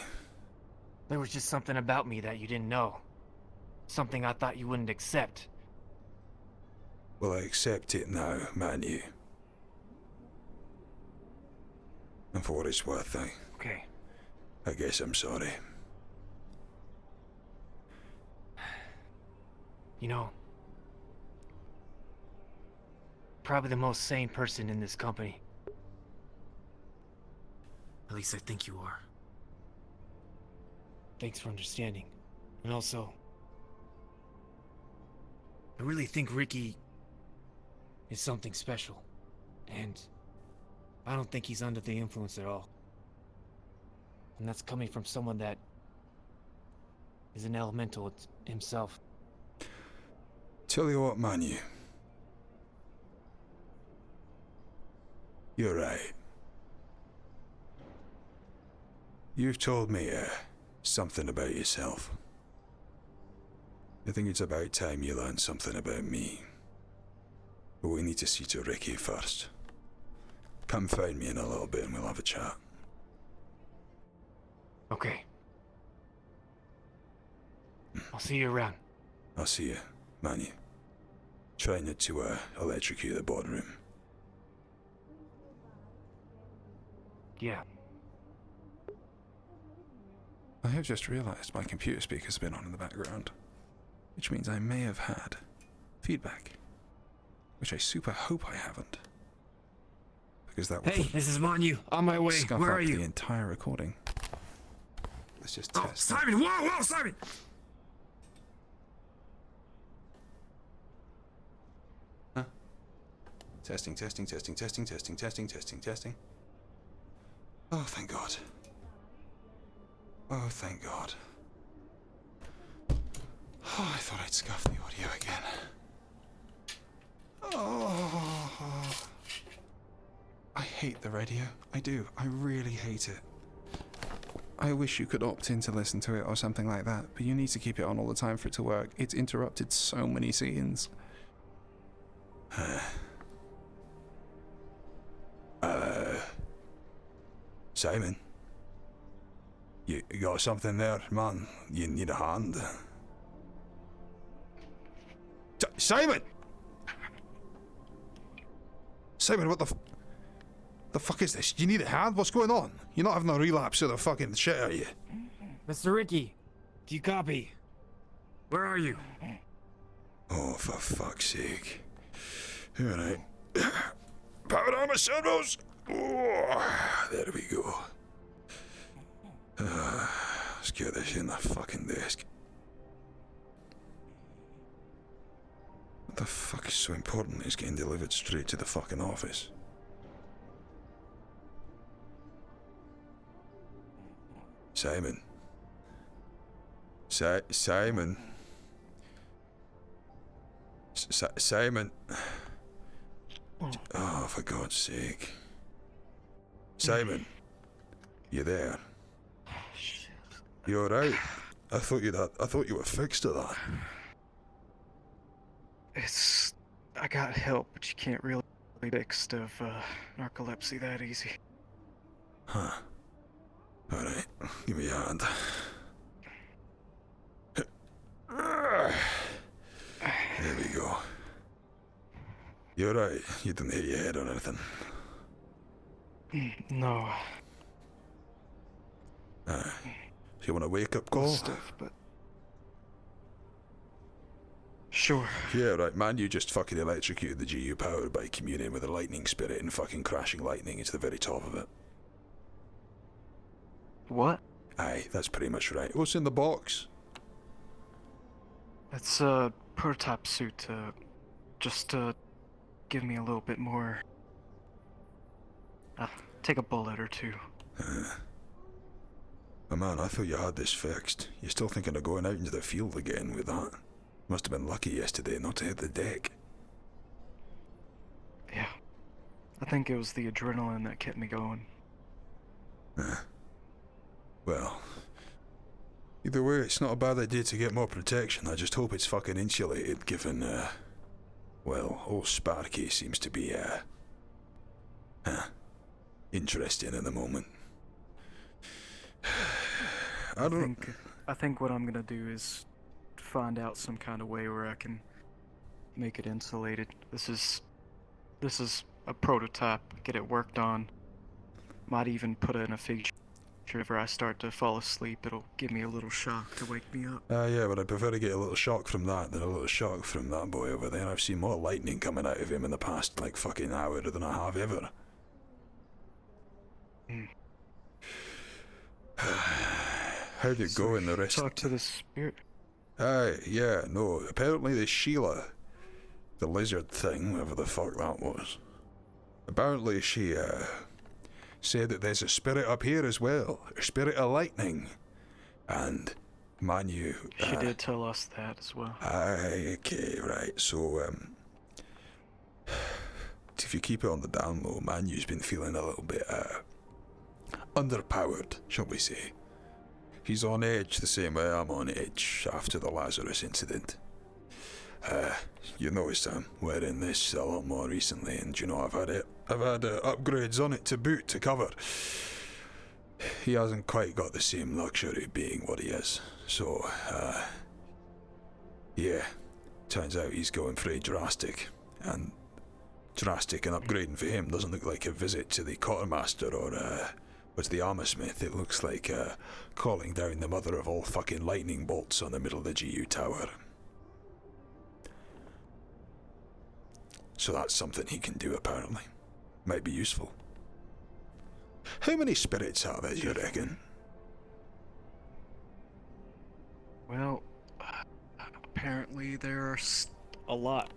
There was just something about me that you didn't know. Something I thought you wouldn't accept. Well, I accept it now, Manu. And for what it's worth, Okay. I guess I'm sorry. You know, probably the most sane person in this company. At least I think you are. Thanks for understanding. And also, I really think Ricky is something special. And I don't think he's under the influence at all. And that's coming from someone that is an elemental himself. Tell you what, Manu. You're right. You've told me something about yourself. I think it's about time you learned something about me. But we need to see to Ricky first. Come find me in a little bit and we'll have a chat. Okay. I'll see you around. I'll see you, Manu. Try not to electrocute the boardroom. Yeah. I have just realized my computer speaker's been on in the background, which means I may have had feedback, which I super hope I haven't. Because that would This is Manu. On my way. scuff Where up are you? the entire recording. Let's just test. Simon! Whoa, Simon! Huh? Testing. Oh, thank God. Oh, thank God. Oh, I thought I'd scuff the audio again. Oh. I hate the radio. I do. I really hate it. I wish you could opt in to listen to it or something like that, but you need to keep it on all the time for it to work. It's interrupted so many scenes. Simon? You got something there, man? You need a hand? Simon! Simon, what the fuck is this? Do you need a hand? What's going on? You're not having a relapse of the fucking shit, are you? Mr. Ricky, do you copy? Where are you? Oh, for fuck's sake. Alright. Power on my servos! Oh, there we go. Let's get this in the fucking desk. What the fuck is so important it's getting delivered straight to the fucking office? Simon. Simon. Simon. Oh, for God's sake. Simon. You there? You alright? I thought you were fixed to that. I got help, but you can't really be fixed of narcolepsy that easy. Huh. Alright, give me a hand. There we go. You're right, you didn't hit your head or anything. No. So you want a wake-up call? Stuff, but... Sure. Yeah, right, man, you just fucking electrocuted the GU power by communing with a lightning spirit and fucking crashing lightning into the very top of it. What? Aye, that's pretty much right. What's in the box? It's a prototype suit, just to give me a little bit more... take a bullet or two. Oh man, I thought you had this fixed. You're still thinking of going out into the field again with that? Must have been lucky yesterday not to hit the deck. Yeah. I think it was the adrenaline that kept me going. Well, either way, it's not a bad idea to get more protection. I just hope it's fucking insulated, given, well, old Sparky seems to be, interesting at the moment. I think what I'm gonna do is find out some kind of way where I can make it insulated. This is a prototype. Get it worked on. Might even put it in a feature. If I start to fall asleep, it'll give me a little shock to wake me up. Yeah, but I prefer to get a little shock from that than a little shock from that boy over there. I've seen more lightning coming out of him in the past, like, fucking hour than I have ever. How'd it go in the rest? Talk to the spirit. Yeah, no. Apparently the Sheila, the lizard thing, whatever the fuck that was. Apparently she, said that there's a spirit up here as well. A spirit of lightning. And, man, she did tell us that as well. Okay, right. So, if you keep it on the down low, man, you've been feeling a little bit, underpowered, shall we say. He's on edge the same way I'm on edge after the Lazarus incident. You noticed I'm wearing this a lot more recently, and you know I've had upgrades on it to boot to cover. He hasn't quite got the same luxury being what he is, so yeah, turns out he's going pretty drastic, and upgrading for him doesn't look like a visit to the quartermaster or what's the armor smith. It looks like calling down the mother of all fucking lightning bolts on the middle of the GU tower. So that's something he can do, apparently. Might be useful. How many spirits are there, do you reckon? Well, apparently there are a lot,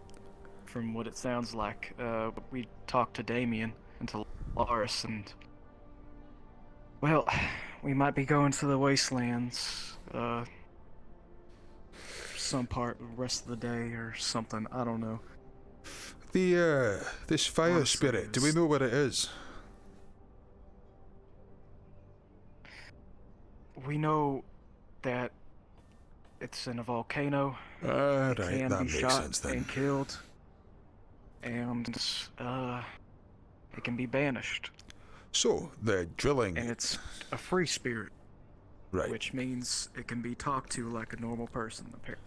from what it sounds like. We talked to Damien and to Laris, and... well, we might be going to the wastelands, some part the rest of the day or something, I don't know. This fire spirit, do we know what it is? We know that it's in a volcano. Right, it can that be makes shot sense then. and killed. And, it can be banished. So, they're drilling... And it's a free spirit. Right. Which means it can be talked to like a normal person, apparently.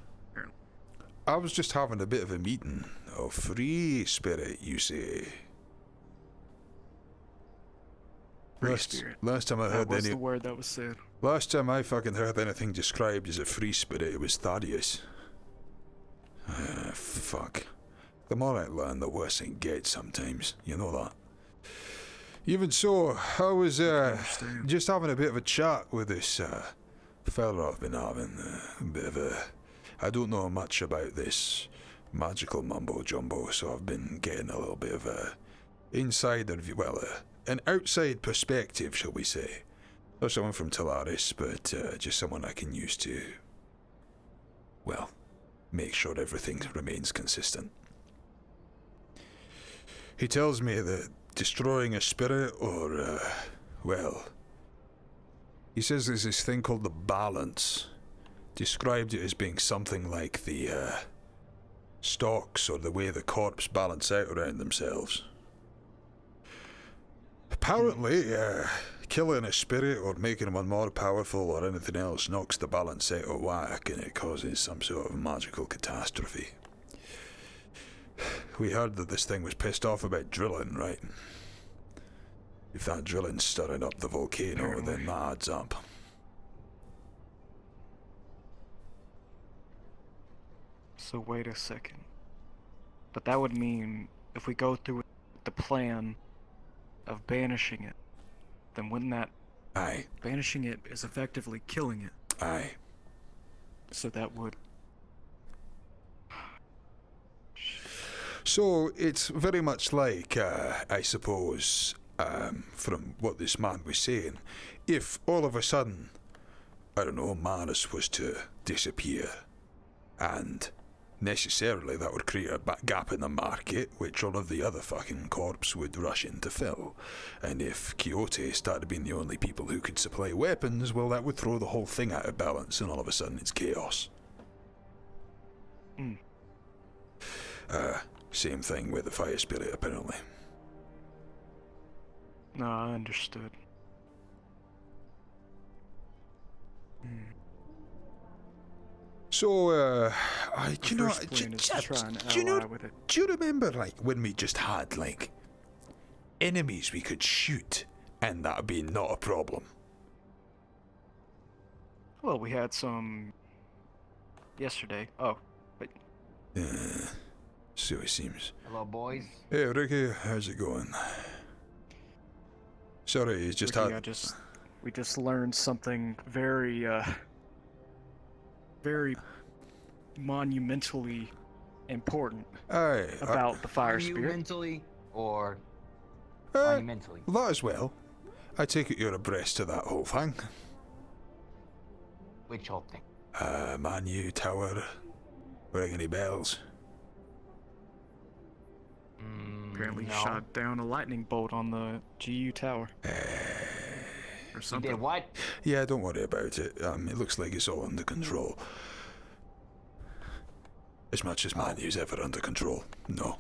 I was just having a bit of a meeting. A free spirit, you say? Last time I heard that was the word that was said. Last time I fucking heard anything described as a free spirit, it was Thaddeus. Fuck. The more I learn, the worse it gets sometimes. You know that. Even so, I was just having a bit of a chat with this fella I've been having. A bit of a... I don't know much about this magical mumbo jumbo, so I've been getting a little bit of a insider view, well, an outside perspective, shall we say. Not someone from Talaris, but just someone I can use to, well, make sure everything remains consistent. He tells me that destroying a spirit, or, well, he says there's this thing called the balance. Described it as being something like the, stocks, or the way the corpse balance out around themselves. Apparently, killing a spirit or making one more powerful or anything else knocks the balance out of whack and it causes some sort of magical catastrophe. We heard that this thing was pissed off about drilling, right? If that drilling's stirring up the volcano, then that adds up. So wait a second. But that would mean if we go through with the plan of banishing it, then wouldn't that... Aye. Banishing it is effectively killing it. Aye. So that would... So it's very much like, I suppose, from what this man was saying, if all of a sudden, I don't know, Manus was to disappear, and necessarily that would create a gap in the market, which all of the other fucking corps would rush in to fill. And if Quixote started being the only people who could supply weapons, well, that would throw the whole thing out of balance, and all of a sudden it's chaos. Same thing with the fire spirit, apparently. No, I understood. So, do you know, first plan is to try and do you know, ally with it. do you remember, like, when we just had, like, enemies we could shoot, and that'd be not a problem? Well, we had some... yesterday. Oh, but... So it seems. Hello, boys. Hey, Ricky, how's it going? Sorry, it's just Ricky, we just learned something very, very monumentally important about the fire spirit. Monumentally or monumentally? That as well. I take it you're abreast of that whole thing. Which whole thing? Manu Tower. Ring any bells? Apparently shot down a lightning bolt on the GU tower. Or something. He did what? Yeah, don't worry about it. It looks like it's all under control. As much as Manu's ever under control. No.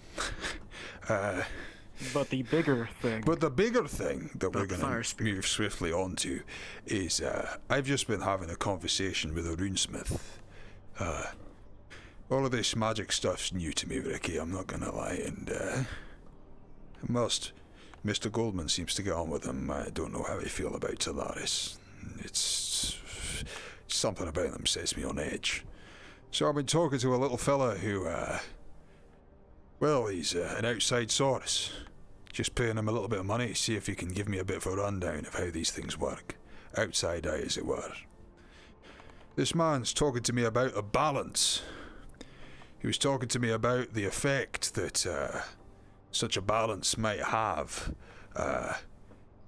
But the bigger thing... But the bigger thing that we're going to move swiftly on to is, I've just been having a conversation with a runesmith. All of this magic stuff's new to me, Ricky, I'm not going to lie, and, Mr. Goldman seems to get on with him. I don't know how I feel about Talaris. It's something about them sets me on edge. So I've been talking to a little fella who, well, he's an outside source. Just paying him a little bit of money to see if he can give me a bit of a rundown of how these things work. Outside eye, as it were. This man's talking to me about a balance. He was talking to me about the effect that such a balance might have.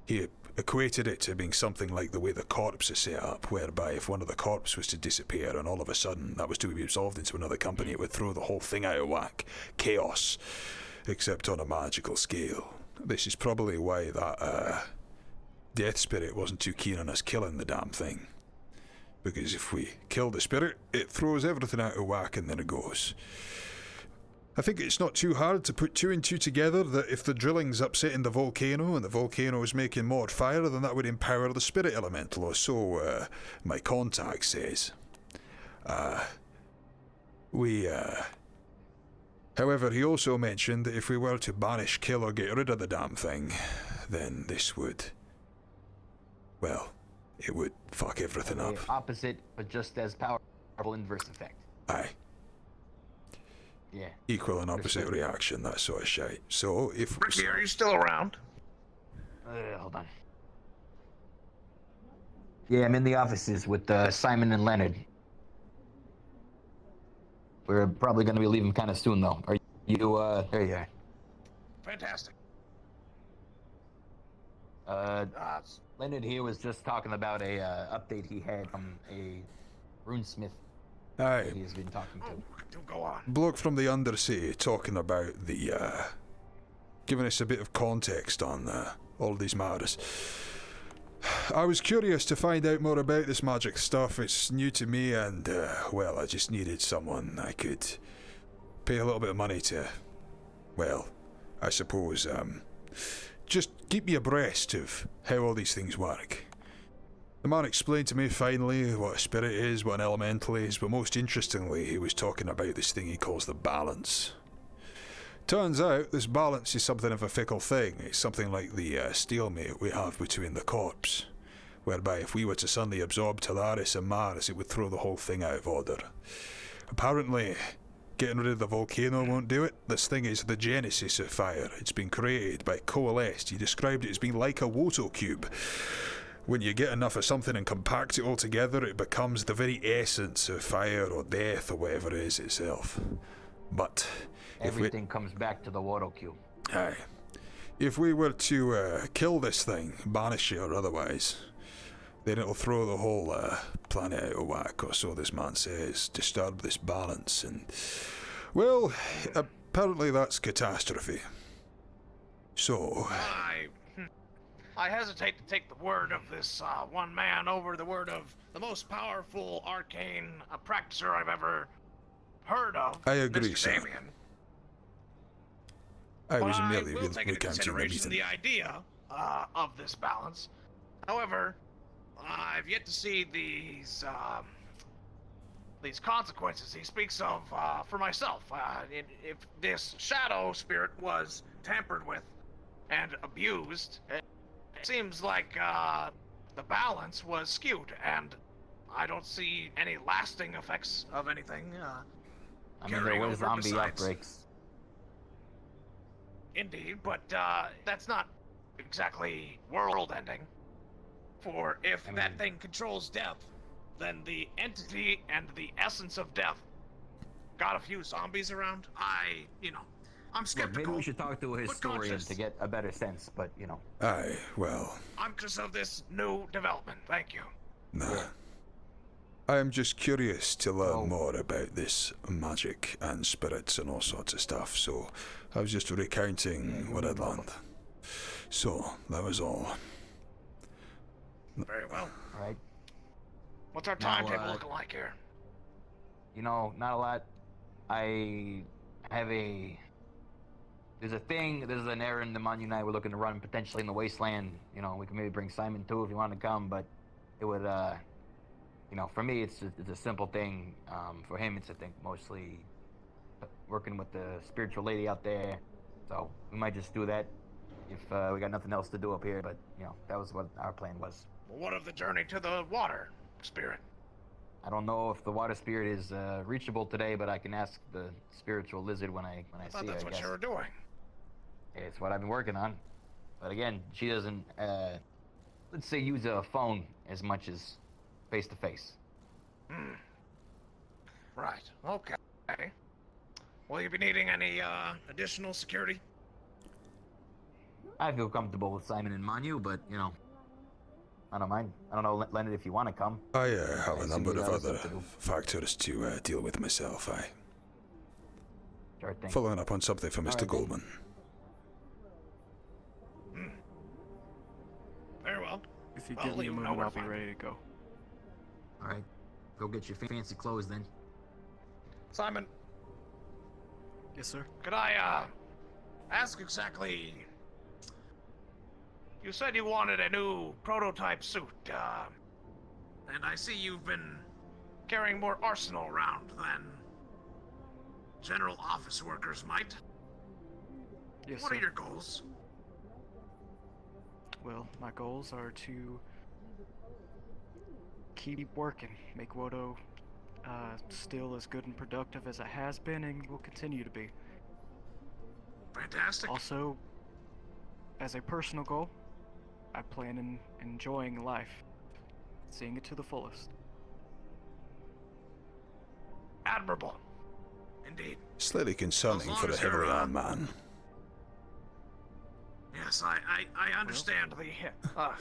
He equated it to being something like the way the corpse is set up, whereby if one of the corpse was to disappear and all of a sudden that was to be absorbed into another company, it would throw the whole thing out of whack. Chaos. Except on a magical scale. This is probably why that death spirit wasn't too keen on us killing the damn thing. Because if we kill the spirit, it throws everything out of whack and then it goes. I think it's not too hard to put two and two together that if the drilling's upsetting the volcano and the volcano is making more fire, then that would empower the spirit elemental, or so my contact says. However, he also mentioned that if we were to banish, kill, or get rid of the damn thing, then this would... well, it would fuck everything up. Opposite, but just as powerful inverse effect. Aye. Yeah. Equal and opposite reaction, that sort of shite. So, if... Ricky, are you still around? Hold on. Yeah, I'm in the offices with Simon and Leonard. We're probably going to be leaving kind of soon, though. Are you, there you are. Fantastic. Leonard here was just talking about a update he had from a runesmith Aye. he's been talking to. Do go on. Bloke from the Undersea talking about the, giving us a bit of context on all these matters. I was curious to find out more about this magic stuff. It's new to me and, well, I just needed someone I could pay a little bit of money to, well, I suppose, just keep me abreast of how all these things work. The man explained to me finally what a spirit is, what an elemental is, but most interestingly, he was talking about this thing he calls the balance. Turns out, this balance is something of a fickle thing. It's something like the stalemate we have between the corps, whereby if we were to suddenly absorb Talaris and Mars, it would throw the whole thing out of order. Apparently, getting rid of the volcano won't do it. This thing is the genesis of fire. It's been created by Coalesced. He described it as being like a WOTO cube. When you get enough of something and compact it all together, it becomes the very essence of fire or death or whatever it is itself. But everything comes back to the WOTO cube. Aye. If we were to kill this thing, banish it or otherwise, then it'll throw the whole planet out of whack, or so this man says, disturb this balance, and, well, apparently that's catastrophe. So... I hesitate to take the word of this one man over the word of the most powerful arcane practicer I've ever heard of. I agree, Mr. sir. Damien. I was But merely will take into recounting the consideration meeting. the idea of this balance. However, I've yet to see these consequences he speaks of for myself. If this shadow spirit was tampered with and abused, it seems like the balance was skewed, and I don't see any lasting effects of anything. I mean, there were zombie outbreaks. Indeed, but that's not exactly world-ending. For if that thing controls death, then the entity and the essence of death got a few zombies around. I'm skeptical. Maybe we should talk to a but historian conscious. to get a better sense, but Aye, well, I'm conscious of this new development. Thank you. nah. I am just curious to learn more about this magic and spirits and all sorts of stuff, so I was just recounting what I'd learned. So, that was all. Very well. Alright. What's our Now, timetable looking like here? Not a lot. I have there's an errand the Manu and I were looking to run potentially in the wasteland. We can maybe bring Simon too if you want to come, but it would, for me it's a simple thing. For him it's, I think, mostly working with the spiritual lady out there. So we might just do that if we got nothing else to do up here, but, that was what our plan was. Well, what of the journey to the water spirit? I don't know if the water spirit is reachable today, but I can ask the spiritual lizard when I I see thought her. that's I what guess. you were doing. It's what I've been working on. But again, she doesn't, let's say, use a phone as much as face-to-face. Right. Okay. Will you be needing any additional security? I feel comfortable with Simon and Manu, but, I don't mind. I don't know, Leonard, if you want to come. I have a assume number you of got other stuff to do. factors to deal with myself, Sure thing. Following up on something from Mr. Alright, then. Goldman. Very well. If you I'll give me let a you know moment, where I'll to be find ready to go. Alright. Go get your fancy clothes then. Simon, Yes, sir. could I ask exactly? You said you wanted a new prototype suit, and I see you've been carrying more arsenal around than general office workers might. Yes, What sir. are your goals? Well, my goals are to keep working, make WOTO still as good and productive as it has been and will continue to be. Fantastic. Also, as a personal goal, I plan on enjoying life, seeing it to the fullest. Admirable. Indeed. Slightly concerning As for long a as you're, heavily armed man. Yes, I understand the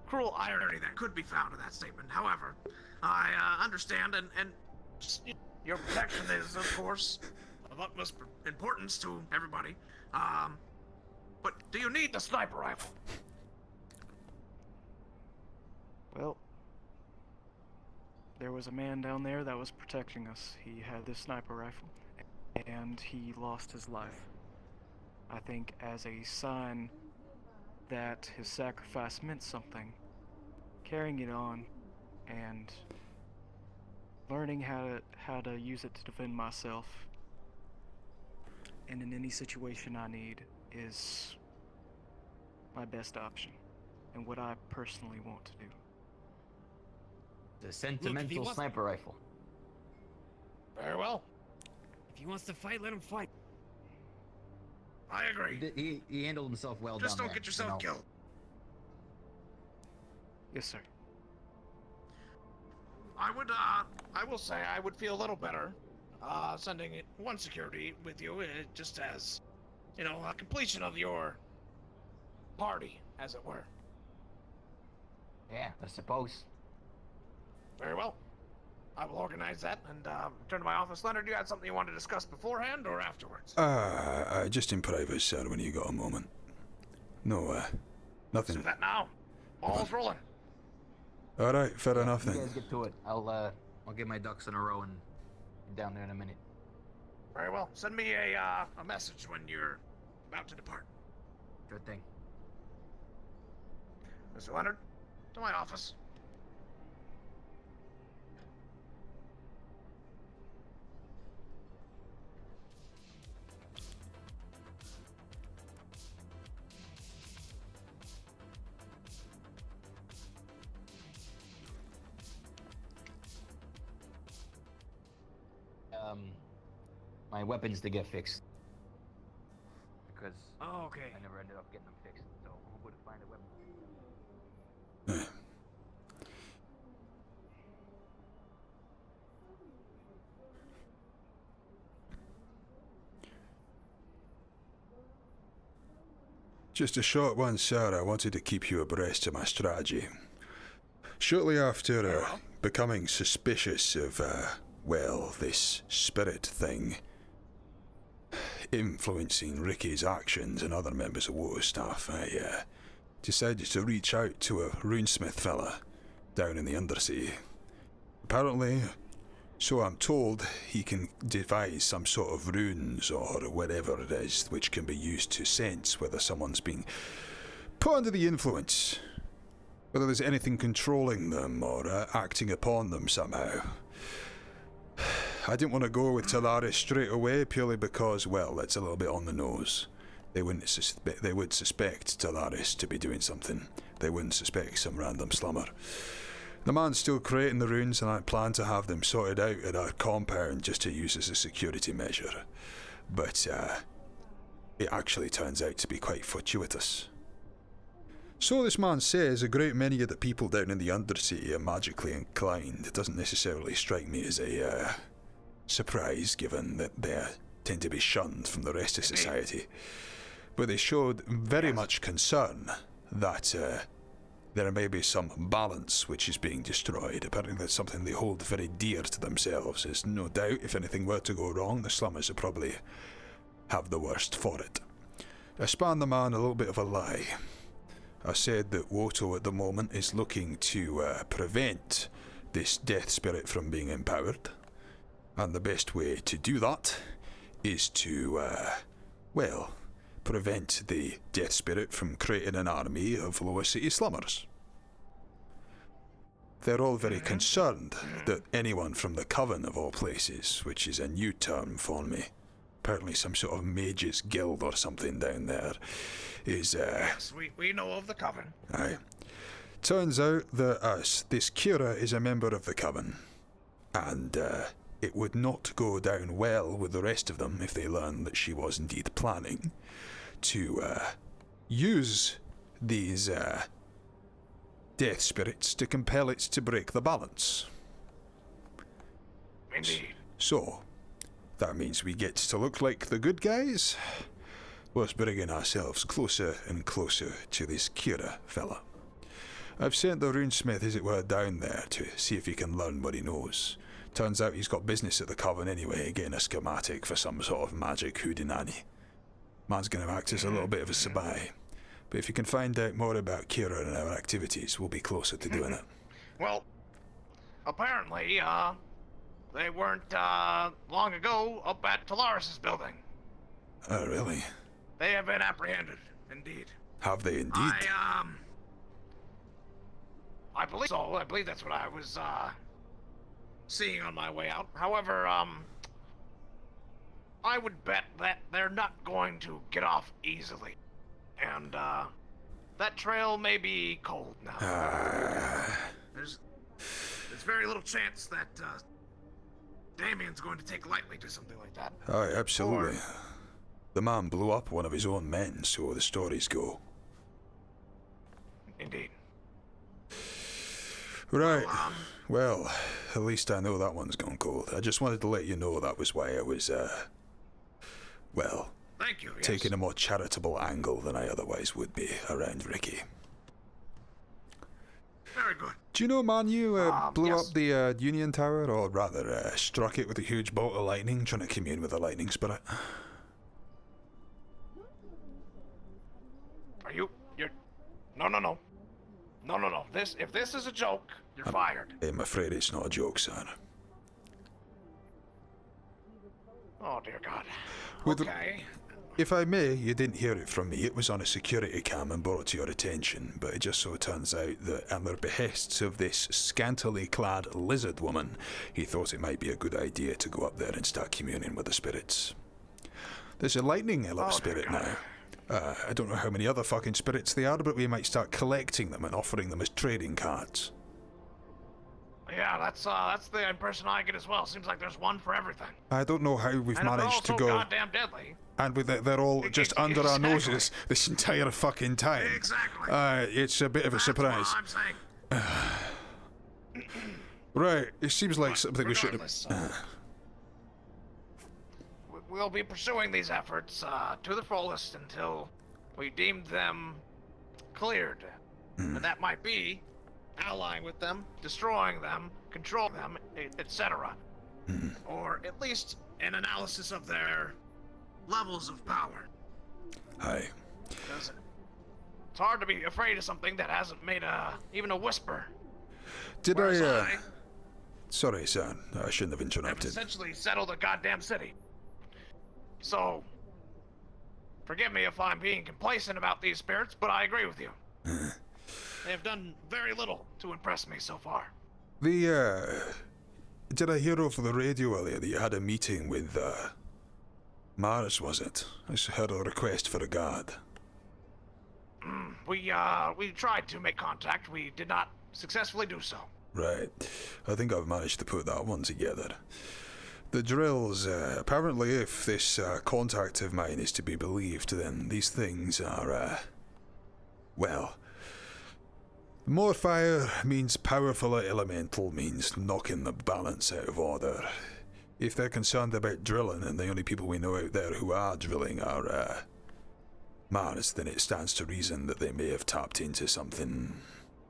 cruel irony that could be found in that statement. However, I understand, and just, your protection is, of course, of utmost importance to everybody. But do you need the sniper rifle? Well, there was a man down there that was protecting us. He had this sniper rifle, and he lost his life. I think as a sign that his sacrifice meant something, carrying it on and learning how to use it to defend myself, and in any situation I need, is my best option, and what I personally want to do. The sentimental sniper rifle. Very well. If he wants to fight, let him fight. I agree. He handled himself well Just down don't there, get yourself killed. Yes, sir. I will say I would feel a little better, sending one security with you, just as, a completion of your party, as it were. Yeah, I suppose. Very well. I will organize that and return to my office. Leonard, you had something you wanted to discuss beforehand or afterwards? Just in private, sir, when you got a moment. No, nothing. Do that now. Ball's rolling. All right, fair enough You then. guys get to it. I'll get my ducks in a row and be down there in a minute. Very well. Send me a message when you're about to depart. Good thing. Mr. Leonard, to my office. My weapons to get fixed. Because Oh, okay. I never ended up getting them fixed, so who would find a weapon? Just a short one, sir. I wanted to keep you abreast of my strategy. Shortly after becoming suspicious of, this spirit thing influencing Ricky's actions and other members of WOTO staff, I decided to reach out to a runesmith fella down in the Undersea. Apparently, so I'm told, he can devise some sort of runes or whatever it is which can be used to sense whether someone's being put under the influence, whether there's anything controlling them or acting upon them somehow. I didn't want to go with Talaris straight away purely because, well, it's a little bit on the nose. They would suspect Talaris to be doing something. They wouldn't suspect some random slummer. The man's still creating the runes, and I plan to have them sorted out at our compound just to use as a security measure. But it actually turns out to be quite fortuitous. So this man says a great many of the people down in the Undersea are magically inclined. It doesn't necessarily strike me as a surprise, given that they tend to be shunned from the rest of society. But they showed very much concern that there may be some balance which is being destroyed. Apparently that's something they hold very dear to themselves. There's no doubt if anything were to go wrong, the slummers would probably have the worst for it. I span the man a little bit of a lie. I said that WOTO at the moment is looking to prevent this death spirit from being empowered, and the best way to do that is to, prevent the death spirit from creating an army of lower city slummers. They're all very concerned that anyone from the Coven of all places, which is a new term for me, apparently some sort of mages guild or something down there, is Yes, we know of the Coven. Aye. Turns out that this Kira is a member of the Coven, and it would not go down well with the rest of them if they learned that she was indeed planning to use these death spirits to compel it to break the balance. Indeed. So, that means we get to look like the good guys, whilst bringing ourselves closer and closer to this Kira fella. I've sent the runesmith, as it were, down there to see if he can learn what he knows. Turns out he's got business at the Coven anyway, getting a schematic for some sort of magic hoodinanny. Man's going to act as a little bit of a sabai. But if you can find out more about Kira and our activities, we'll be closer to doing it. Well, apparently, they weren't, long ago up at Talaris' building. Oh, really? They have been apprehended, indeed. Have they indeed? I believe so. I believe that's what I was, seeing on my way out. However, I would bet that they're not going to get off easily. And, that trail may be cold now. There's very little chance that, Damien's going to take lightly to something like that. Aye, absolutely. The man blew up one of his own men, so the stories go. Indeed. Right. Well, at least I know that one's gone cold. I just wanted to let you know that was why I was, well, thank you, yes. Taking a more charitable angle than I otherwise would be around Ricky. Very good. Do you know, man, you blew yes. up the Union Tower, or rather, struck it with a huge bolt of lightning, trying to commune with the lightning spirit? You're... No. If this is a joke, you're fired. I'm afraid it's not a joke, sir. Oh, dear God. With Okay. If I may, you didn't hear it from me. It was on a security cam and brought to your attention, but it just so turns out that at the behests of this scantily clad lizard woman, he thought it might be a good idea to go up there and start communing with the spirits. There's a lightning spirit now. I don't know how many other fucking spirits they are, but we might start collecting them and offering them as trading cards. Yeah, that's the impression I get as well. Seems like there's one for everything. I don't know how we've and managed to they're go. all so goddamn deadly. And they're all just under our noses this entire fucking time. Exactly. It's a bit of a surprise. That's what I'm saying. Right, it seems like something we should have. We'll be pursuing these efforts to the fullest until we deem them cleared. And that might be allying with them, destroying them, controlling them, etc. Or at least an analysis of their levels of power. Aye. Because it's hard to be afraid of something that hasn't made even a whisper. Did Whereas I, Sorry, son. I shouldn't have have interrupted. essentially settled a goddamn city. So, forgive me if I'm being complacent about these spirits, but I agree with you. They have done very little to impress me so far. Did I hear over the radio earlier that you had a meeting with, Mars, was it? I heard a request for a guard. We tried to make contact. We did not successfully do so. Right. I think I've managed to put that one together. The drills, apparently if this contact of mine is to be believed, then these things are, well, more fire means powerful elemental means knocking the balance out of order. If they're concerned about drilling and the only people we know out there who are drilling are, Mars, then it stands to reason that they may have tapped into something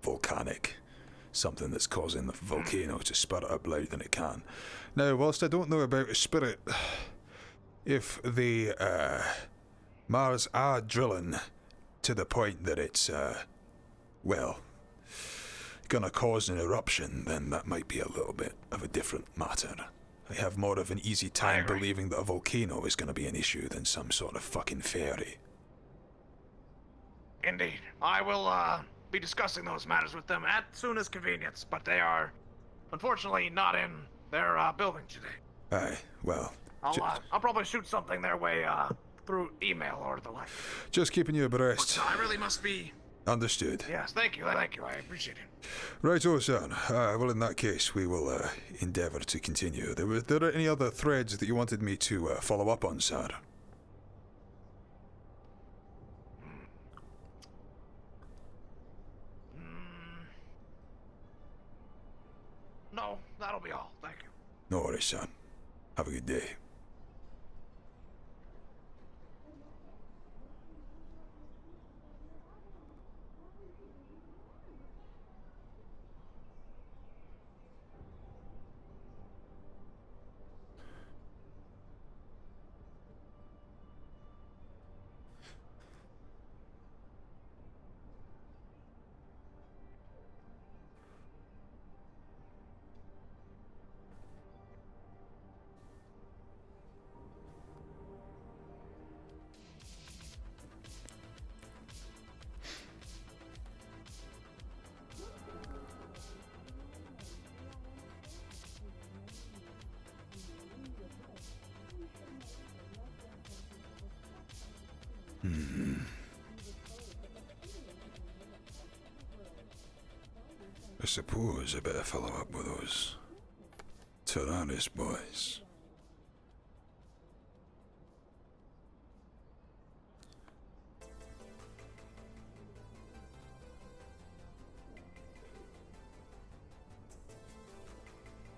volcanic. Something that's causing the volcano to spurt up louder than it can. Now, whilst I don't know about a spirit, if the Mars are drilling to the point that it's, well, gonna cause an eruption, then that might be a little bit of a different matter. I have more of an easy time believing that a volcano is gonna be an issue than some sort of fucking fairy. Indeed. I will, be discussing those matters with them at soonest convenience, but they are, unfortunately, not in their, building today. Aye, well... I'll probably shoot something their way, through email or the like. Just keeping you abreast. But I really must be... Understood. Yes, thank you, I appreciate it. Right-o, son. Well, in that case, we will, endeavour to continue. There any other threads that you wanted me to, follow up on, sir? No, that'll be all. Thank you. No worries, son. Have a good day. I suppose I better follow up with those Tyrannis boys.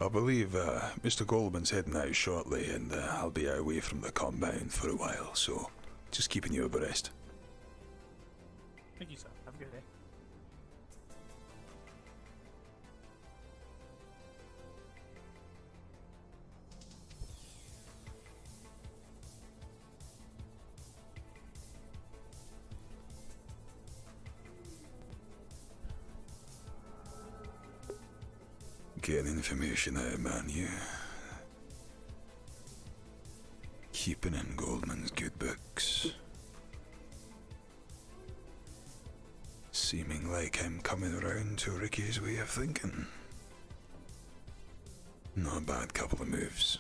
I believe Mr. Goldman's heading out shortly, and I'll be away from the compound for a while, so just keeping you abreast. Thank you, sir. Have a good day. Getting information out of man, you. Keeping in Goldman's good books. Seeming like I'm coming around to Ricky's way of thinking. Not a bad couple of moves.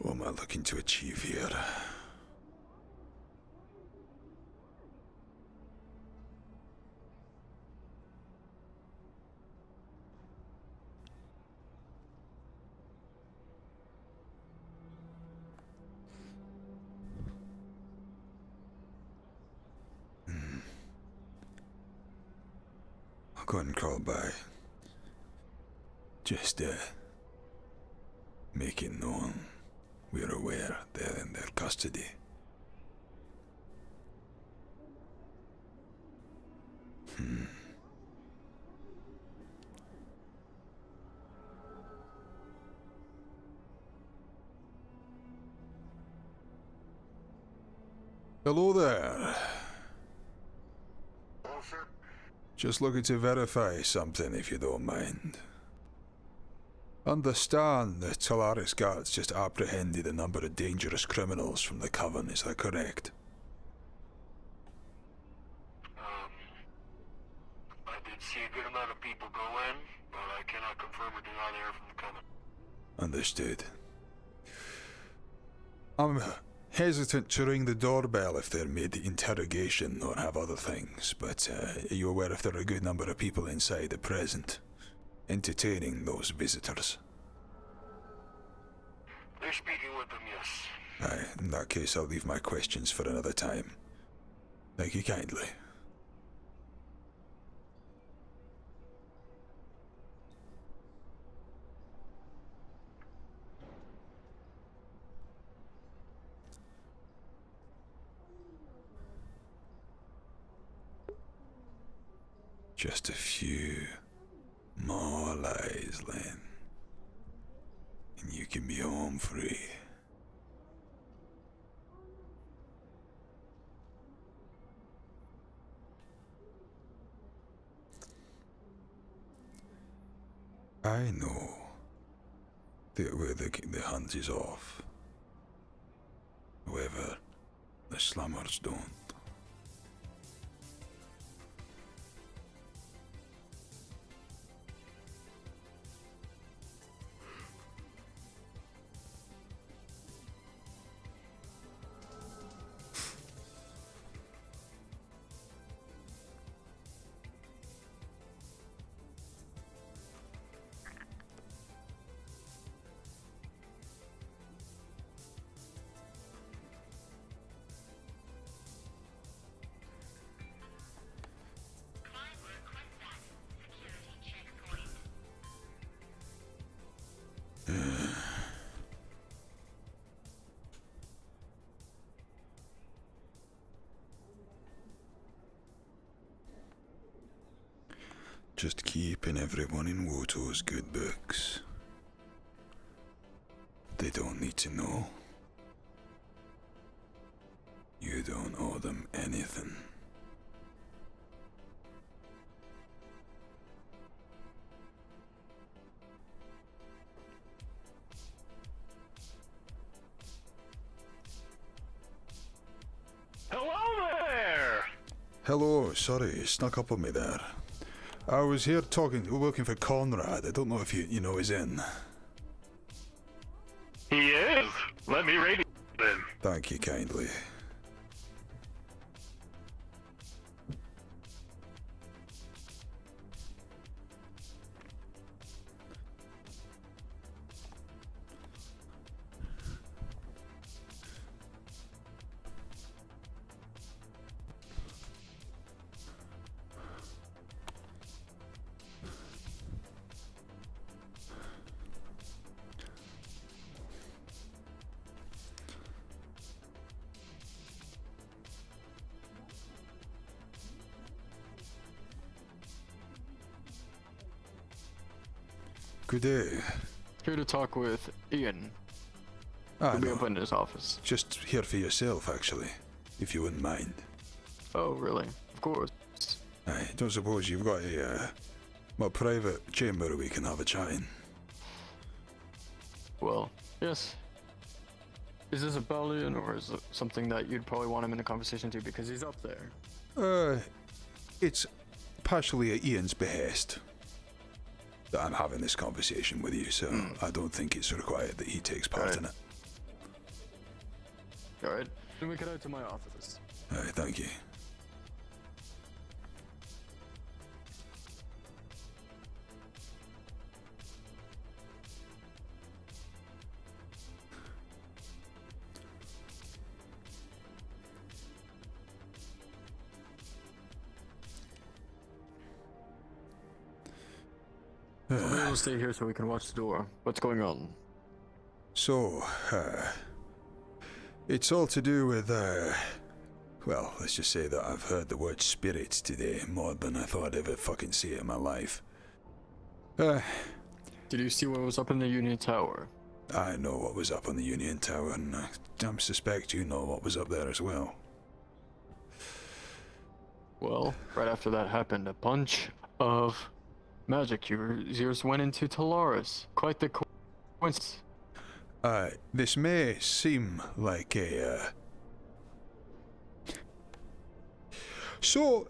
What am I looking to achieve here? I'll go and crawl by. Just, make it known we're aware they're in their custody. Hello there. Hello, sir. Just looking to verify something, if you don't mind. Understand the Talaris guards just apprehended a number of dangerous criminals from the Coven, is that correct? I did see a good amount of people go in, but I cannot confirm or deny they are from the Coven. Understood. I'm hesitant to ring the doorbell if they're mid-interrogation or have other things, but are you aware if there are a good number of people inside at present, entertaining those visitors? They're speaking with them, yes. Aye, in that case I'll leave my questions for another time. Thank you kindly. Just a few more lies, Len, and you can be home free. I know that where the hunt is off. However, the slummers don't. Just keeping everyone in WOTO's good books. They don't need to know. You don't owe them anything. Hello Hello, sorry, snuck up on me there. I was here looking for Conrad. I don't know if you know he's in. He is. Let me radio him. Thank you kindly. Good day. Here to talk with Ian. He'll be up in his office. Just here for yourself, actually, if you wouldn't mind. Oh, really? Of course. I don't suppose you've got a private chamber we can have a chat in. Well, yes. Is this a Balian, or is it something that you'd probably want him in a conversation to because he's up there? It's partially at Ian's behest that I'm having this conversation with you, so I don't think it's required that he takes part in it. Alright, then we can head to my office. Alright, thank you. We'll stay here so we can watch the door. What's going on? So, it's all to do with, well, let's just say that I've heard the word spirits today more than I thought I'd ever fucking see it in my life. Did you see what was up in the Union Tower? I know what was up on the Union Tower, and I suspect you know what was up there as well. Well, right after that happened, a bunch of magic users went into Talaris. Quite the coincidence. This may seem like a, So,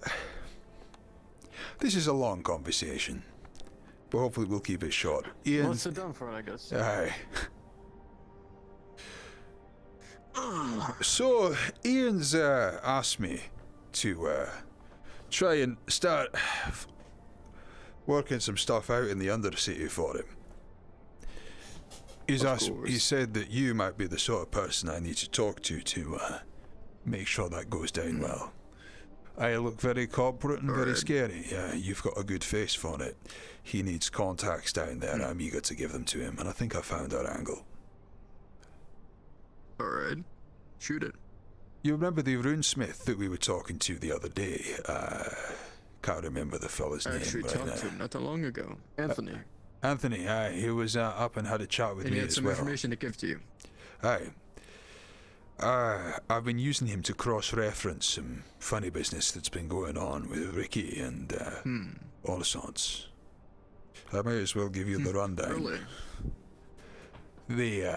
this is a long conversation, but hopefully we'll keep it short. Ian... Well, let's sit down for it, I guess. Aye. So, Ian's asked me to try and start working some stuff out in the Undercity for him. He said that you might be the sort of person I need to talk to make sure that goes down well. I look very corporate and very scary. Yeah, you've got a good face for it. He needs contacts down there. I'm eager to give them to him, and I think I found our angle. Alright. Shoot it. You remember the runesmith that we were talking to the other day? Can't remember the fella's name. I actually talked to him not that long ago. Anthony. Anthony, aye. He was up and had a chat with me as well. And he had some information to give to you. Aye. I've been using him to cross-reference some funny business that's been going on with Ricky and all sorts. I might as well give you the rundown. Really?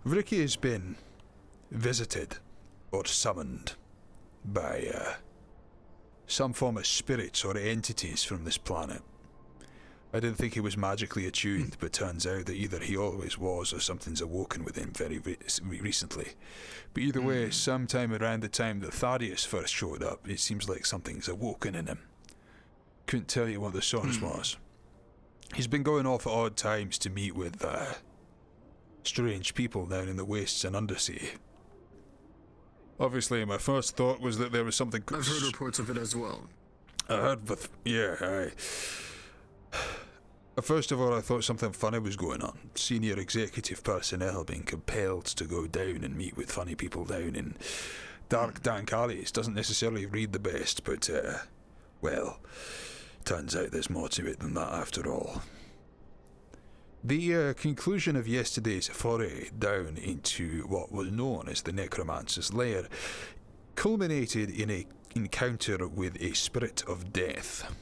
Ricky has been visited or summoned by some form of spirits or entities from this planet. I didn't think he was magically attuned, but turns out that either he always was or something's awoken with him very recently. But either way, sometime around the time that Thaddeus first showed up, it seems like something's awoken in him. Couldn't tell you what the source was. He's been going off at odd times to meet with strange people down in the wastes and undersea. Obviously, my first thought was that there was something... I've heard reports of it as well. I heard, First of all, I thought something funny was going on. Senior executive personnel being compelled to go down and meet with funny people down in dark, dank alleys. Doesn't necessarily read the best, but, well, turns out there's more to it than that after all. The conclusion of yesterday's foray down into what was known as the Necromancer's Lair culminated in an encounter with a spirit of death.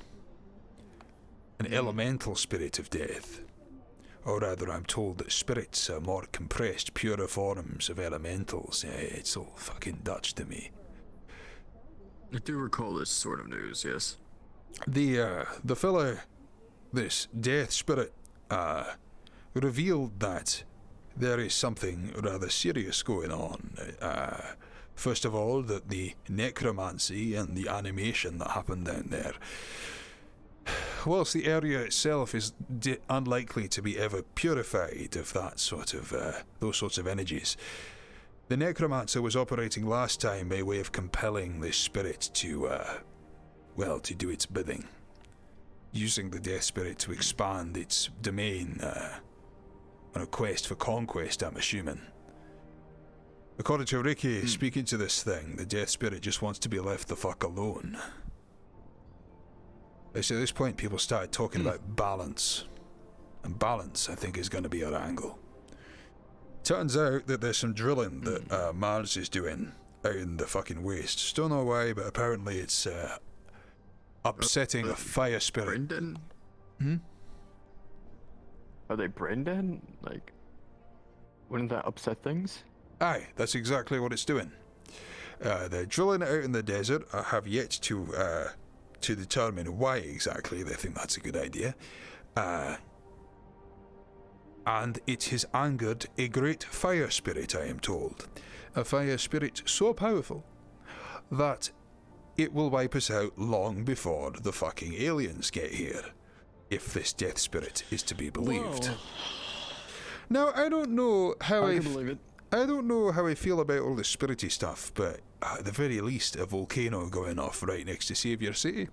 An elemental spirit of death. Or rather, I'm told that spirits are more compressed, purer forms of elementals. It's all fucking Dutch to me. I do recall this sort of news, yes. The fella, this death spirit, revealed that there is something rather serious going on. First of all, that the necromancy and the animation that happened down there, whilst the area itself is unlikely to be ever purified of that sort of, those sorts of energies, the necromancer was operating last time by way of compelling this spirit to, to do its bidding, using the death spirit to expand its domain, on a quest for conquest, I'm assuming. According to Ricky, speaking to this thing, the death spirit just wants to be left the fuck alone. So at this point, people started talking about balance. And balance, I think, is going to be our angle. Turns out that there's some drilling that Mars is doing out in the fucking wastes. Don't know why, but apparently it's upsetting a fire spirit. Brendan? Are they brain dead? Like, wouldn't that upset things? Aye, that's exactly what it's doing. They're drilling it out in the desert. I have yet to determine why exactly they think that's a good idea. And it has angered a great fire spirit, I am told. A fire spirit so powerful that it will wipe us out long before the fucking aliens get here, if this death spirit is to be believed. Whoa. Now, I don't know how I can believe it. I don't know how I feel about all the spirity stuff, but at the very least, a volcano going off right next to Savior City.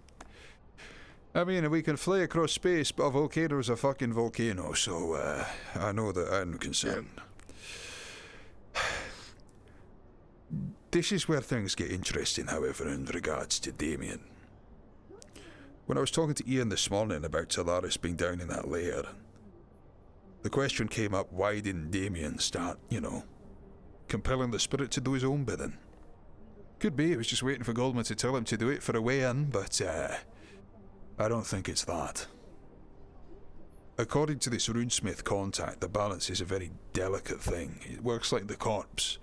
I mean, we can fly across space, but a volcano is a fucking volcano, so I know that I'm concerned. Yeah. This is where things get interesting, however, in regards to Damien. When I was talking to Ian this morning about Talaris being down in that lair, the question came up, why didn't Damien start, compelling the spirit to do his own bidding? Could be he was just waiting for Goldman to tell him to do it for a way-in, but I don't think it's that. According to this runesmith contact, the balance is a very delicate thing. It works like the corpse.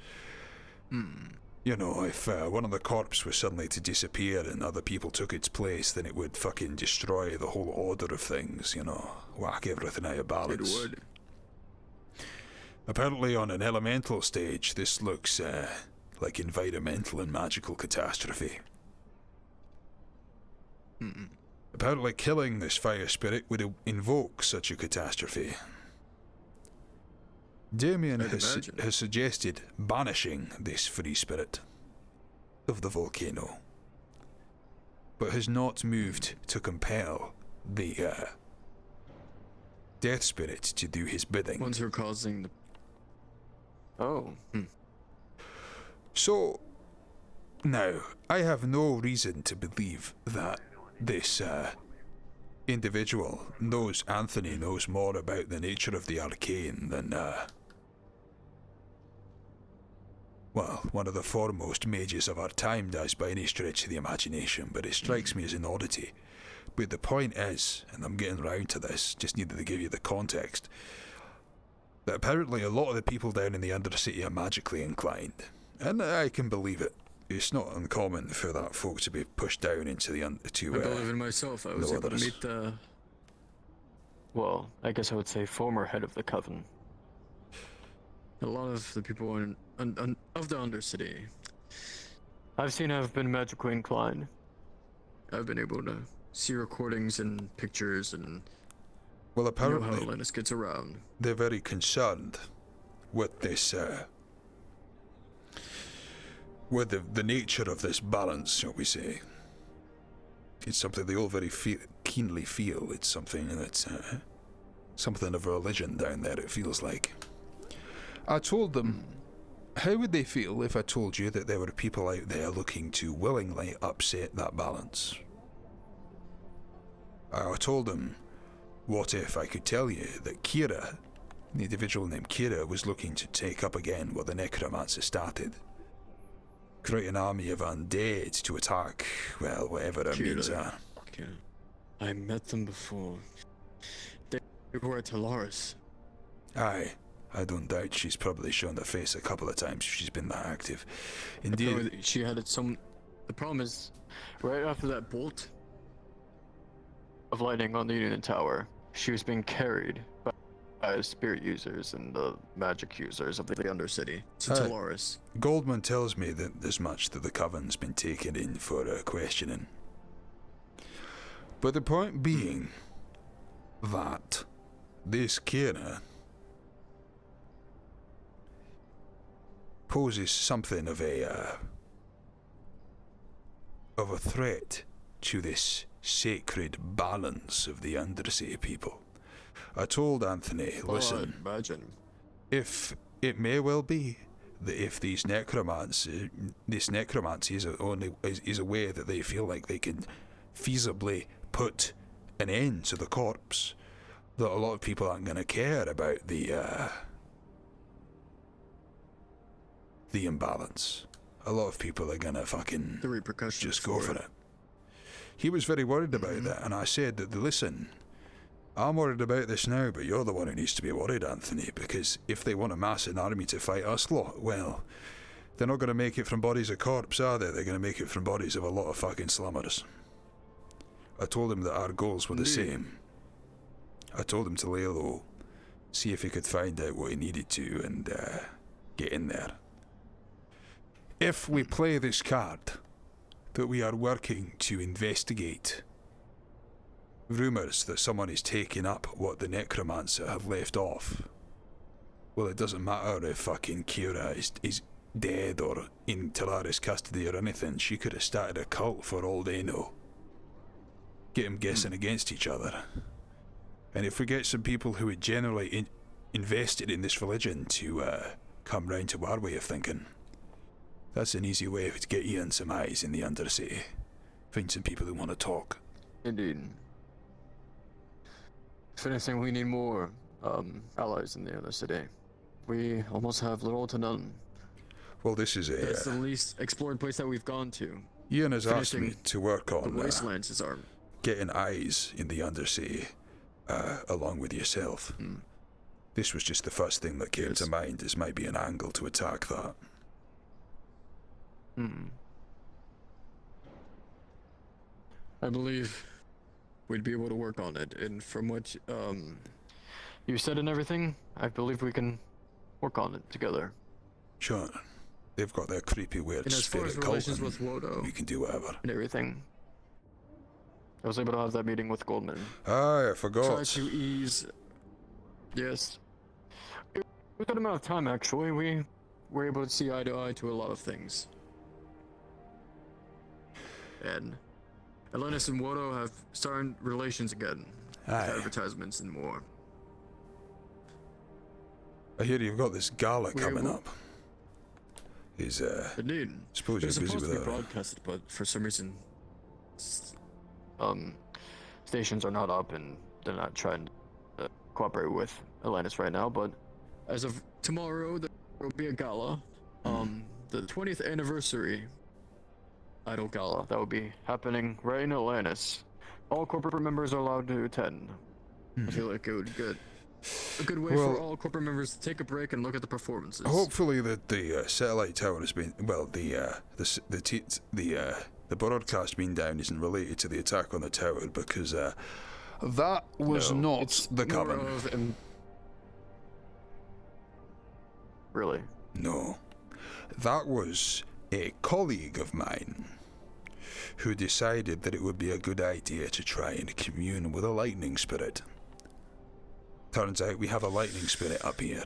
If one of the corpse was suddenly to disappear and other people took its place, then it would fucking destroy the whole order of things, whack everything out of balance. It would. Apparently on an elemental stage, this looks like environmental and magical catastrophe. Apparently killing this fire spirit would invoke such a catastrophe. Damien has suggested banishing this free spirit of the volcano, but has not moved to compel the death spirit to do his bidding. Ones who are causing the... So, now, I have no reason to believe that this individual Anthony knows more about the nature of the arcane than one of the foremost mages of our time does by any stretch of the imagination, but it strikes me as an oddity. But the point is, and I'm getting round to this, just needed to give you the context, that apparently a lot of the people down in the Undercity are magically inclined, and I can believe it. It's not uncommon for that folk to be pushed down into the I believe in myself. I was able to meet the... Well, I guess I would say former head of the Coven. A lot of the people of the Undercity I've seen have been magically inclined. I've been able to see recordings and pictures and apparently know how Linus gets around. They're very concerned with this with the nature of this balance, shall we say. It's something they all very keenly feel. It's something that's something of religion down there, it feels like. I told them, how would they feel if I told you that there were people out there looking to willingly upset that balance? I told them, what if I could tell you that Kira, the individual named Kira, was looking to take up again what the necromancer started? Create an army of undead to attack, whatever it means. I met them before. They were at Talaris. Aye, I don't doubt she's probably shown her face a couple of times if she's been that active. Indeed. She had some The problem is, right after that bolt of lightning on the Union Tower, she was being carried by the spirit users and the magic users of the Undercity to Talaris. Goldman tells me that there's much that the Coven's been taken in for questioning. But the point being that this Kira poses something of a threat to this sacred balance of the Undersea people. I told Anthony, listen, if it may well be that if these necromancy is a way that they feel like they can feasibly put an end to the corpse, that a lot of people aren't going to care about the imbalance. A lot of people are going to fucking the repercussions just go for it. He was very worried about that, and I said that, listen, I'm worried about this now, but you're the one who needs to be worried, Anthony, because if they want to mass an army to fight us lot, well, they're not going to make it from bodies of corpse, are they? They're going to make it from bodies of a lot of fucking slummers. I told him that our goals were the same. I told him to lay low, see if he could find out what he needed to, and get in there. If we play this card, that we are working to investigate rumours that someone is taking up what the necromancer have left off, well, it doesn't matter if fucking Kira is dead or in Talaris custody or anything. She could have started a cult for all they know. Get them guessing against each other. And if we get some people who are generally invested in this religion to come round to our way of thinking, that's an easy way to get you in some eyes in the Undercity. Find some people who want to talk. Indeed. If anything, we need more allies in the Undercity. We almost have little to none. Well, this is That's the least explored place that we've gone to. Ian has asked me to work on the wastelands is our getting eyes in the Undersea, along with yourself. This was just the first thing that came to mind. This might be an angle to attack that. I believe we'd be able to work on it, and from what you said and everything, I believe we can work on it together. Sure. They've got their creepy weird and as far as spirit relations cult, with WOTO, we can do whatever. And everything. I was able to have that meeting with Goldman. Ah, I forgot. Try to ease. Yes. It was a good amount of time, actually. We were able to see eye to eye to a lot of things. And Atlantis and WOTO have started relations again. Advertisements and more. I hear you've got this gala coming up. Indeed. Suppose you're busy with that. Broadcasted, but for some reason, stations are not up and they're not trying to cooperate with Atlantis right now. But as of tomorrow, there will be a gala. The 20th anniversary Idol Gala that will be happening right in Atlantis. All corporate members are allowed to attend. I feel like it would be a good way for all corporate members to take a break and look at the performances. Hopefully that the satellite tower has been the broadcast being down isn't related to the attack on the tower, because that was not the Coven. Really? No, that was a colleague of mine who decided that it would be a good idea to try and commune with a lightning spirit. Turns out we have a lightning spirit up here.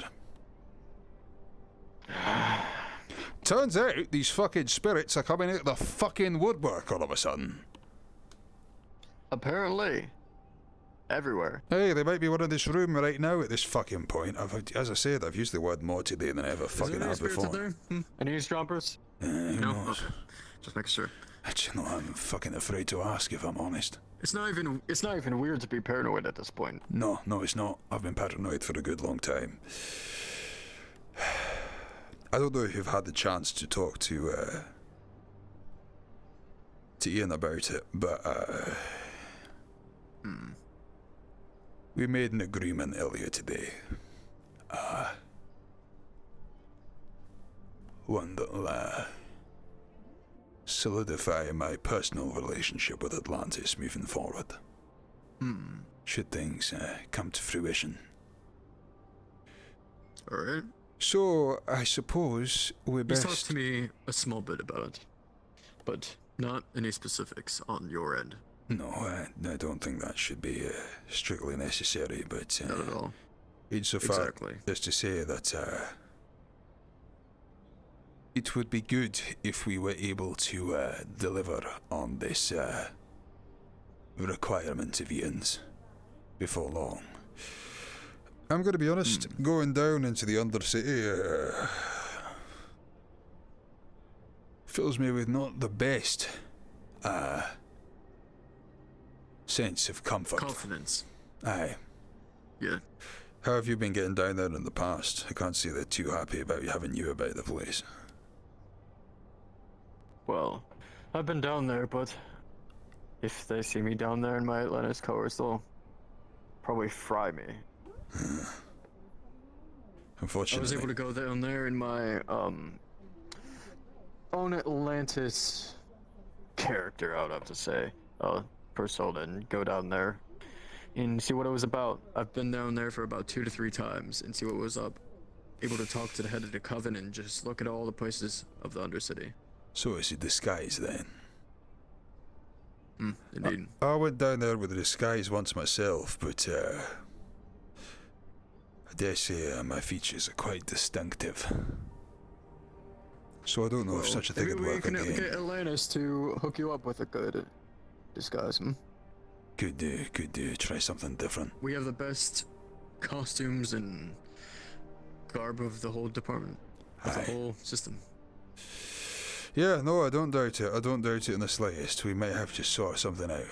Turns out these fucking spirits are coming out of the fucking woodwork all of a sudden. Apparently. Everywhere. Hey, they might be one in this room right now at this fucking point. As I said, I've used the word more today than I ever fucking have before. Any eavesdroppers? No. Okay. Just making sure. I'm fucking afraid to ask, if I'm honest. It's not even weird to be paranoid at this point. No, it's not. I've been paranoid for a good long time. I don't know if you've had the chance to talk to Ian about it, but we made an agreement earlier today. One that'll solidify my personal relationship with Atlantis moving forward. Should things come to fruition. Alright. So, I suppose we best... You talked to me a small bit about it, but not any specifics on your end. No, I don't think that should be strictly necessary, but... not at all. Insofar Exactly. as to say that it would be good if we were able to deliver on this requirement of Ian's before long. I'm going to be honest, going down into the Undercity fills me with not the best sense of comfort. Confidence. Aye. Yeah. How have you been getting down there in the past? I can't see they're too happy about having you about the place. Well, I've been down there, but if they see me down there in my Atlantis colors, they'll probably fry me. Unfortunately. I was able to go down there in my own Atlantis character, I would have to say, persona, and go down there and see what it was about. I've been down there for about 2 to 3 times and see what was up. Able to talk to the head of the Coven and just look at all the places of the Undercity. So it's a disguise then? Indeed. I went down there with a disguise once myself, but I dare say my features are quite distinctive. So I don't know if such a thing would work Maybe we again. can get Atlantis to hook you up with a good disguise, Could do. Try something different. We have the best costumes and garb of the whole department, of the whole system. Yeah, no, I don't doubt it. I don't doubt it in the slightest. We might have to sort something out.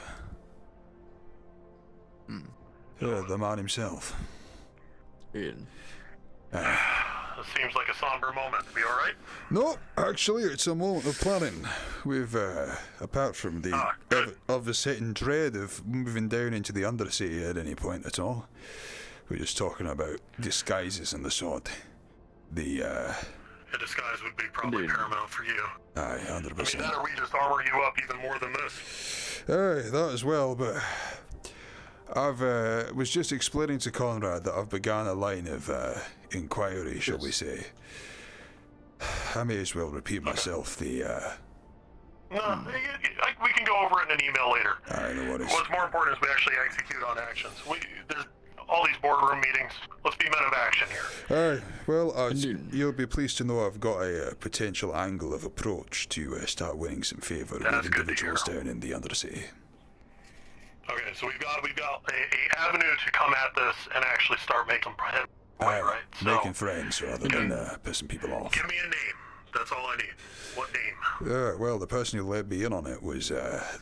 The man himself. Ian. This seems like a somber moment. We all right? No, actually, it's a moment of planning. We've, apart from the oversetting dread of moving down into the Undercity at any point at all, we're just talking about disguises and the sort. A disguise would be probably paramount for you. Aye, 100%. I mean, that or we just armor you up even more than this. Aye, that as well, but I've was just explaining to Conrad that I've begun a line of inquiry, shall we say. I may as well repeat myself. No, we can go over it in an email later. Aye, no worries. What's more important is we actually execute on actions. There's all these boardroom meetings. Let's be men of action here. Aye, well, you'll be pleased to know I've got a potential angle of approach to start winning some favour with individuals down in the Undercity. Okay, so we've got a avenue to come at this and actually start making headway, right? So, making friends rather than pissing people off. Give me a name. That's all I need. What name? Well, the person who led me in on it was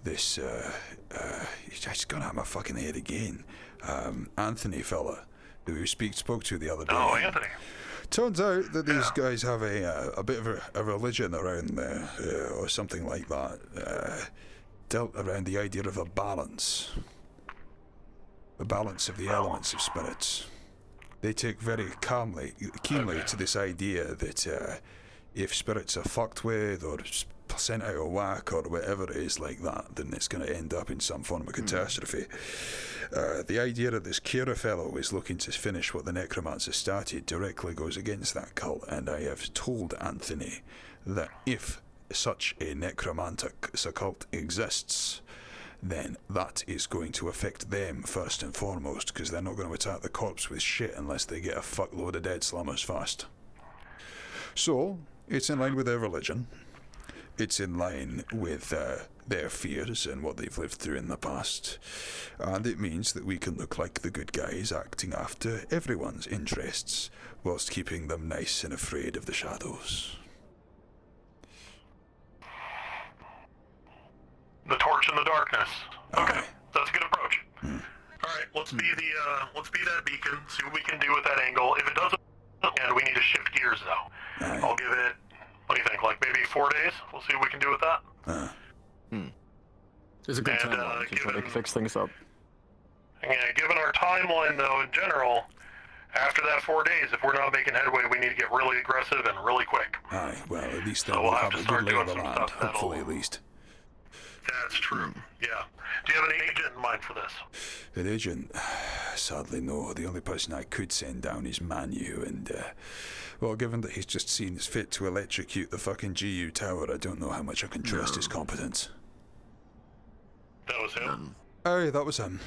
this. It's gone out of my fucking head again. Anthony fella, who we spoke to the other day. Oh, Anthony. Turns out that these guys have a bit of a religion around there, or something like that, dealt around the idea of a balance of the elements of spirits. They take very keenly to this idea that if spirits are fucked with or sent out of whack or whatever it is like that, then it's going to end up in some form of catastrophe. The idea that this Kira fellow is looking to finish what the necromancer started directly goes against that cult, and I have told Anthony that if such a necromantic cult exists, then that is going to affect them first and foremost, because they're not going to attack the corpse with shit unless they get a fuckload of dead slummers first. So, it's in line with their religion. It's in line with their fears and what they've lived through in the past. And it means that we can look like the good guys acting after everyone's interests, whilst keeping them nice and afraid of the shadows. The torch in the darkness. Okay, that's a good approach. Alright, let's be that beacon, see what we can do with that angle. If it doesn't, and we need to shift gears though. I'll give it, what do you think, like maybe 4 days? We'll see what we can do with that. There's a good timeline to try to fix things up. Yeah, given our timeline though in general, after that 4 days, if we're not making headway, we need to get really aggressive and really quick. Aye, well, at least So then we'll we'll have have to a start good lay doing of the some land, stuff that'll- hopefully at least. That's true, yeah. Do you have an agent in mind for this? An agent? Sadly, no. The only person I could send down is Manu, and, well, given that he's just seen his fit to electrocute the fucking GU tower, I don't know how much I can trust his competence. That was him? Aye, that was him.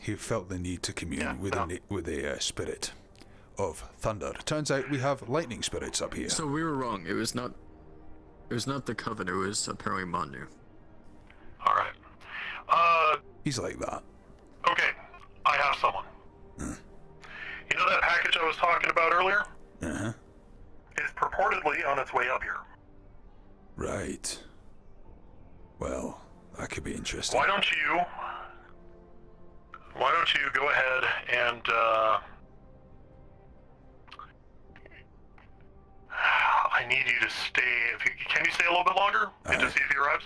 He felt the need to commune with a spirit of thunder. Turns out we have lightning spirits up here. So we were wrong. It was not the Coven. It was apparently Manu. All right. He's like that. Okay, I have someone. You know that package I was talking about earlier? Uh-huh. It's purportedly on its way up here. Right. Well, that could be interesting. Why don't you go ahead and, I need you to stay, can you stay a little bit longer? And to see if he arrives?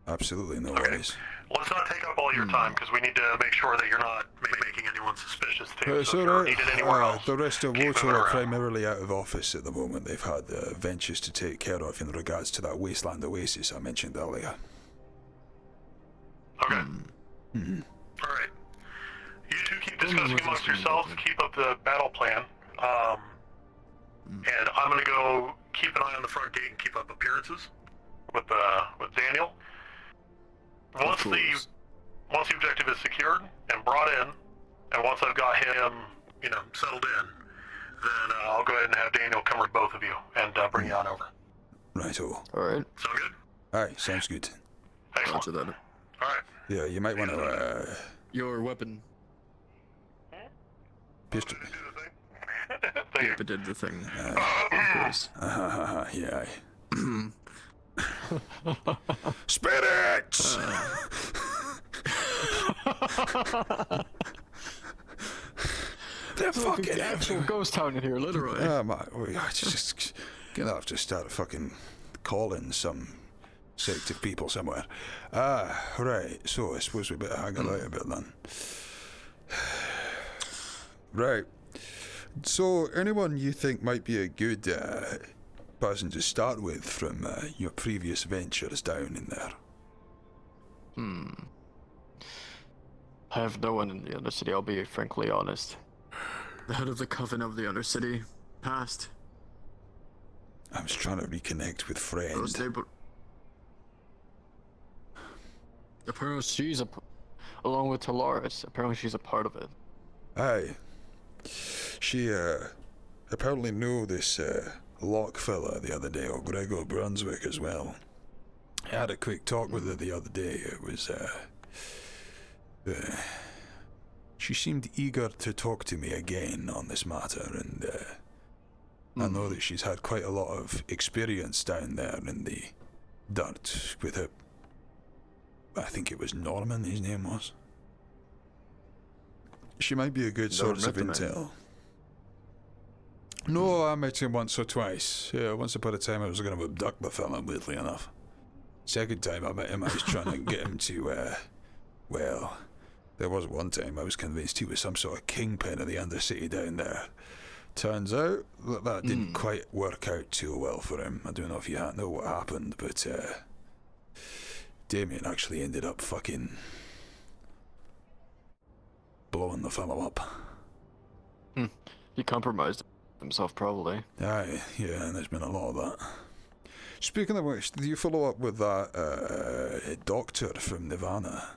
Absolutely, no worries. Let's not take up all your time, because we need to make sure that you're not making anyone suspicious too. It's So if all you're right. needed anywhere else, The rest of keep WOTO moving are around. primarily out of office at the moment. They've had ventures to take care of in regards to that wasteland oasis I mentioned earlier. Okay. Alright. You two keep discussing amongst yourselves, keep up the battle plan. And I'm gonna go keep an eye on the front gate and keep up appearances with Daniel. Once the objective is secured and brought in, and once I've got him, settled in, then I'll go ahead and have Daniel come with both of you and bring you on over. Righto. Alright. Sound good? Aye, sounds good. Excellent. Roger that. Alright. Yeah, you might want to, Your weapon. pistol. Yep, it did the thing. Of course. Yeah. Spirits! They're fucking actual ghost town in here, literally. We just gonna have to start fucking calling some sect of people somewhere. Right. So I suppose we better hang about a bit then. Right. So anyone you think might be a good person to start with from your previous ventures down in there? I have no one in the Undercity, I'll be frankly honest. The head of the Coven of the Undercity passed. I was trying to reconnect with friend. Apparently she's along with Talaris, apparently she's a part of it. Aye. She apparently knew this Locke fella the other day, or Gregor Brunswick as well. I had a quick talk with her the other day. It was she seemed eager to talk to me again on this matter, and I know that she's had quite a lot of experience down there in the dirt with her. I think it was Norman, his name was. She might be a good source of intel. No, I met him once or twice. Yeah, once upon a time I was going to abduct the fella, weirdly enough. Second time I met him, I was trying to get him to, well, there was one time I was convinced he was some sort of kingpin of the Undercity down there. Turns out that didn't quite work out too well for him. I don't know if you know what happened, but Damien actually ended up fucking blowing the fellow up. He compromised himself, probably. Aye, yeah, and there's been a lot of that. Speaking of which, did you follow up with that doctor from Nirvana?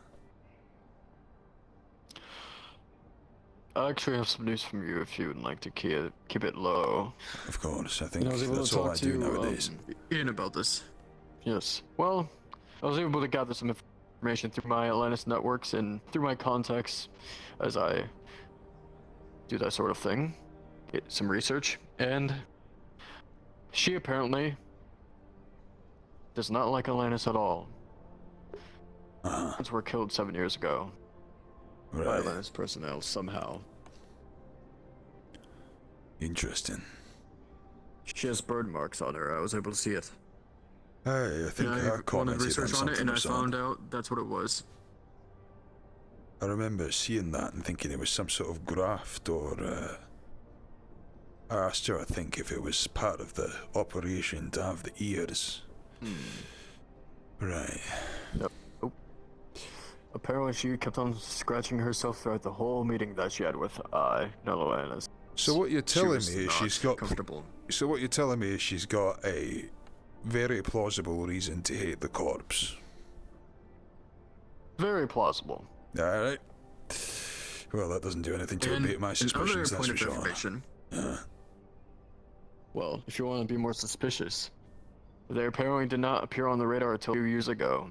I actually have some news from you if you would like to keep it low. Of course, I think I was able that's to all talk I do to nowadays. Ian about this. Yes. Well, I was able to gather some information through my Atlantis networks and through my contacts as I do that sort of thing. Get some research, and she apparently does not like Atlantis at all. Since were killed 7 years ago. By Atlantis personnel somehow. Interesting. She has bird marks on her. I was able to see it. Hey, I think I wanted commented research on on it, something and or I something. found out that's what it was. I remember seeing that and thinking it was some sort of graft or I asked her, I think, if it was part of the operation to have the ears. Right. Yep. Oh. Apparently she kept on scratching herself throughout the whole meeting that she had with Nelloanus. So what you're telling me is she's got comfortable. So what you're telling me is she's got a very plausible reason to hate the corpse. Very plausible. Alright. Well, that doesn't do anything to abate my suspicions, that's for sure. Well, if you want to be more suspicious, they apparently did not appear on the radar until 2 years ago.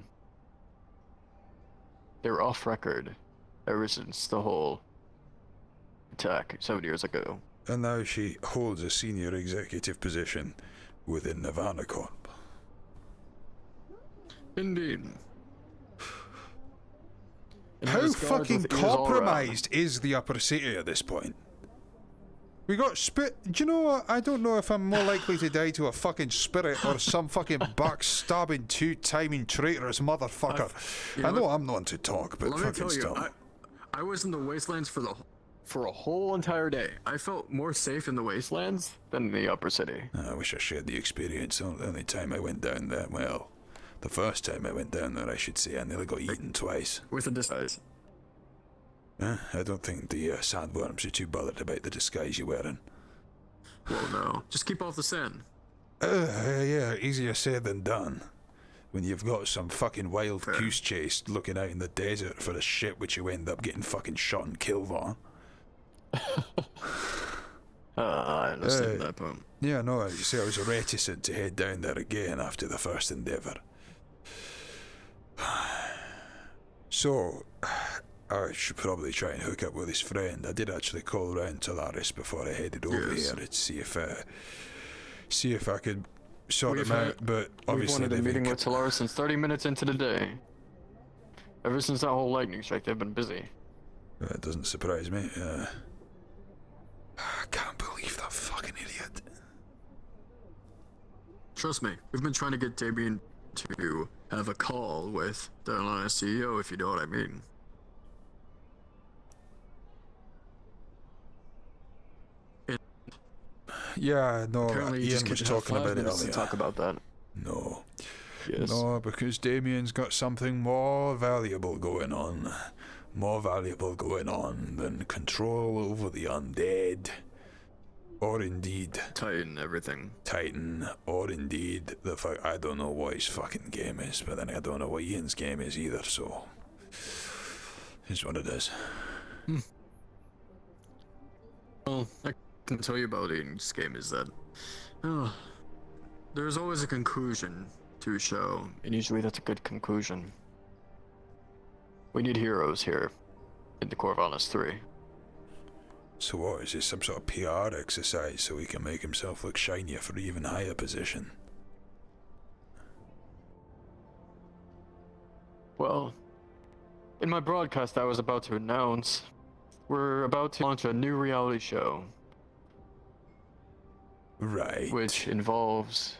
They were off record ever since the whole attack 7 years ago. And now she holds a senior executive position within Nirvana Corp. Indeed. How fucking compromised is the Upper City at this point? We got do you know what? I don't know if I'm more likely to die to a fucking spirit or some fucking backstabbing, two-timing traitorous motherfucker. I know I'm not one to talk, but fucking still. I was in the wastelands for a whole entire day. I felt more safe in the wastelands than in the Upper City. I wish I shared the experience. The only time I went down there, well, the first time I went down there, I should say, I nearly got eaten twice. With a disguise. I don't think the sandworms are too bothered about the disguise you're wearing. Well, no. Just keep off the sand. Yeah, easier said than done. When you've got some fucking wild goose chase looking out in the desert for a shit which you end up getting fucking shot and killed on. I understand that point. Yeah, no, you see, I was reticent to head down there again after the first endeavour. So, I should probably try and hook up with his friend. I did actually call round to Laris before I headed over here to see if I could sort him out, but obviously we've wanted a meeting with Solaris since 30 minutes into the day. Ever since that whole lightning strike, they've been busy. That doesn't surprise me. I can't believe that fucking idiot. Trust me, we've been trying to get Damien to have a call with the Atlanta CEO, if you know what I mean. Yeah, no, apparently Ian was talking about it earlier. To talk about that. No. Yes. No, because Damien's got something more valuable going on. More valuable going on than control over the undead. Or indeed... Titan, everything. Titan, or indeed the fact... I don't know what his fucking game is, but then I don't know what Ian's game is either, so... It's what it is. Well, I can tell you about Ian's game is that... there's always a conclusion to a show, and usually that's a good conclusion. We need heroes here in the Corvallis 3. So what, is this some sort of PR exercise so he can make himself look shinier for an even higher position? Well, in my broadcast I was about to announce, we're about to launch a new reality show. Right. Which involves...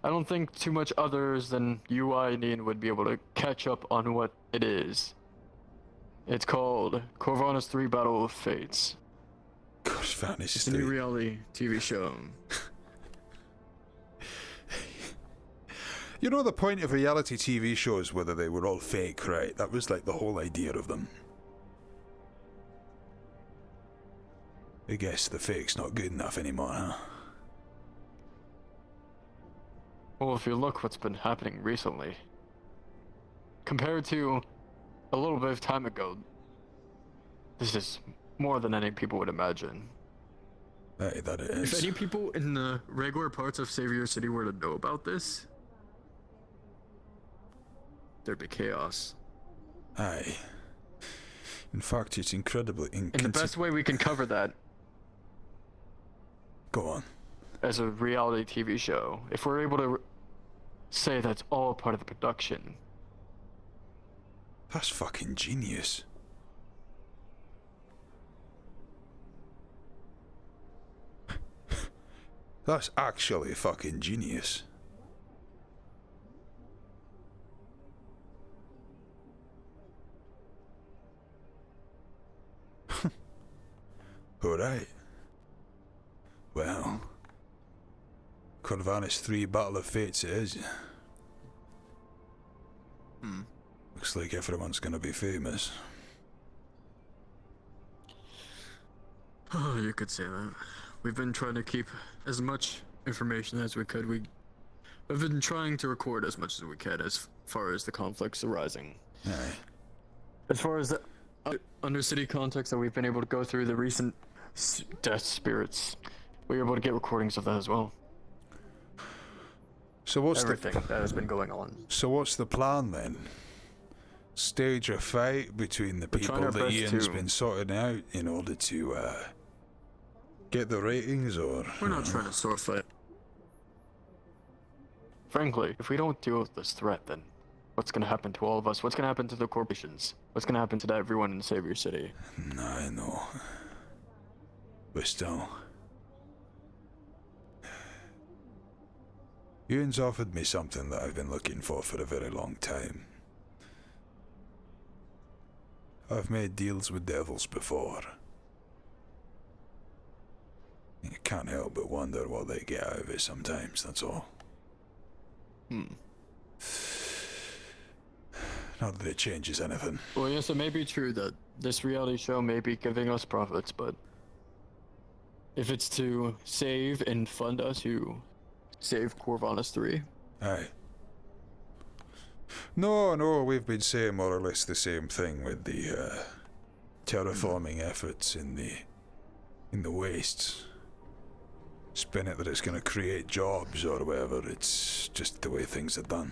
I don't think too much others than you, I, and Ian would be able to catch up on what it is. It's called Corvallis 3 Battle of Fates. Corvallis It's a new reality TV show. You know the point of reality TV shows, whether they were all fake, right? That was like the whole idea of them. I guess the fake's not good enough anymore, huh? Well, if you look what's been happening recently, compared to a little bit of time ago, this is more than any people would imagine. Hey, that is. If any people in the regular parts of Savior City were to know about this, there'd be chaos. Aye. In fact, it's incredibly... And the best way we can cover that... Go on. As a reality TV show, if we're able to say that's all part of the production. That's fucking genius. That's actually fucking genius. Alright. Well, Corvallis 3 Battle of Fates it is. Looks like everyone's gonna be famous. Oh, you could say that. We've been trying to keep as much information as we could. We've been trying to record as much as we can as far as the conflicts arising. Aye. As far as the undercity context that we've been able to go through, the recent death spirits, we were able to get recordings of that as well. So what's everything that has been going on? So what's the plan then? Stage a fight between the people that Ian's been sorting out in order to get the ratings, or we're not trying to sword fight. Frankly, if we don't deal with this threat, then what's gonna happen to all of us? What's gonna happen to the corporations? What's gonna happen to everyone in Savior City? I know. But still. Ian's offered me something that I've been looking for a very long time. I've made deals with devils before. You can't help but wonder what they get out of it sometimes, that's all. Not that it changes anything. Well, yes, it may be true that this reality show may be giving us profits, but if it's to save and fund us to save Corvallis 3. Aye. No, we've been saying more or less the same thing with the terraforming efforts in the wastes. Spin it that it's going to create jobs or whatever, it's just the way things are done.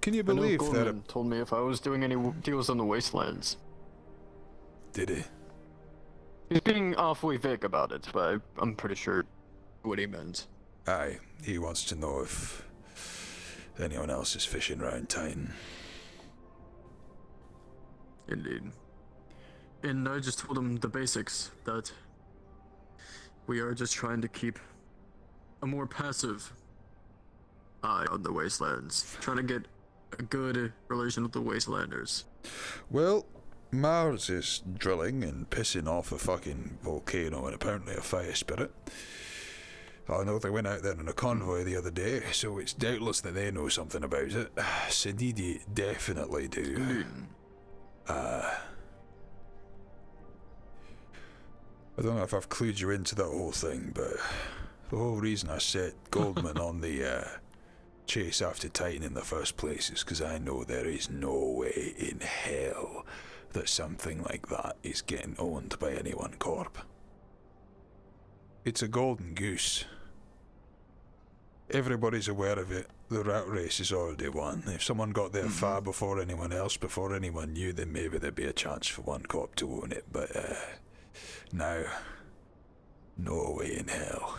Can you believe that? Goldman told me if I was doing any deals on the wastelands. Did he? He's being awfully vague about it, but I'm pretty sure what he meant. Aye, he wants to know if anyone else is fishing round town. Indeed. And I just told him the basics, that we are just trying to keep a more passive eye on the wastelands, trying to get a good relation with the wastelanders. Well, Mars is drilling and pissing off a fucking volcano and apparently a fire spirit. I know they went out there in a convoy the other day, so it's doubtless that they know something about it. Sididi definitely do. I don't know if I've clued you into that whole thing, but the whole reason I set Goldman on the chase after Titan in the first place is because I know there is no way in hell that something like that is getting owned by any one corp. It's a golden goose. Everybody's aware of it. The rat race is already won. If someone got there far before anyone else, before anyone knew, then maybe there'd be a chance for one corp to own it, but now, no way in hell.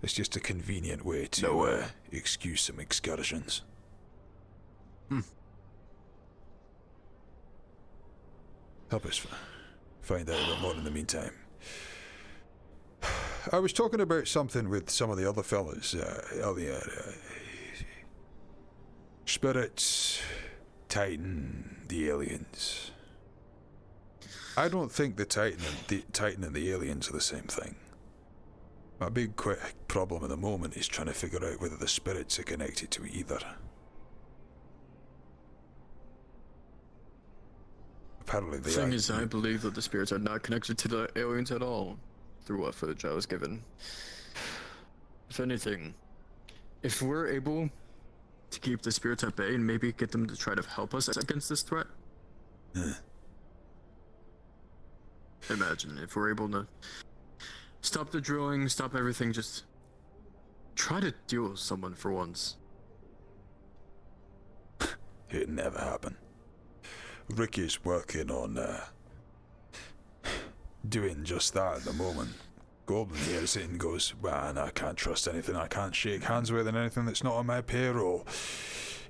It's just a convenient way to excuse some excursions. Help us find out a bit more in the meantime. I was talking about something with some of the other fellas earlier. Spirits, Titan, the aliens. I don't think the Titan and the aliens are the same thing. My big problem at the moment is trying to figure out whether the spirits are connected to either. Apparently they are. The thing is, I believe that the spirits are not connected to the aliens at all, through what footage I was given. If anything, if we're able to keep the spirits at bay and maybe get them to try to help us against this threat. Imagine if we're able to stop the drilling, stop everything, just try to deal with someone for once. It'd never happen. Ricky's working on doing just that at the moment. Golden hears it and goes, man, I can't trust anything I can't shake hands with and anything that's not on my payroll.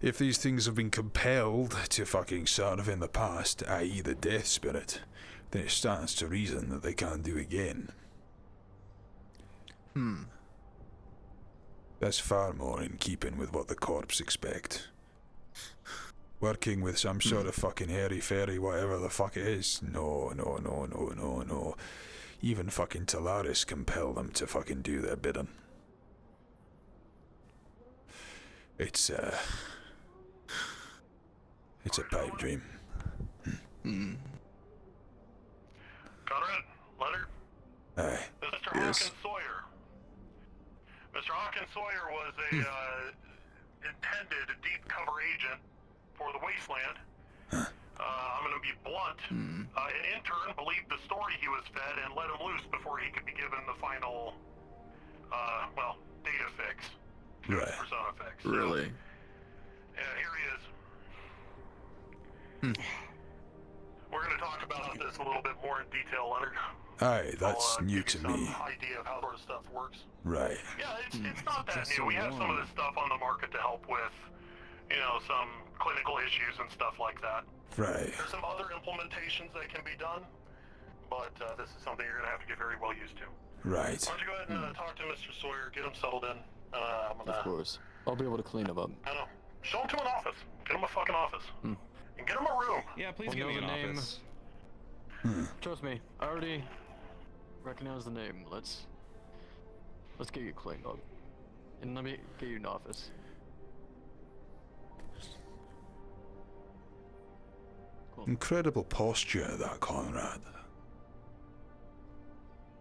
If these things have been compelled to fucking serve in the past, i.e. the death spirit, then it stands to reason that they can't do again. That's far more in keeping with what the corps expect. Working with some sort of fucking hairy fairy, whatever the fuck it is. No. Even fucking Talaris compel them to fucking do their bidding. It's a pipe dream. Conrad? Leonard? Aye. Mr. Hawkins Sawyer. Mr. Hawkins Sawyer was a intended deep cover agent for the Wasteland. I'm gonna be blunt. An intern believed the story he was fed and let him loose before he could be given the final, data fix. Right. Persona fix. Really? Yeah, here he is. We're gonna talk about this a little bit more in detail, Leonard. Aye, that's I'll, new give to you some me. idea of how sort of stuff works. Right. Yeah, it's not that new. We have some of this stuff on the market to help with, some clinical issues and stuff like that. Right. There's some other implementations that can be done, but this is something you're gonna have to get very well used to. Right. Why don't you go ahead and talk to Mr. Sawyer, get him settled in. Of course. I'll be able to clean him up. I know. Show him to an office. Get him a fucking office. And get him a room. Yeah, please I'll give me know an the name. office. Trust me, I already recognize the name. Let's get you cleaned up. And let me get you an office. Cool. Incredible posture, that Conrad.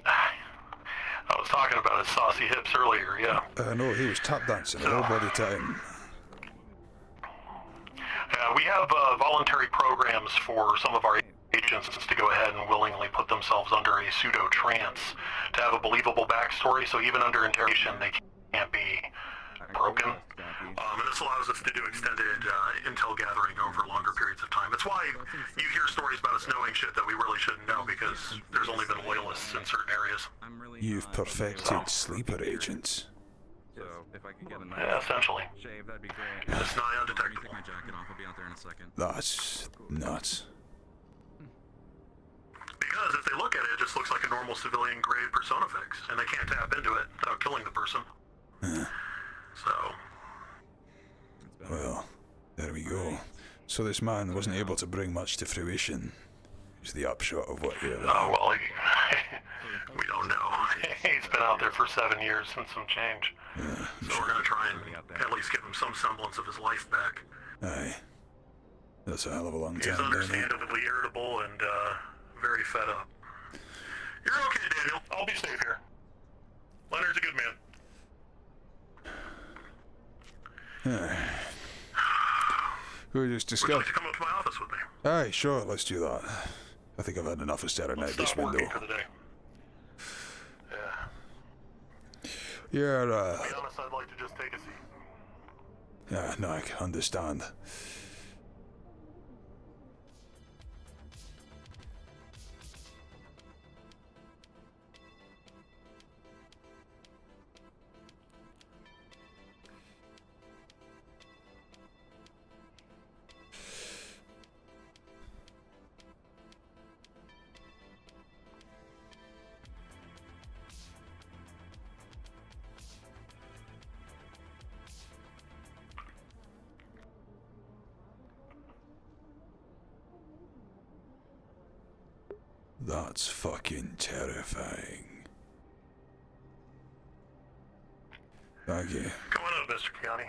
I was talking about his saucy hips earlier, yeah. I know, he was tap dancing the whole bloody time. We have voluntary programs for some of our agents to go ahead and willingly put themselves under a pseudo-trance to have a believable backstory, so even under interrogation they can't be broken. And this allows us to do extended intel gathering over longer periods of time. It's why you hear stories about us knowing shit that we really shouldn't know, because there's only been loyalists in certain areas. You've perfected sleeper agents. So if I could get a nice essentially. shave, that'd be great. It's nigh undetectable. Take my jacket off. I'll be out there in a second. That's nuts. Because if they look at it, it just looks like a normal civilian grade persona fix, and they can't tap into it without killing the person. So. Well, there we go. So this man wasn't able to bring much to fruition. Is the upshot of what you're... Oh, well, we don't know. He's been out there for 7 years and some change. So we're gonna try and at least give him some semblance of his life back. Aye. That's a hell of a long He's time, isn't it? understandably irritable and very fed up. You're okay, Daniel. I'll be safe here. Leonard's a good man. Aye. We just Would you discussed... like to come up to my office with me? Aye, sure, let's do that. I think I've had enough of staring out this Stop window. working for the day. Yeah. You're, To be honest, I'd like to just take a seat. Yeah, no, I can understand. That's fucking terrifying. Thank you. Come on up, Mr. Kiani.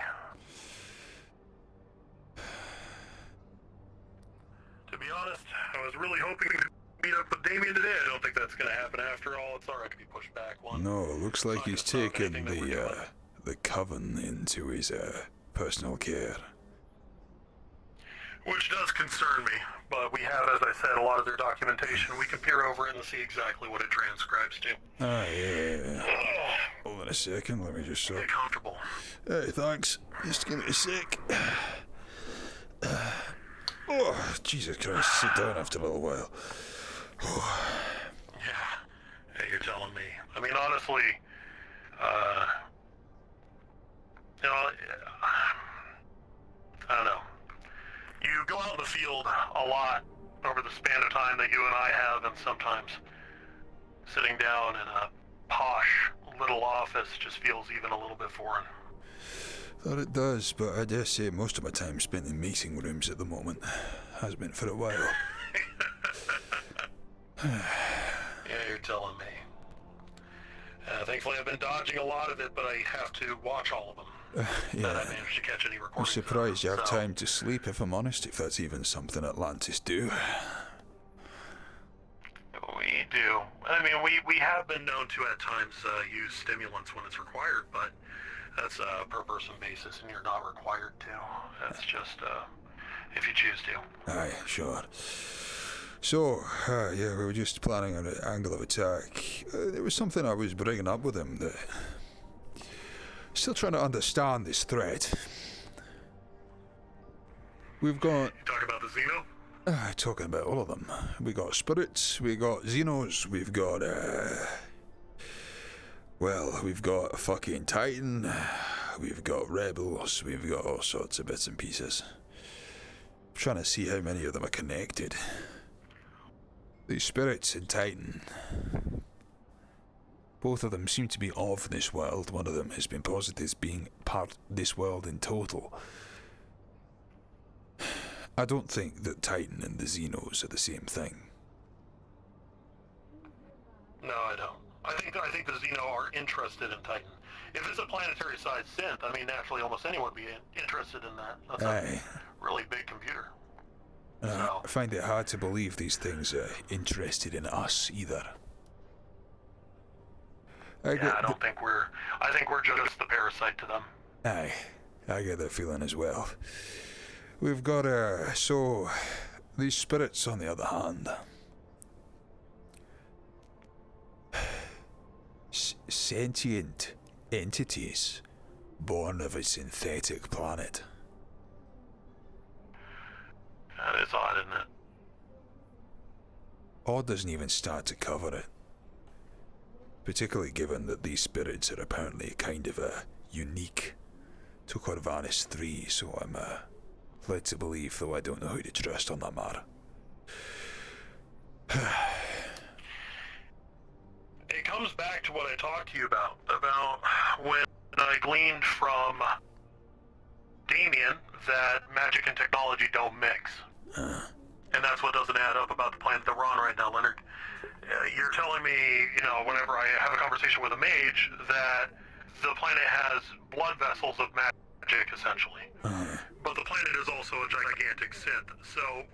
To be honest, I was really hoping to meet up with Damien today. I don't think that's gonna happen after all. It's alright to be pushed back one. No, it looks like he's taken the coven into his personal care. Which does concern me, but we have, as I said, a lot of their documentation. We can peer over it and see exactly what it transcribes to. Ah, yeah. Hold on a second, let me just... Get comfortable. Hey, thanks. Just give me a sec. Oh, Jesus Christ, sit down after a little while. Yeah, hey, you're telling me. I mean, honestly, I don't know. You go out in the field a lot over the span of time that you and I have, and sometimes sitting down in a posh little office just feels even a little bit foreign. That it does, but I dare say most of my time spent in meeting rooms at the moment. Has been for a while. Yeah, you're telling me. Thankfully, I've been dodging a lot of it, but I have to watch all of them. Yeah. That I managed to catch any I'm recordings. surprised you have so. time to sleep, if I'm honest, if that's even something Atlantis do. We do. I mean, we have been known to at times use stimulants when it's required, but that's a per person basis, and you're not required to. That's just if you choose to. Aye, sure. So, yeah, we were just planning on an angle of attack. There was something I was bringing up with him that... Still trying to understand this threat. We've got... You talking about the Xeno? Talking about all of them. We got spirits, we got Xenos, we've got, well, we've got a fucking Titan, we've got Rebels, we've got all sorts of bits and pieces. I'm trying to see how many of them are connected. These spirits and Titan, both of them seem to be of this world. One of them has been posited as being part of this world in total. I don't think that Titan and the Xenos are the same thing. No, I don't. I think the Xeno are interested in Titan. If it's a planetary-sized synth, I mean, naturally, almost anyone would be interested in that. That's a really big computer. I find it hard to believe these things are interested in us either. I think we're just the parasite to them. Aye, I get that feeling as well. We've got, so, these spirits, on the other hand, sentient entities born of a synthetic planet. That is odd, isn't it? Odd doesn't even start to cover it. Particularly given that these spirits are apparently kind of unique to Corvallis 3, so I'm led to believe, though I don't know who to trust on that matter. It comes back to what I talked to you about when I gleaned from Damien that magic and technology don't mix. And that's what doesn't add up about the planet that we're on right now, Leonard. You're telling me, whenever I have a conversation with a mage, that the planet has blood vessels of magic, essentially. But the planet is also a gigantic synth. So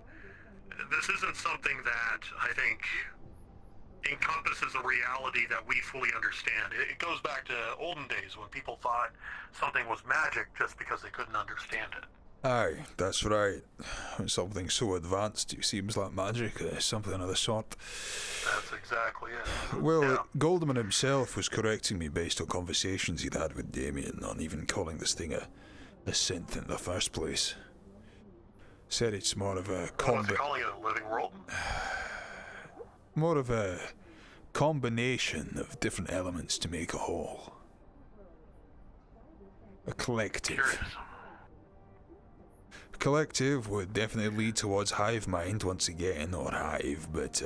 this isn't something that I think encompasses a reality that we fully understand. It goes back to olden days when people thought something was magic just because they couldn't understand it. Aye, that's right. When something so advanced it seems like magic, something of the sort. That's exactly it. Well, Goldman himself was correcting me based on conversations he'd had with Damien on even calling this thing a synth in the first place. Said it's more of a calling it a living world? More of a combination of different elements to make a whole. A collective. Curious. Collective would definitely lead towards hive mind once again, or hive, but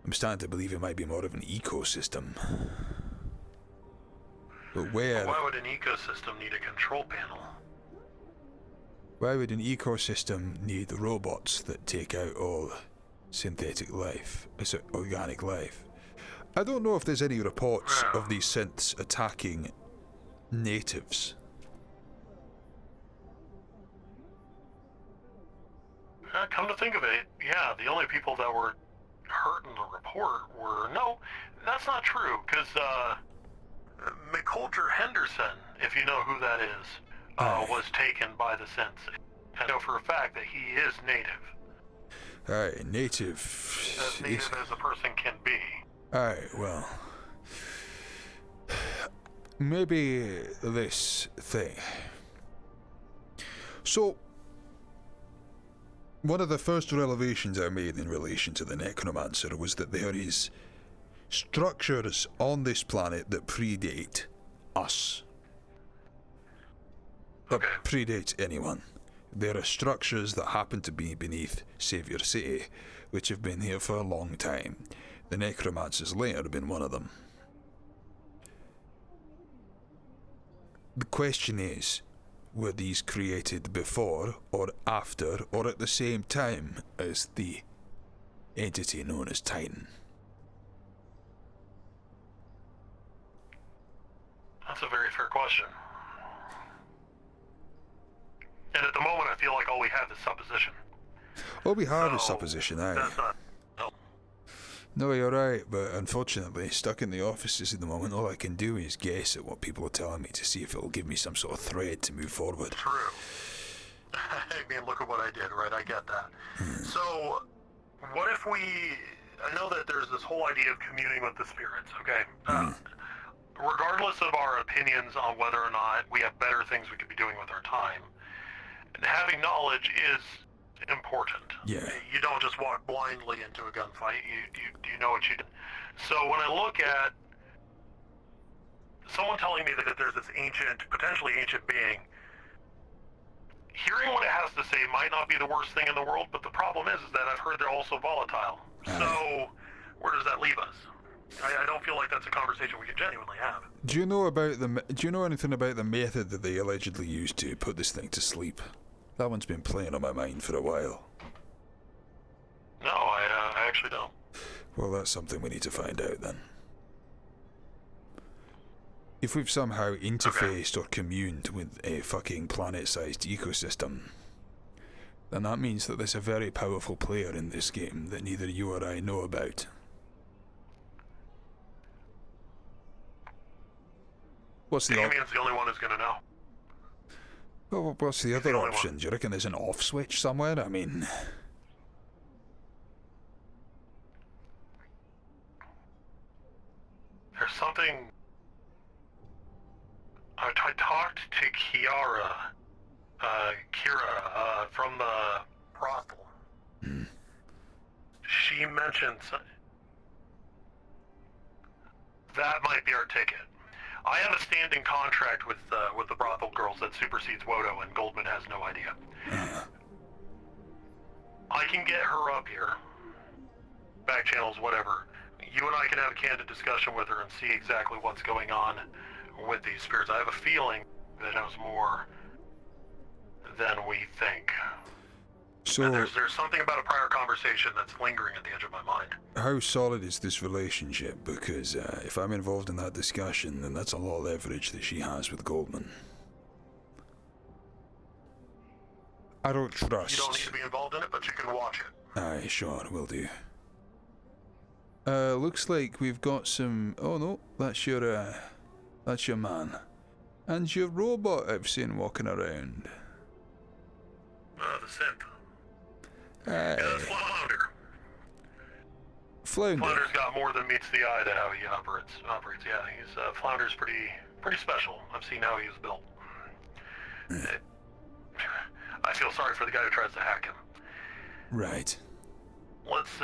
I'm starting to believe it might be more of an ecosystem. But where... Why would an ecosystem need a control panel? Why would an ecosystem need robots that take out all synthetic life, organic life? I don't know if there's any reports of these synths attacking natives. Come to think of it, yeah, the only people that were hurt in the report were... No, that's not true, because McCulture Henderson, if you know who that is, was taken by the synths. I know for a fact that he is native. Aye, native... As native as a person can be. Aye, well... Maybe this thing. So... One of the first revelations I made in relation to the Necromancer was that there is structures on this planet that predate us. That predate anyone. There are structures that happen to be beneath Savior City, which have been here for a long time. The Necromancer's lair have been one of them. The question is, were these created before, or after, or at the same time as the entity known as Titan? question. And at the moment, I feel like all we have is supposition. All we have is supposition, aye. That's not... No, you're right, but unfortunately, stuck in the offices at the moment, all I can do is guess at what people are telling me to see if it'll give me some sort of thread to move forward. True. I mean, look at what I did, right? I get that. So, what if we... I know that there's this whole idea of communing with the spirits, okay? Regardless of our opinions on whether or not we have better things we could be doing with our time, having knowledge is important. Yeah. You don't just walk blindly into a gunfight. You know what you do. So when I look at someone telling me that there's this potentially ancient being, hearing what it has to say might not be the worst thing in the world, but the problem is that I've heard they're also volatile. So where does that leave us? I don't feel like that's a conversation we can genuinely have. Do you know anything about the method that they allegedly used to put this thing to sleep? That one's been playing on my mind for a while. No, I actually don't. Well, that's something we need to find out then. If we've somehow interfaced or communed with a fucking planet-sized ecosystem, then that means that there's a very powerful player in this game that neither you or I know about. Damien's the only one who's gonna know. Well, what's the other option? Do you reckon there's an off switch somewhere? I mean... There's something... I talked to Kira from the brothel. She mentioned... That might be our ticket. I have a standing contract with the brothel girls that supersedes WOTO, and Goldman has no idea. I can get her up here, back channels, whatever. You and I can have a candid discussion with her and see exactly what's going on with these spirits. I have a feeling that knows more than we think. So there's something about a prior conversation that's lingering at the edge of my mind. How solid is this relationship? Because if I'm involved in that discussion, then that's a lot of leverage that she has with Goldman. I don't trust... You don't need to be involved in it, but you can watch it. Aye, sure, will do. Looks like we've got some... Oh no, that's your man. And your robot I've seen walking around. The synth. Yeah, that's Flounder. Flounder's got more than meets the eye to how he operates. Yeah, he's Flounder's pretty special. I've seen how he's built. I feel sorry for the guy who tries to hack him. Right. Let's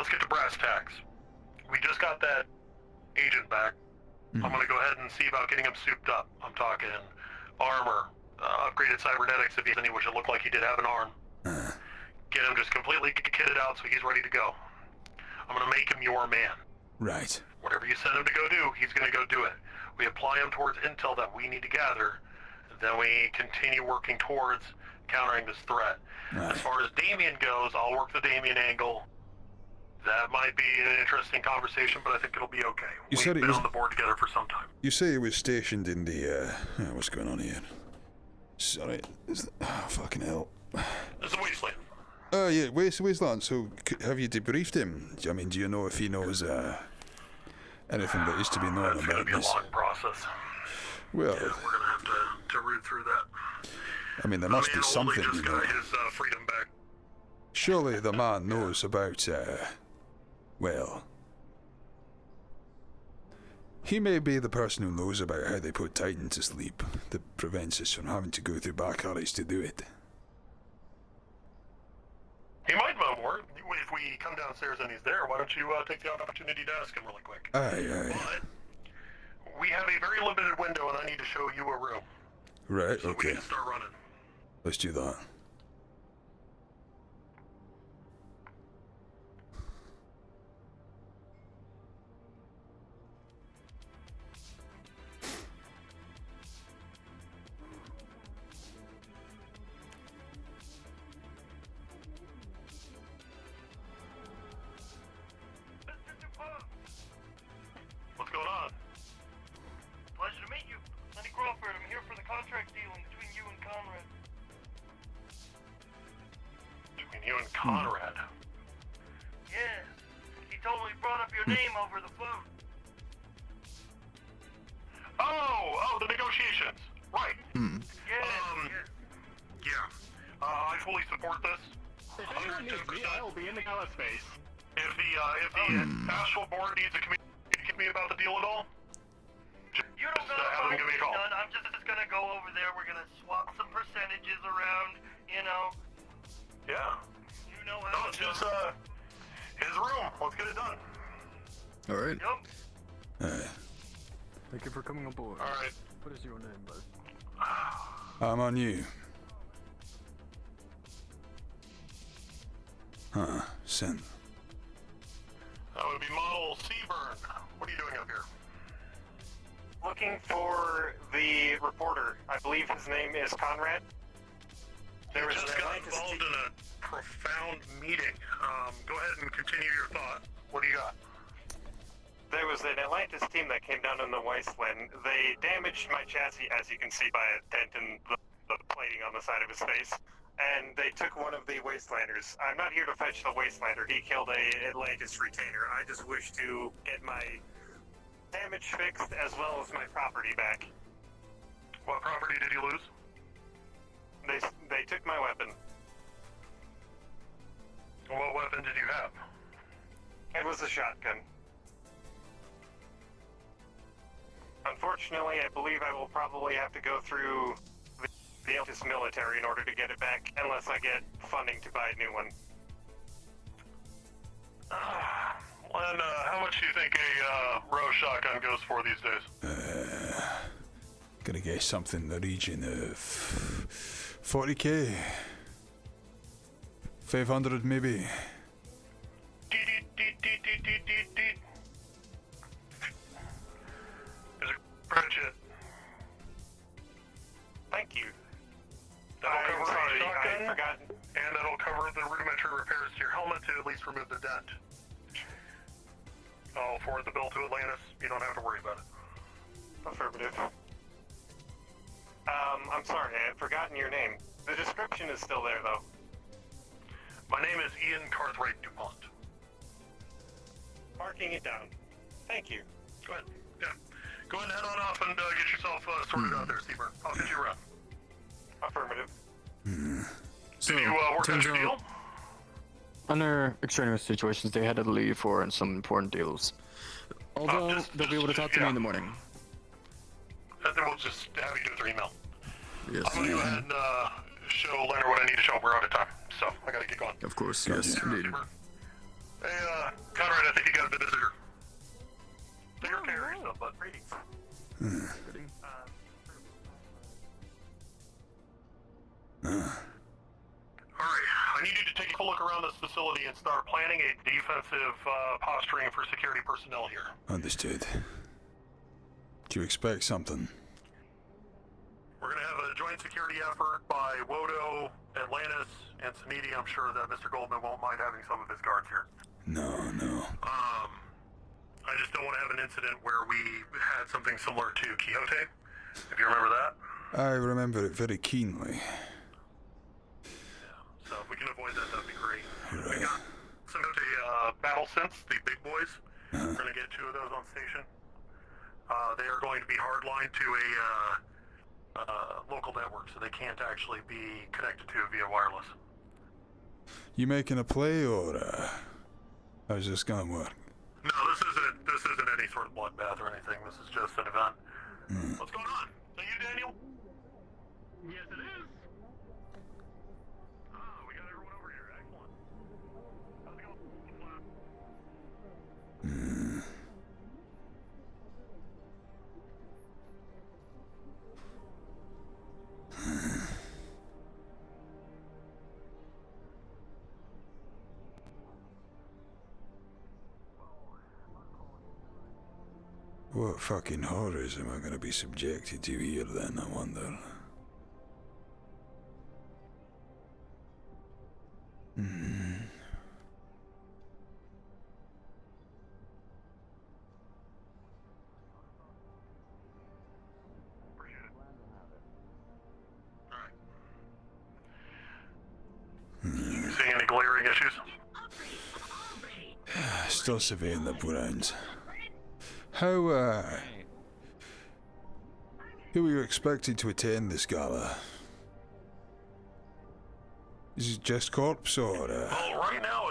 get to brass tacks. We just got that agent back. I'm gonna go ahead and see about getting him souped up. I'm talking armor, upgraded cybernetics if he has any, which it looked like he did have an arm. Get him just completely kitted out so he's ready to go. I'm gonna make him your man. Right. Whatever you send him to go do, he's gonna go do it. We apply him towards intel that we need to gather, then we continue working towards countering this threat. Right. As far as Damien goes, I'll work the Damien angle. That might be an interesting conversation, but I think it'll be okay. We've been on the board together for some time. You say he was stationed in the, what's going on here? Sorry. Fucking hell. It's a wasteland. Oh, yeah, wasteland. So, have you debriefed him? I mean, do you know if he knows, anything that is to be known about this? It's gonna be a long process. Well... Yeah, we're gonna have to root through that. I mean, there must be something, just got his freedom back. Surely the man knows about, well... He may be the person who knows about how they put Titan to sleep that prevents us from having to go through back alleys to do it. He might know more. If we come downstairs and he's there, why don't you take the opportunity to ask him really quick? Aye. But we have a very limited window and I need to show you a room. Right, so okay. We can start running. Let's do that. What's going on? Conrad. Yes. He totally brought up your name over the phone. Oh, the negotiations. Right. Yes. Yeah. I fully support this. If anyone needs me, I will be in the gala space. If the Astral Board needs to communicate me about the deal at all, You don't gotta have them give me a call. none. I'm just gonna go over there. We're gonna swap some percentages around, you know. Yeah. You know how it's just his room. Let's get it done. All right. Yup. Thank you for coming on board. All right. What is your name, bud? I'm on you. Sin. That would be Model Seaburn. What are you doing up here? Looking for the reporter. I believe his name is Conrad. You just got involved in a profound meeting. Go ahead and continue your thought. What do you got? There was an Atlantis team that came down in the wasteland. They damaged my chassis, as you can see by a dent in the plating on the side of his face. And they took one of the Wastelanders. I'm not here to fetch the Wastelander. He killed a Atlantis retainer. I just wish to get my damage fixed as well as my property back. What property did you lose? They took my weapon. What weapon did you have? It was a shotgun. Unfortunately, I believe I will probably have to go through the Atlantis military in order to get it back, unless I get funding to buy a new one. Len, how much do you think a Row shotgun goes for these days? Gonna get something in the region of 40k. 500 maybe. Pritchett. Thank you. That'll cover sorry, the shotgun, I forgot. and that'll cover the rudimentary repairs to your helmet to at least remove the dent. I'll forward the bill to Atlantis. You don't have to worry about it. Affirmative. I'm sorry, I had forgotten your name. The description is still there, though. My name is Ian Cartwright DuPont. Marking it down. Thank you. Go ahead. Yeah. Go ahead and head on off and get yourself sorted out there, Seaburn. I'll get you around. Affirmative. So, Did you work out turns your out, deal? under extraneous situations, they had to leave for some important deals. Although, they'll be able to talk to me in the morning. And then we'll just have you do it through email. Yes. I'm going to go ahead and show Leonard what I need to show him. We're out of time, so I got to get going. Of course, yes, indeed. Hey, Conrad, I think you got a visitor. Take care of yourself, bud. Greetings. Alright, I need you to take a look around this facility and start planning a defensive posturing for security personnel here. Understood. Do you expect something? We're going to have a joint security effort by WOTO, Atlantis, and Saniti. I'm sure that Mr. Goldman won't mind having some of his guards here. No. I just don't want to have an incident where we had something similar to Quixote, if you remember that. I remember it very keenly. So if we can avoid that, that'd be great. We got some of the battle synths, the big boys. We're going to get 2 of those on station. They are going to be hardlined to a local network, so they can't actually be connected to via wireless. You making a play, or how's this gonna work? No, this isn't any sort of bloodbath or anything. This is just an event. What's going on? Is that you, Daniel? Yes, it is. We got everyone over here. Excellent. How's it going? What fucking horrors am I gonna be subjected to here then, I wonder? You seeing any glaring issues still surveying the grounds. How, who are you expecting to attend this gala? Is it just corpse or, Well, right now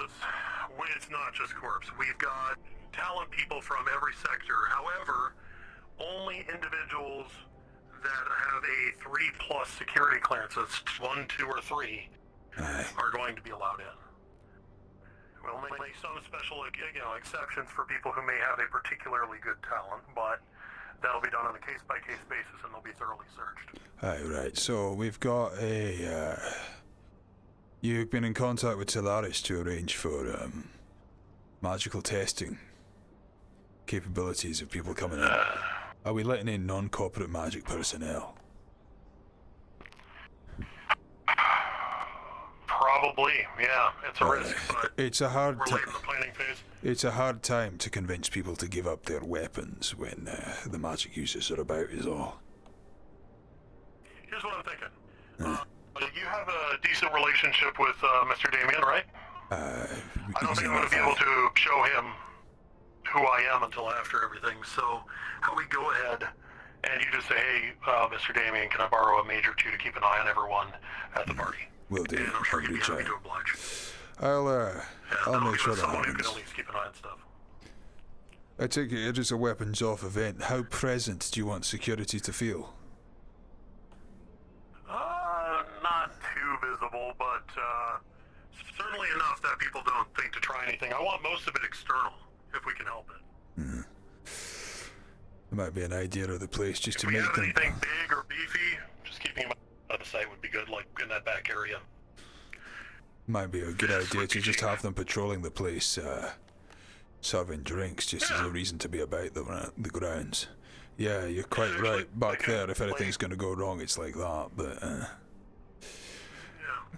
it's not just corpse. We've got talent people from every sector. However, only individuals that have a 3+ security clearances, 1, 2, or 3, are going to be allowed in. We'll make some special, exceptions for people who may have a particularly good talent, but that'll be done on a case-by-case basis, and they'll be thoroughly searched. Right, so we've got a, you've been in contact with Solaris to arrange for, magical testing capabilities of people coming in. Are we letting in non-corporate magic personnel? Probably, yeah. It's a risk, but it's a hard we're late in the planning phase. It's a hard time to convince people to give up their weapons when the magic users are about, is all. Here's what I'm thinking. You have a decent relationship with Mr. Damien, right? I don't think I'm going to be able to show him who I am until after everything, so how we go ahead and you just say, hey, Mr. Damien, can I borrow a mage or two to keep an eye on everyone at the party? Will do. And I'm sure you'd be happy to oblige. I'll make sure that someone who happens. can at least keep an eye on stuff. I take it is a weapons-off event. How present do you want security to feel? Not too visible, but certainly enough that people don't think to try anything. I want most of it external, if we can help it. There might be an idea of the place just to If we make have them... anything big or beefy, just keeping them out of the sight would be good, like in that back area. Might be a good idea to just have them patrolling the place, serving drinks just as a reason to be about the grounds. Yeah, you're quite right. Back there, if anything's going to go wrong, it's like that, but... Yeah,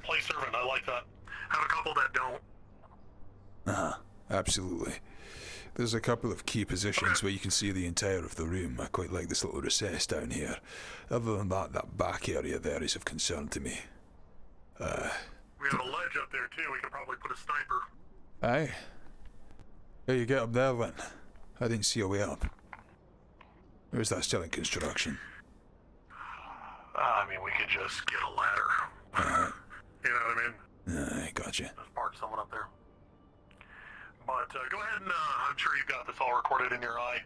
play servant, I like that. Have a couple that don't. Absolutely. There's a couple of key positions where you can see the entire of the room. I quite like this little recess down here. Other than that, that back area there is of concern to me. We have a ledge up there too, we could probably put a sniper. Aye. How you get up there then? I didn't see a way up. Or is that still in construction? I mean, we could just get a ladder. You know what I mean? Aye, gotcha. Just park someone up there. But go ahead and I'm sure you've got this all recorded in your eye.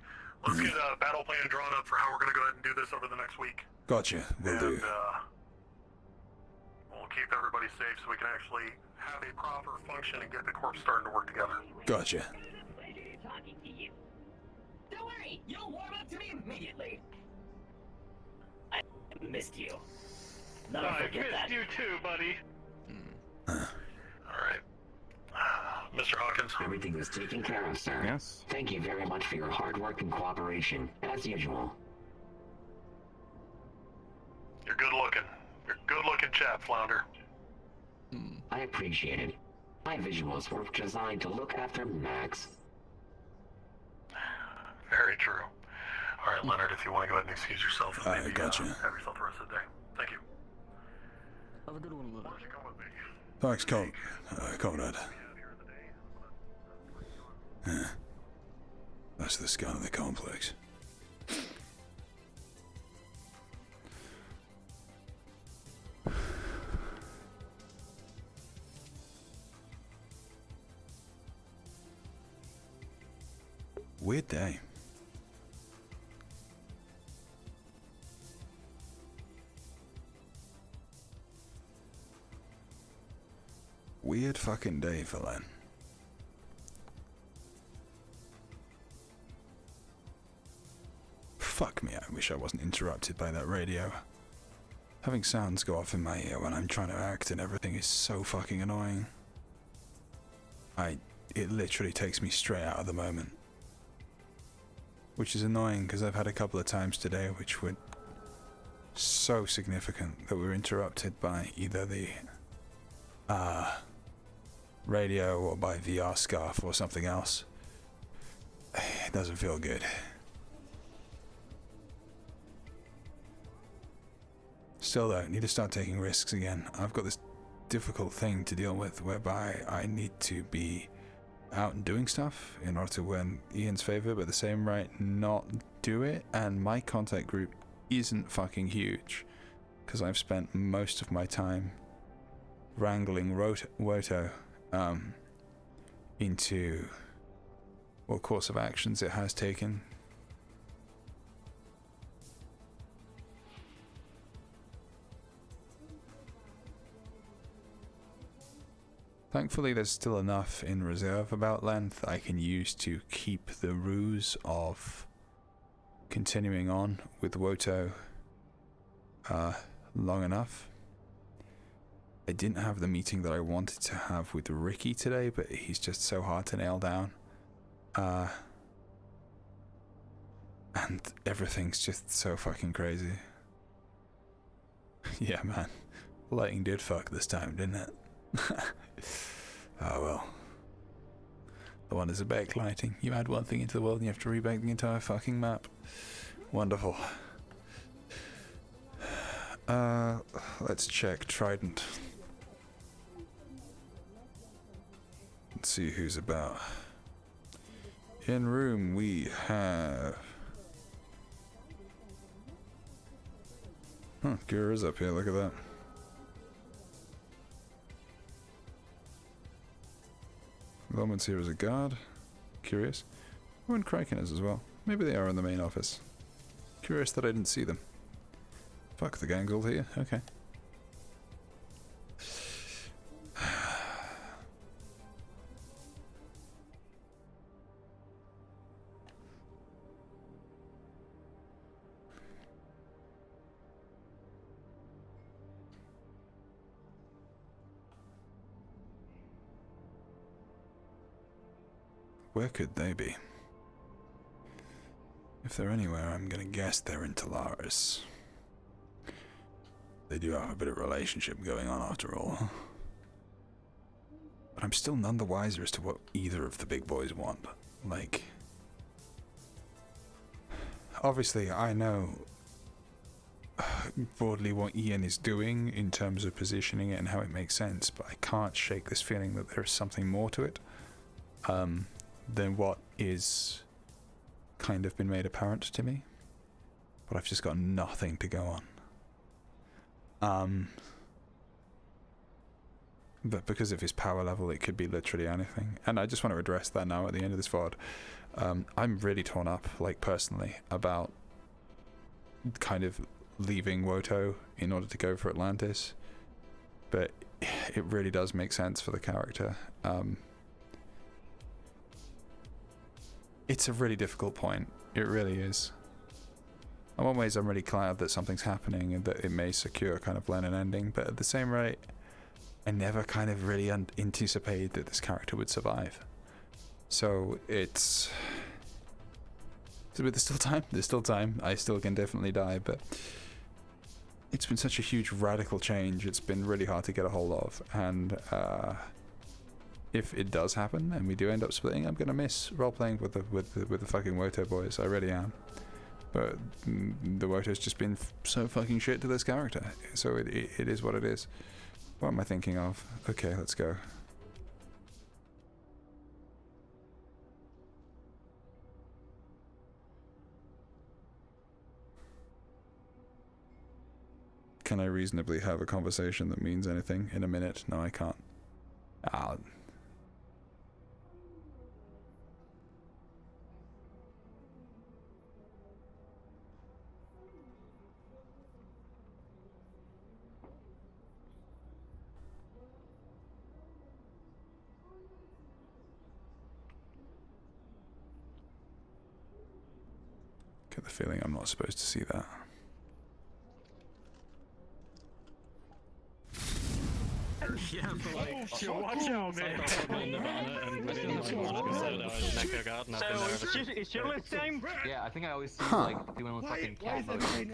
Let's get a battle plan drawn up for how we're going to go ahead and do this over the next week. Gotcha, will do. We'll keep everybody safe so we can actually have a proper function and get the corps starting to work together. Gotcha. Talking to you. Don't worry, you'll warm up to me immediately. I missed you. Never forget that. I missed you too, buddy. Alright. Mr. Hawkins. Everything was taken care of, sir. Yes. Thank you very much for your hard work and cooperation, as usual. You're good looking. You're a good looking chap, Flounder. I appreciate it. My visuals were designed to look after Max. Very true. Alright, Leonard, if you want to go ahead and excuse yourself and maybe gotcha. Have yourself the rest of the day. Thank you. Have a good one, Leonard. Why don't you come with me? Thanks, Conrad. That's the scan of the complex. Weird day. Weird fucking day for Len. Fuck me, I wish I wasn't interrupted by that radio. Having sounds go off in my ear when I'm trying to act and everything is so fucking annoying. It literally takes me straight out of the moment. Which is annoying because I've had a couple of times today which were so significant that we were interrupted by either the radio or by VR scarf or something else. It doesn't feel good. Still though, need to start taking risks again. I've got this difficult thing to deal with whereby I need to be out and doing stuff in order to win Ian's favor, but at the same right not do it. And my contact group isn't fucking huge because I've spent most of my time wrangling WOTO into what course of actions it has taken. Thankfully, there's still enough in reserve about length I can use to keep the ruse of continuing on with WOTO long enough. I didn't have the meeting that I wanted to have with Ricky today, but he's just so hard to nail down. And everything's just so fucking crazy. Yeah, man. Lighting did fuck this time, didn't it? Oh well. The wonders of backlighting. You add one thing into the world and you have to rebake the entire fucking map. Wonderful. Let's check Trident. Let's see who's about. In room we have... Huh, Gura's up here, look at that. Loman's here as a guard. Curious. Oh, and Kraken is as well. Maybe they are in the main office. Curious that I didn't see them. Fuck, the gang all here? Okay. Where could they be? If they're anywhere, I'm gonna guess they're in Talaris. They do have a bit of relationship going on after all. But I'm still none the wiser as to what either of the big boys want. Like... Obviously, I know broadly what Ian is doing in terms of positioning it and how it makes sense, but I can't shake this feeling that there's something more to it. Than what is kind of been made apparent to me, but I've just got nothing to go on. But because of his power level, it could be literally anything, and I just want to address that now at the end of this VOD. I'm really torn up, like personally, about kind of leaving WOTO in order to go for Atlantis, but it really does make sense for the character. It's a really difficult point. It really is. In one ways, I'm really glad that something's happening and that it may secure kind of Leonard ending, but at the same rate, I never kind of really anticipated that this character would survive. So it's... There's still time. There's still time. I still can definitely die, but it's been such a huge radical change. It's been really hard to get a hold of, and if it does happen and we do end up splitting, I'm gonna miss role-playing with the fucking WOTO boys. I really am. But the WOTO's just been so fucking shit to this character. So it is what it is. What am I thinking of? Okay, let's go. Can I reasonably have a conversation that means anything in a minute? No, I can't. Get the feeling I'm not supposed to see that. Yeah, but like, watch out, man. So, it's your list time? Yeah, I think I always see like doing a fucking cat mode.